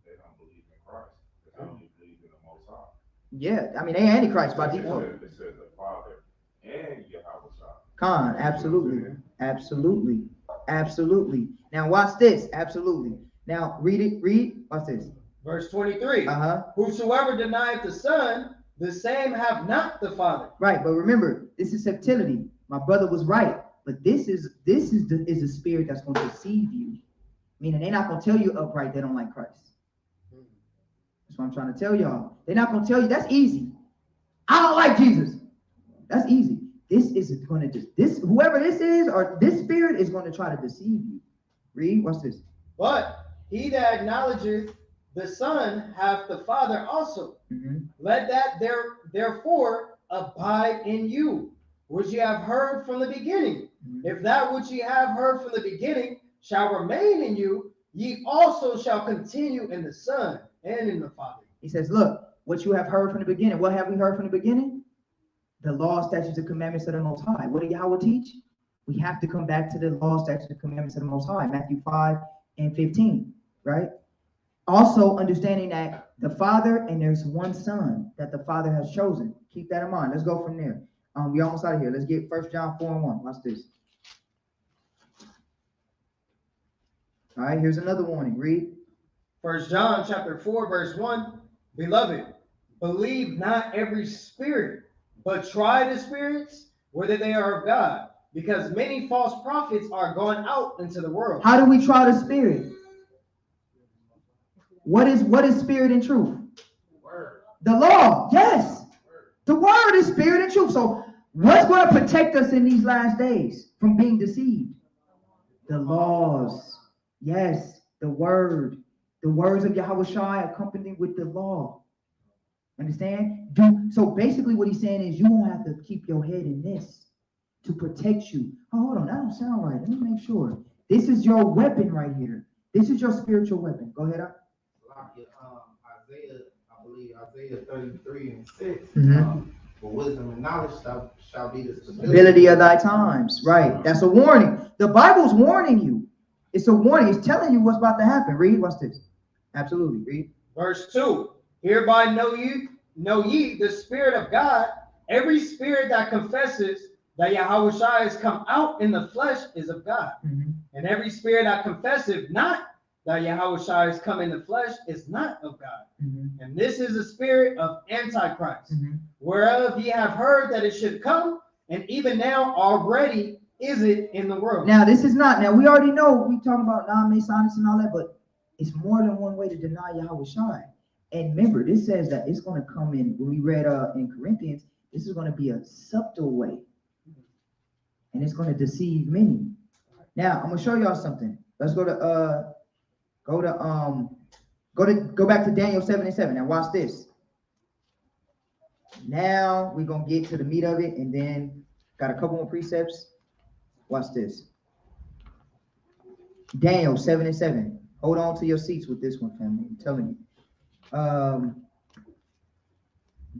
they don't believe in Christ. They only believe in the Most High. Yeah, I mean, they Antichrist by default. It says the Father and Yahushua. Khan, absolutely. Now watch this. Absolutely. Now read it. Read. Watch this. Verse 23. Whosoever denieth the Son, the same have not the Father. Right, but remember, this is subtlety. My brother was right, but this is a spirit that's going to deceive you. Meaning they're not going to tell you upright they don't like Christ. That's what I'm trying to tell y'all. They're not going to tell you that's easy. I don't like Jesus. That's easy. This is going to whoever this is or this spirit is going to try to deceive you. Read. What's this? But he that acknowledgeth the Son hath the Father also. Let that therefore abide in you, which ye have heard from the beginning. If that which ye have heard from the beginning shall remain in you, ye also shall continue in the Son and in the Father. He says, look, what you have heard from the beginning. What have we heard from the beginning? The law, statutes, and commandments of the Most High. What did Yahweh teach? We have to come back to the law, statutes, and commandments of the Most High. Matthew 5 and 15, right? Also understanding that the Father and there's one Son that the Father has chosen. Keep that in mind. Let's go from there. We almost out of here. Let's get 1 John 4 and 1. Watch this. All right, here's another warning. Read. 1 John chapter 4, verse 1. Beloved, believe not every spirit, but try the spirits, whether they are of God, because many false prophets are gone out into the world. How do we try the spirit? What is spirit and truth? Word. The law. Yes. The word is spirit and truth. So what's going to protect us in these last days from being deceived? The laws. Yes. The word. The words of Yahweh Shai accompanied with the law. Understand? So basically what he's saying is you won't have to keep your head in this to protect you. Oh, hold on. That don't sound right. Let me make sure. This is your weapon right here. This is your spiritual weapon. Go ahead. Isaiah, I believe Isaiah 33 and 6. Mhm. For wisdom and knowledge shall be the Stability of thy times. Right. That's a warning. The Bible's warning you. It's a warning. It's telling you what's about to happen. Read. What's this? Absolutely. Read. Verse 2. Hereby know ye the Spirit of God. Every spirit that confesses that Yahweh Shai has come out in the flesh is of God. Mm-hmm. And every spirit that confesseth not that Yahweh Shai has come in the flesh is not of God. Mm-hmm. And this is the spirit of Antichrist, Mm-hmm. whereof ye have heard that it should come, and even now already is it in the world. Now, this is not. Now, we already know we talking about non-Masonics and all that, but it's more than one way to deny Yahweh Shai. And remember, this says that it's going to come in, when we read in Corinthians, this is going to be a subtle way. And it's going to deceive many. Now, I'm going to show y'all something. Let's go back to Daniel 7 and 7. Now, watch this. Now, we're going to get to the meat of it, and then got a couple more precepts. Watch this. Daniel 7 and 7. Hold on to your seats with this one, family. I'm telling you.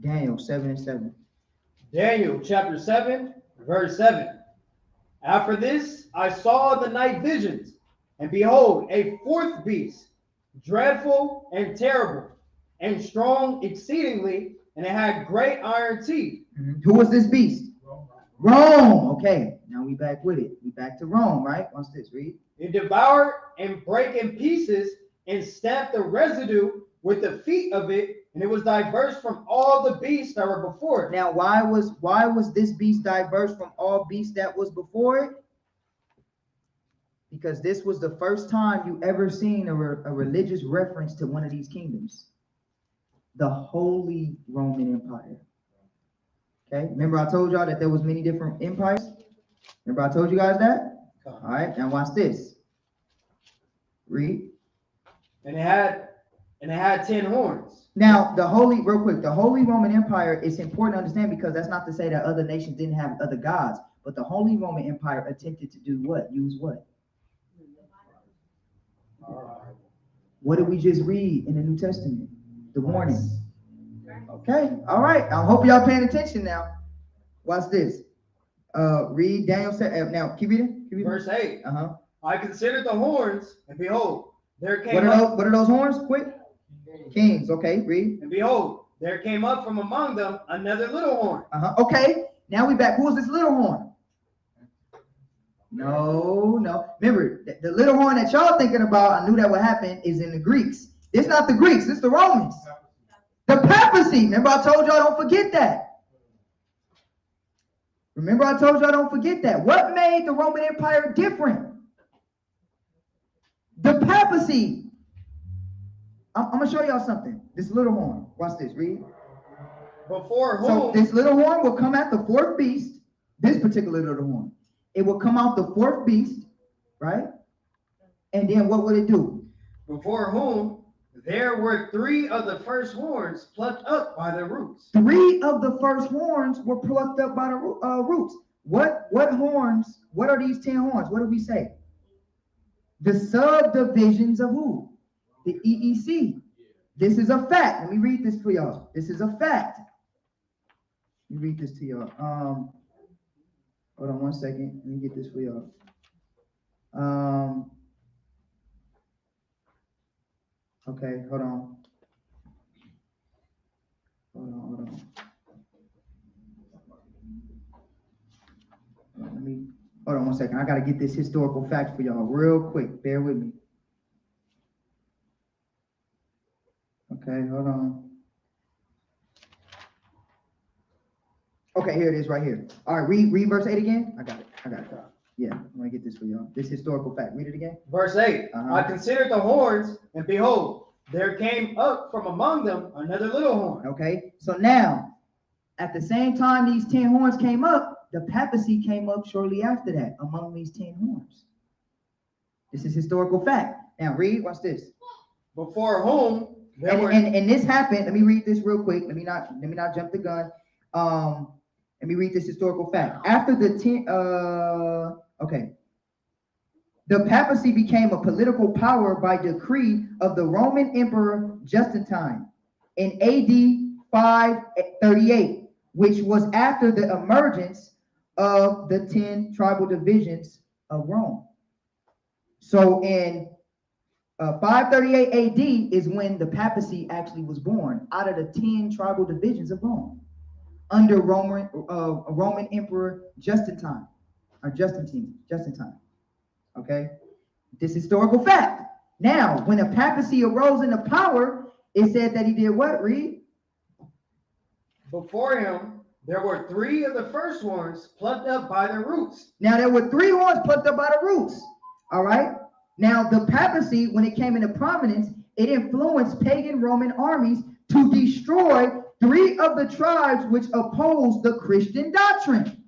Daniel 7 and 7. Daniel chapter 7, verse 7. After this, I saw the night visions, and behold, a fourth beast, dreadful and terrible, and strong exceedingly, and it had great iron teeth. Mm-hmm. Who was this beast? Rome. Okay, now we back with it. We back to Rome, right? Watch this. Read. It devoured and brake in pieces, and stamped the residue with the feet of it, and it was diverse from all the beasts that were before it. Now, why was this beast diverse from all beasts that was before it? Because this was the first time you ever seen a religious reference to one of these kingdoms. The Holy Roman Empire. Okay, remember I told y'all that there was many different empires? Remember I told you guys that? All right, now watch this. Read. And it had 10 horns. Now, real quick, the Holy Roman Empire is important to understand because that's not to say that other nations didn't have other gods, but the Holy Roman Empire attempted to do what? Use what? What did we just read in the New Testament? The warning. Okay, all right. I hope y'all paying attention now. Watch this. Read Daniel 7. Now, keep reading. Verse 8. Uh-huh. I considered the horns, and behold, there came What are those horns? Quick. Kings. Okay, read. And behold, there came up from among them another little horn. Uh-huh. Okay, now we back. Who is this little horn? No. Remember, the little horn that y'all thinking about, I knew that would happen, is in the Greeks. It's not the Greeks, it's the Romans. The papacy. Remember I told y'all don't forget that. What made the Roman Empire different? The papacy. I'm going to show y'all something. This little horn. Watch this. Read. Before whom? So this little horn will come at the fourth beast. This particular little horn. It will come out the fourth beast, right? And then what would it do? Before whom there were 3 of the first horns plucked up by the roots. 3 of the first horns were plucked up by the roots. What horns? What are these 10 horns? What did we say? The subdivisions of who? The EEC. This is a fact. Let me read this for y'all. This is a fact. Let me read this to y'all. Hold on one second. Let me get this for y'all. Okay, hold on. Hold on one second. I got to get this historical fact for y'all real quick. Bear with me. Okay, hold on. Okay, here it is right here. All right, read verse 8 again. I got it. Yeah, I'm gonna get this for y'all. This historical fact. Read it again. Verse 8. Uh-huh. I considered the horns, and behold, there came up from among them another little horn. Okay, so now, at the same time these 10 horns came up, the papacy came up shortly after that among these 10 horns. This is historical fact. Now read, watch this. Before whom there were... And this happened. Let me read this real quick. Let me not jump the gun. Let me read this historical fact. After the 10, okay. The papacy became a political power by decree of the Roman Emperor Justinian in AD 538, which was after the emergence of the 10 tribal divisions of Rome. So in 538 AD is when the papacy actually was born, out of the 10 tribal divisions of Rome, under Roman Emperor Justinian. Okay, this historical fact. Now, when the papacy arose into power, it said that he did what? Read. Before him, there were 3 of the first horns plucked up by their roots. Now, there were 3 horns plucked up by the roots. All right. Now, the papacy, when it came into prominence, it influenced pagan Roman armies to destroy 3 of the tribes which opposed the Christian doctrine,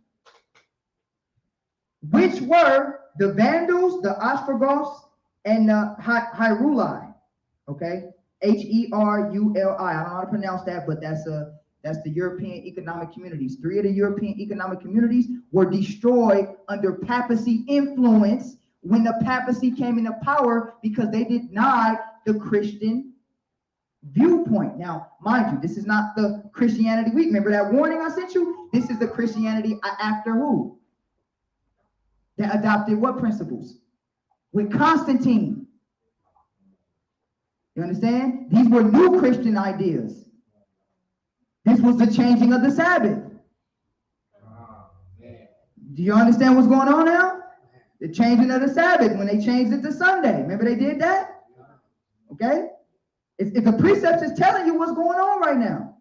which were the Vandals, the Ostrogoths, and the Heruli. Okay, Heruli. I don't know how to pronounce that, but that's the European economic communities. 3 of the European economic communities were destroyed under papacy influence when the papacy came into power because they denied the Christian viewpoint. Now, mind you, this is not the Christianity week. Remember that warning I sent you? This is the Christianity after who? That adopted what principles? With Constantine. You understand? These were new Christian ideas. This was the changing of the Sabbath. Do you understand what's going on now? The changing of the Sabbath when they changed it to Sunday. Remember they did that? Okay? If the precepts is telling you what's going on right now.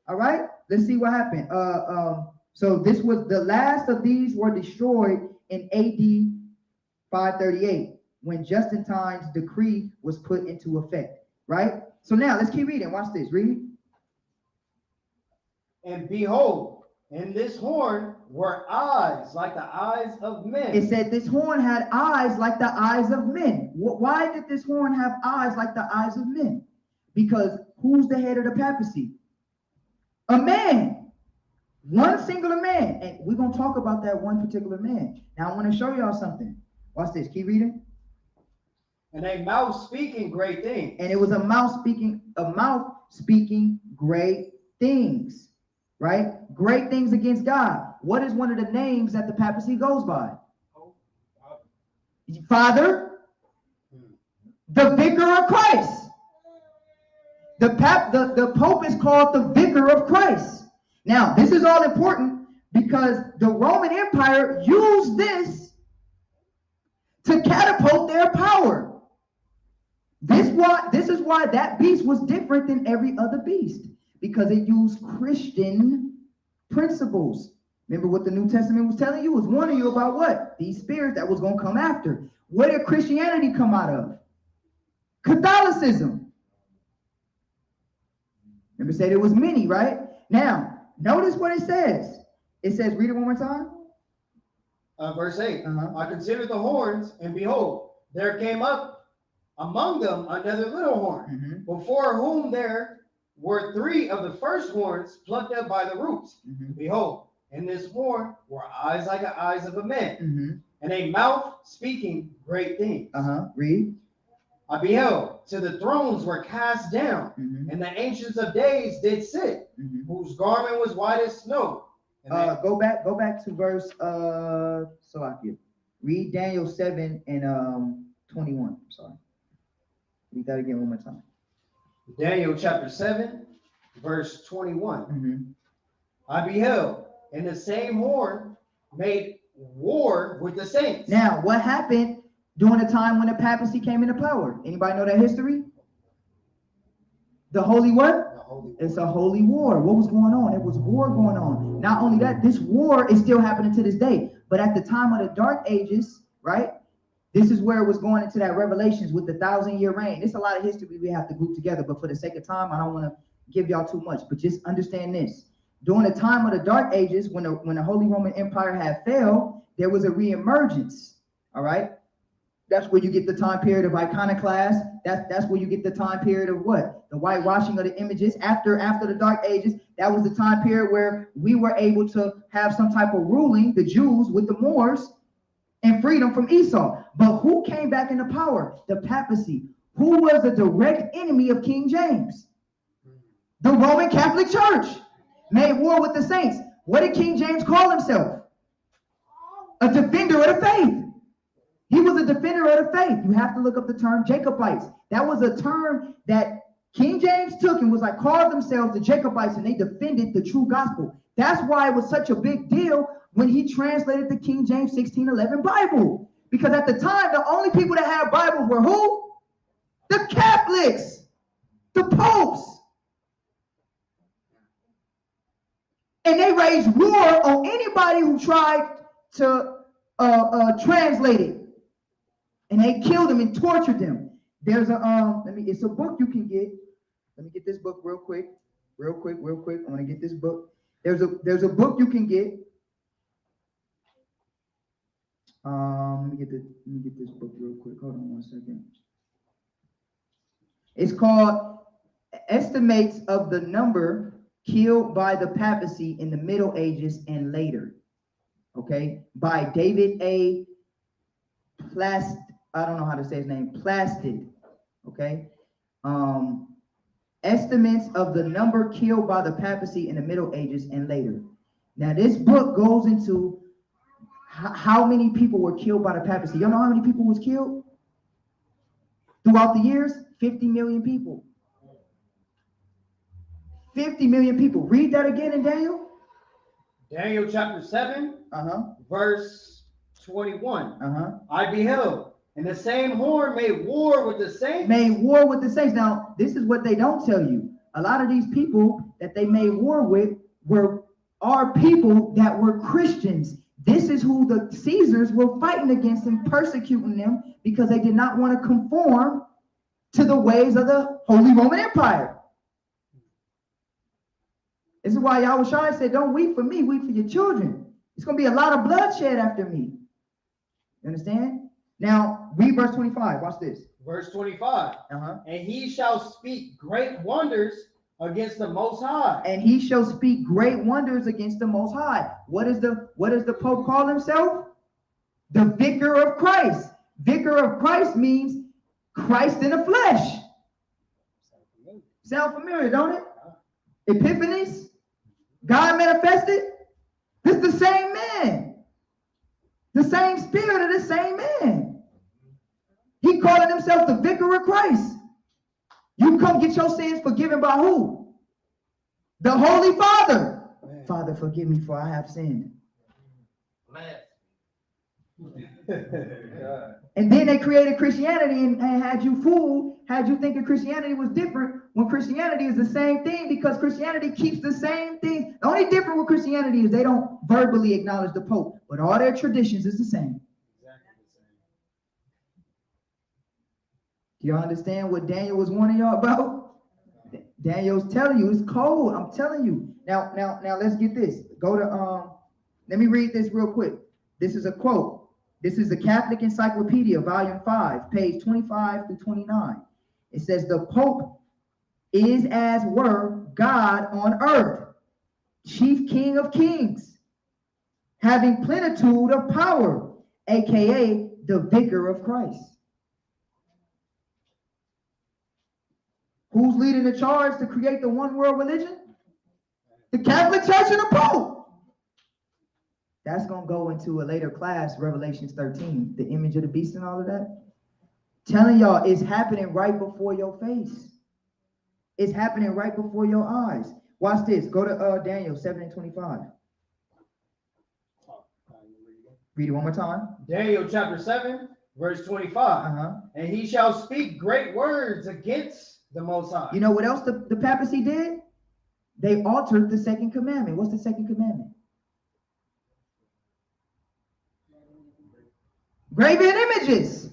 All right? Let's see what happened. So this was the last of these were destroyed in AD 538 when Justinian's decree was put into effect. Right? So now let's keep reading. Watch this. Read. And behold, in this horn were eyes like the eyes of men. It said this horn had eyes like the eyes of men. Why did this horn have eyes like the eyes of men? Because who's the head of the papacy? A man. One singular man. And we're going to talk about that one particular man. Now I want to show y'all something. Watch this. Keep reading. And a mouth speaking great things. And it was a mouth speaking great things. Right? Great things against God. What is one of the names that the papacy goes by? Father, the vicar of Christ. The Pope is called the vicar of Christ. Now, this is all important because the Roman Empire used this to catapult their power. This is why that beast was different than every other beast. Because it used Christian principles. Remember what the New Testament was telling you? It was warning you about what? These spirits that was going to come after. Where did Christianity come out of? Catholicism. Remember said it was many, right? Now, notice what it says. It says, read it one more time. Verse 8. I considered the horns, and behold, there came up among them another little horn, before whom there were 3 of the first horns plucked up by the roots. Behold, in this horn were eyes like the eyes of a man, and a mouth speaking great things. Read. I beheld, till the thrones were cast down, and the ancients of days did sit, whose garment was white as snow. Go back to verse Salakia. Read Daniel 7 and 21. I'm sorry. Read that again one more time. Daniel chapter 7, verse 21. I beheld, and the same horn made war with the saints. Now, what happened during the time when the papacy came into power? Anybody know that history? The holy what? The holy war. It's a holy war. What was going on? It was war going on. Not only that, this war is still happening to this day. But at the time of the Dark Ages, right? This is where it was going into that Revelations with the 1,000-year reign. It's a lot of history we have to group together, but for the sake of time, I don't want to give y'all too much. But just understand this. During the time of the Dark Ages, when the Holy Roman Empire had failed, there was a reemergence. All right? That's where you get the time period of iconoclast. That's where you get the time period of what? The whitewashing of the images. After the Dark Ages, that was the time period where we were able to have some type of ruling, the Jews with the Moors, and freedom from Esau. But who came back into power? The Papacy. Who was the direct enemy of King James? The Roman Catholic Church made war with the saints. What did King James call himself? A defender of the faith. He was a defender of the faith. You have to look up the term Jacobites. That was a term that King James took and was like, called themselves the Jacobites, and they defended the true gospel. That's why it was such a big deal when he translated the King James 1611 Bible. Because at the time, the only people that had Bibles were who? The Catholics, the popes. And they raised war on anybody who tried to translate it. And they killed them and tortured them. There's a it's a book you can get. Let me get this book real quick. I want to get this book. There's a book you can get. Let me get this book real quick. Hold on one second. It's called Estimates of the Number Killed by the Papacy in the Middle Ages and Later. Okay, by David A. Plast. I don't know how to say his name. Plastid. Okay. Estimates of the number killed by the Papacy in the Middle Ages and later. Now, this book goes into how many people were killed by the Papacy. Y'all know how many people was killed? Throughout the years? 50 million people. 50 million people. Read that again in Daniel. Daniel chapter 7, verse 21. I beheld, and the same horn made war with the saints. Made war with the saints. Now, this is what they don't tell you. A lot of these people that they made war with are people that were Christians. This is who the Caesars were fighting against and persecuting them because they did not want to conform to the ways of the Holy Roman Empire. This is why Yahushua said, don't weep for me, weep for your children. It's going to be a lot of bloodshed after me. You understand? Now, read verse 25. Watch this. Verse 25. And he shall speak great wonders against the Most High. And he shall speak great wonders against the Most High. What does the Pope call himself? The Vicar of Christ. Vicar of Christ means Christ in the flesh. Sound familiar, don't it? Epiphanies. God manifested. This is the same man. The same spirit of the same man. He calling himself the Vicar of Christ. You come get your sins forgiven by who? The Holy Father. Father, forgive me for I have sinned. And then they created Christianity and had you fooled, had you thinking Christianity was different when Christianity is the same thing, because Christianity keeps the same thing. The only difference with Christianity is they don't verbally acknowledge the Pope, but all their traditions is the same. Do y'all understand what Daniel was warning y'all about? Daniel's telling you it's cold. I'm telling you. Now let's get this. Go to let me read this real quick. This is a quote. This is the Catholic Encyclopedia, Volume 5, page 25 through 29. It says, the Pope is as were God on earth, chief king of kings, having plenitude of power, aka the Vicar of Christ. Who's leading the charge to create the one world religion? The Catholic Church and the Pope. That's going to go into a later class, Revelations 13, the image of the beast and all of that. Telling y'all it's happening right before your face. It's happening right before your eyes. Watch this. Go to Daniel 7 and 25. Read it one more time. Daniel chapter 7, verse 25. And he shall speak great words against the Most High. You know what else the papacy did? They altered the second commandment. What's the second commandment? Graven images.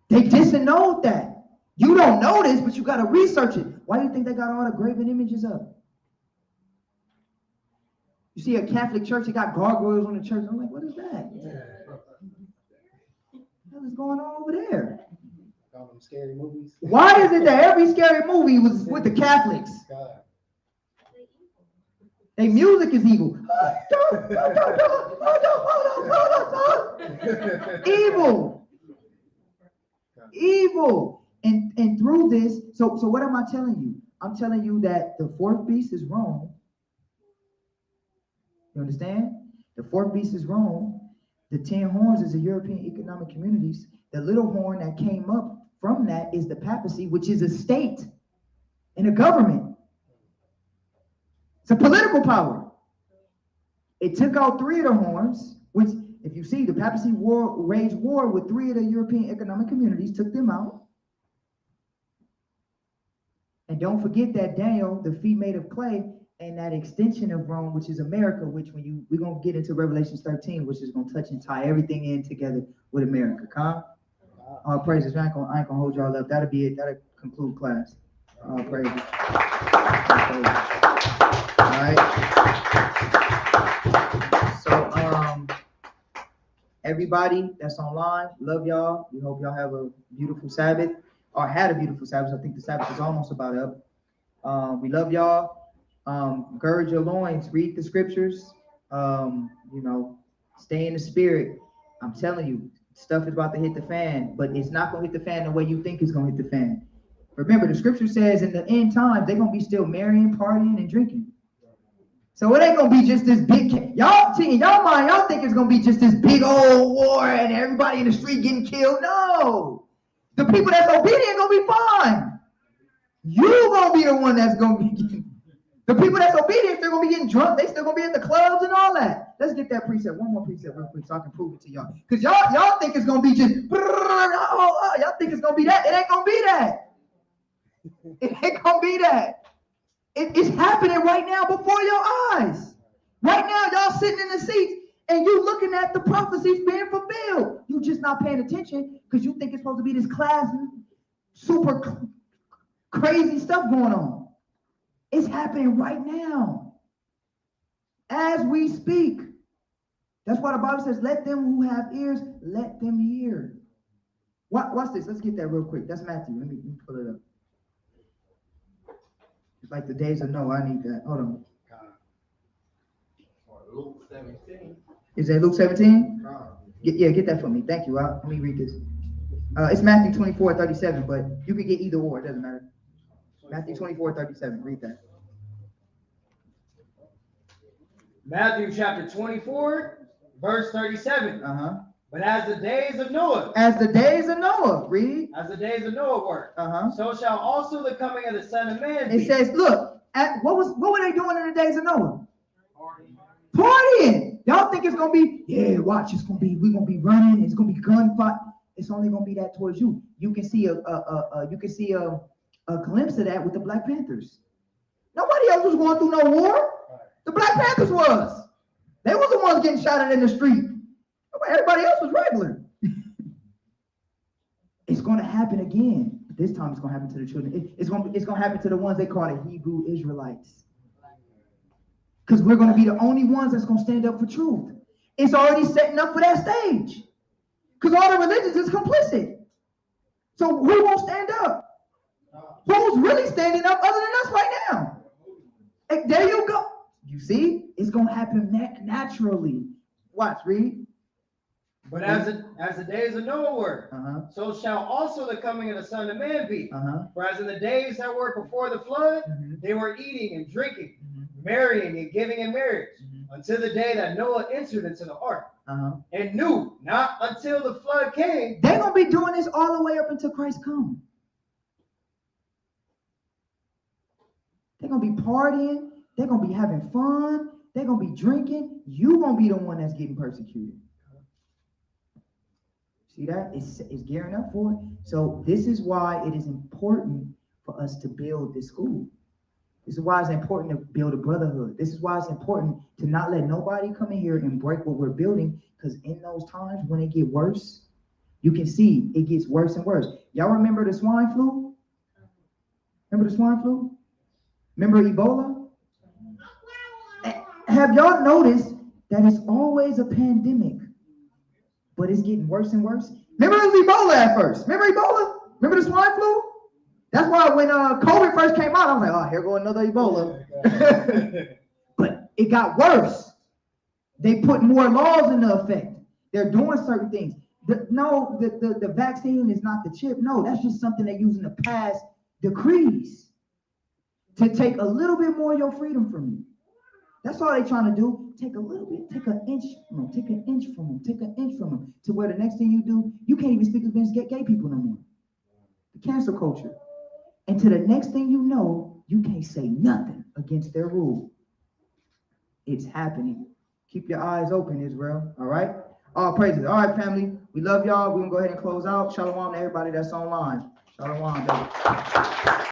They disannulled that. You don't know this, but you got to research it. Why do you think they got all the graven images up? You see a Catholic church, they got gargoyles on the church. I'm like, what is that? What is going on over there? All them scary movies. Why is it that every scary movie was with the Catholics? God. Their music is evil. Evil. Evil. And through this, so what am I telling you? I'm telling you that the fourth beast is Rome. You understand? The fourth beast is Rome. The 10 horns is the European economic communities. The little horn that came up from that is the papacy, which is a state and a government. It's a political power. It took out 3 of the horns, which, if you see, the papacy waged war with 3 of the European economic communities, took them out. And don't forget that Daniel, the feet made of clay, and that extension of Rome, which is America, which we're going to get into Revelations 13, which is going to touch and tie everything in together with America. Come? All praises. I ain't gonna hold y'all up. That'll be it. That'll conclude class. All praises. All right. So, everybody that's online, love y'all. We hope y'all have a beautiful Sabbath, or had a beautiful Sabbath. I think the Sabbath is almost about up. We love y'all. Gird your loins, read the scriptures, stay in the spirit. I'm telling you, stuff is about to hit the fan, but it's not going to hit the fan the way you think it's going to hit the fan. Remember, the scripture says in the end times, they're going to be still marrying, partying, and drinking. So it ain't going to be just this big, y'all think it's going to be just this big old war and everybody in the street getting killed. No. The people that's obedient going to be fine. You going to be the one that's going to be getting. The people that's obedient, they're going to be getting drunk. They still going to be at the clubs and all that. Let's get that precept. One more precept real quick so I can prove it to y'all. Because y'all think it's going to be just, y'all think it's going to be that. It ain't going to be that. It ain't going to be that. It's happening right now before your eyes. Right now, y'all sitting in the seats and you looking at the prophecies being fulfilled. You just not paying attention because you think it's supposed to be this class, super crazy stuff going on. It's happening right now. As we speak. That's why the Bible says, let them who have ears, let them hear. Watch this. Let's get that real quick. That's Matthew. Let me pull it up. It's like the days of Noah. I need that. Hold on. Luke 17. Is that Luke 17? Get that for me. Thank you. Let me read this. It's Matthew 24:37, but you could get either or. It doesn't matter. Matthew 24:37. Read that. Matthew chapter 24, verse 37. But as the days of Noah. As the days of Noah. Read. As the days of Noah were. So shall also the coming of the Son of Man be. It says, look, what were they doing in the days of Noah? Partying. Y'all think it's gonna be, we're gonna be running, it's gonna be gunfight. It's only gonna be that towards you. You can see a glimpse of that with the Black Panthers. Nobody else was going through no war. The Black Panthers was. They were the ones getting shot at in the street. Everybody else was regular. It's going to happen again. This time it's going to happen to the children. It's going to happen to the ones they call the Hebrew Israelites. Because we're going to be the only ones that's going to stand up for truth. It's already setting up for that stage. Because all the religions is complicit. So who won't stand up? Who's really standing up other than us right now? There you go. You see? It's going to happen naturally. Watch, read. But as the days of Noah were, so shall also the coming of the Son of Man be. For as in the days that were before the flood, they were eating and drinking, marrying and giving in marriage, until the day that Noah entered into the ark, and knew not until the flood came. They're going to be doing this all the way up until Christ comes. They're going to be partying. They're going to be having fun. They're going to be drinking. You're going to be the one that's getting persecuted. See that? It's gearing up for it. So this is why it is important for us to build this school. This is why it's important to build a brotherhood. This is why it's important to not let nobody come in here and break what we're building, because in those times when it get worse, you can see it gets worse and worse. Y'all remember the swine flu? Remember the swine flu? Remember Ebola? Have y'all noticed that it's always a pandemic, but it's getting worse and worse? Remember it was Ebola at first. Remember Ebola? Remember the swine flu? That's why when COVID first came out, I was like, oh, here go another Ebola. But it got worse. They put more laws into effect. They're doing certain things. The vaccine is not the chip. No, that's just something they use in the past decrees to take a little bit more of your freedom from you. That's all they're trying to do. Take a little bit, take an inch from them, take an inch from them, take an inch from them, to where the next thing you do, you can't even speak against gay people no more. The cancel culture. And to the next thing you know, you can't say nothing against their rule. It's happening. Keep your eyes open, Israel. All right? All praises. All right, family. We love y'all. We're going to go ahead and close out. Shalom to everybody that's online. Shalom, baby.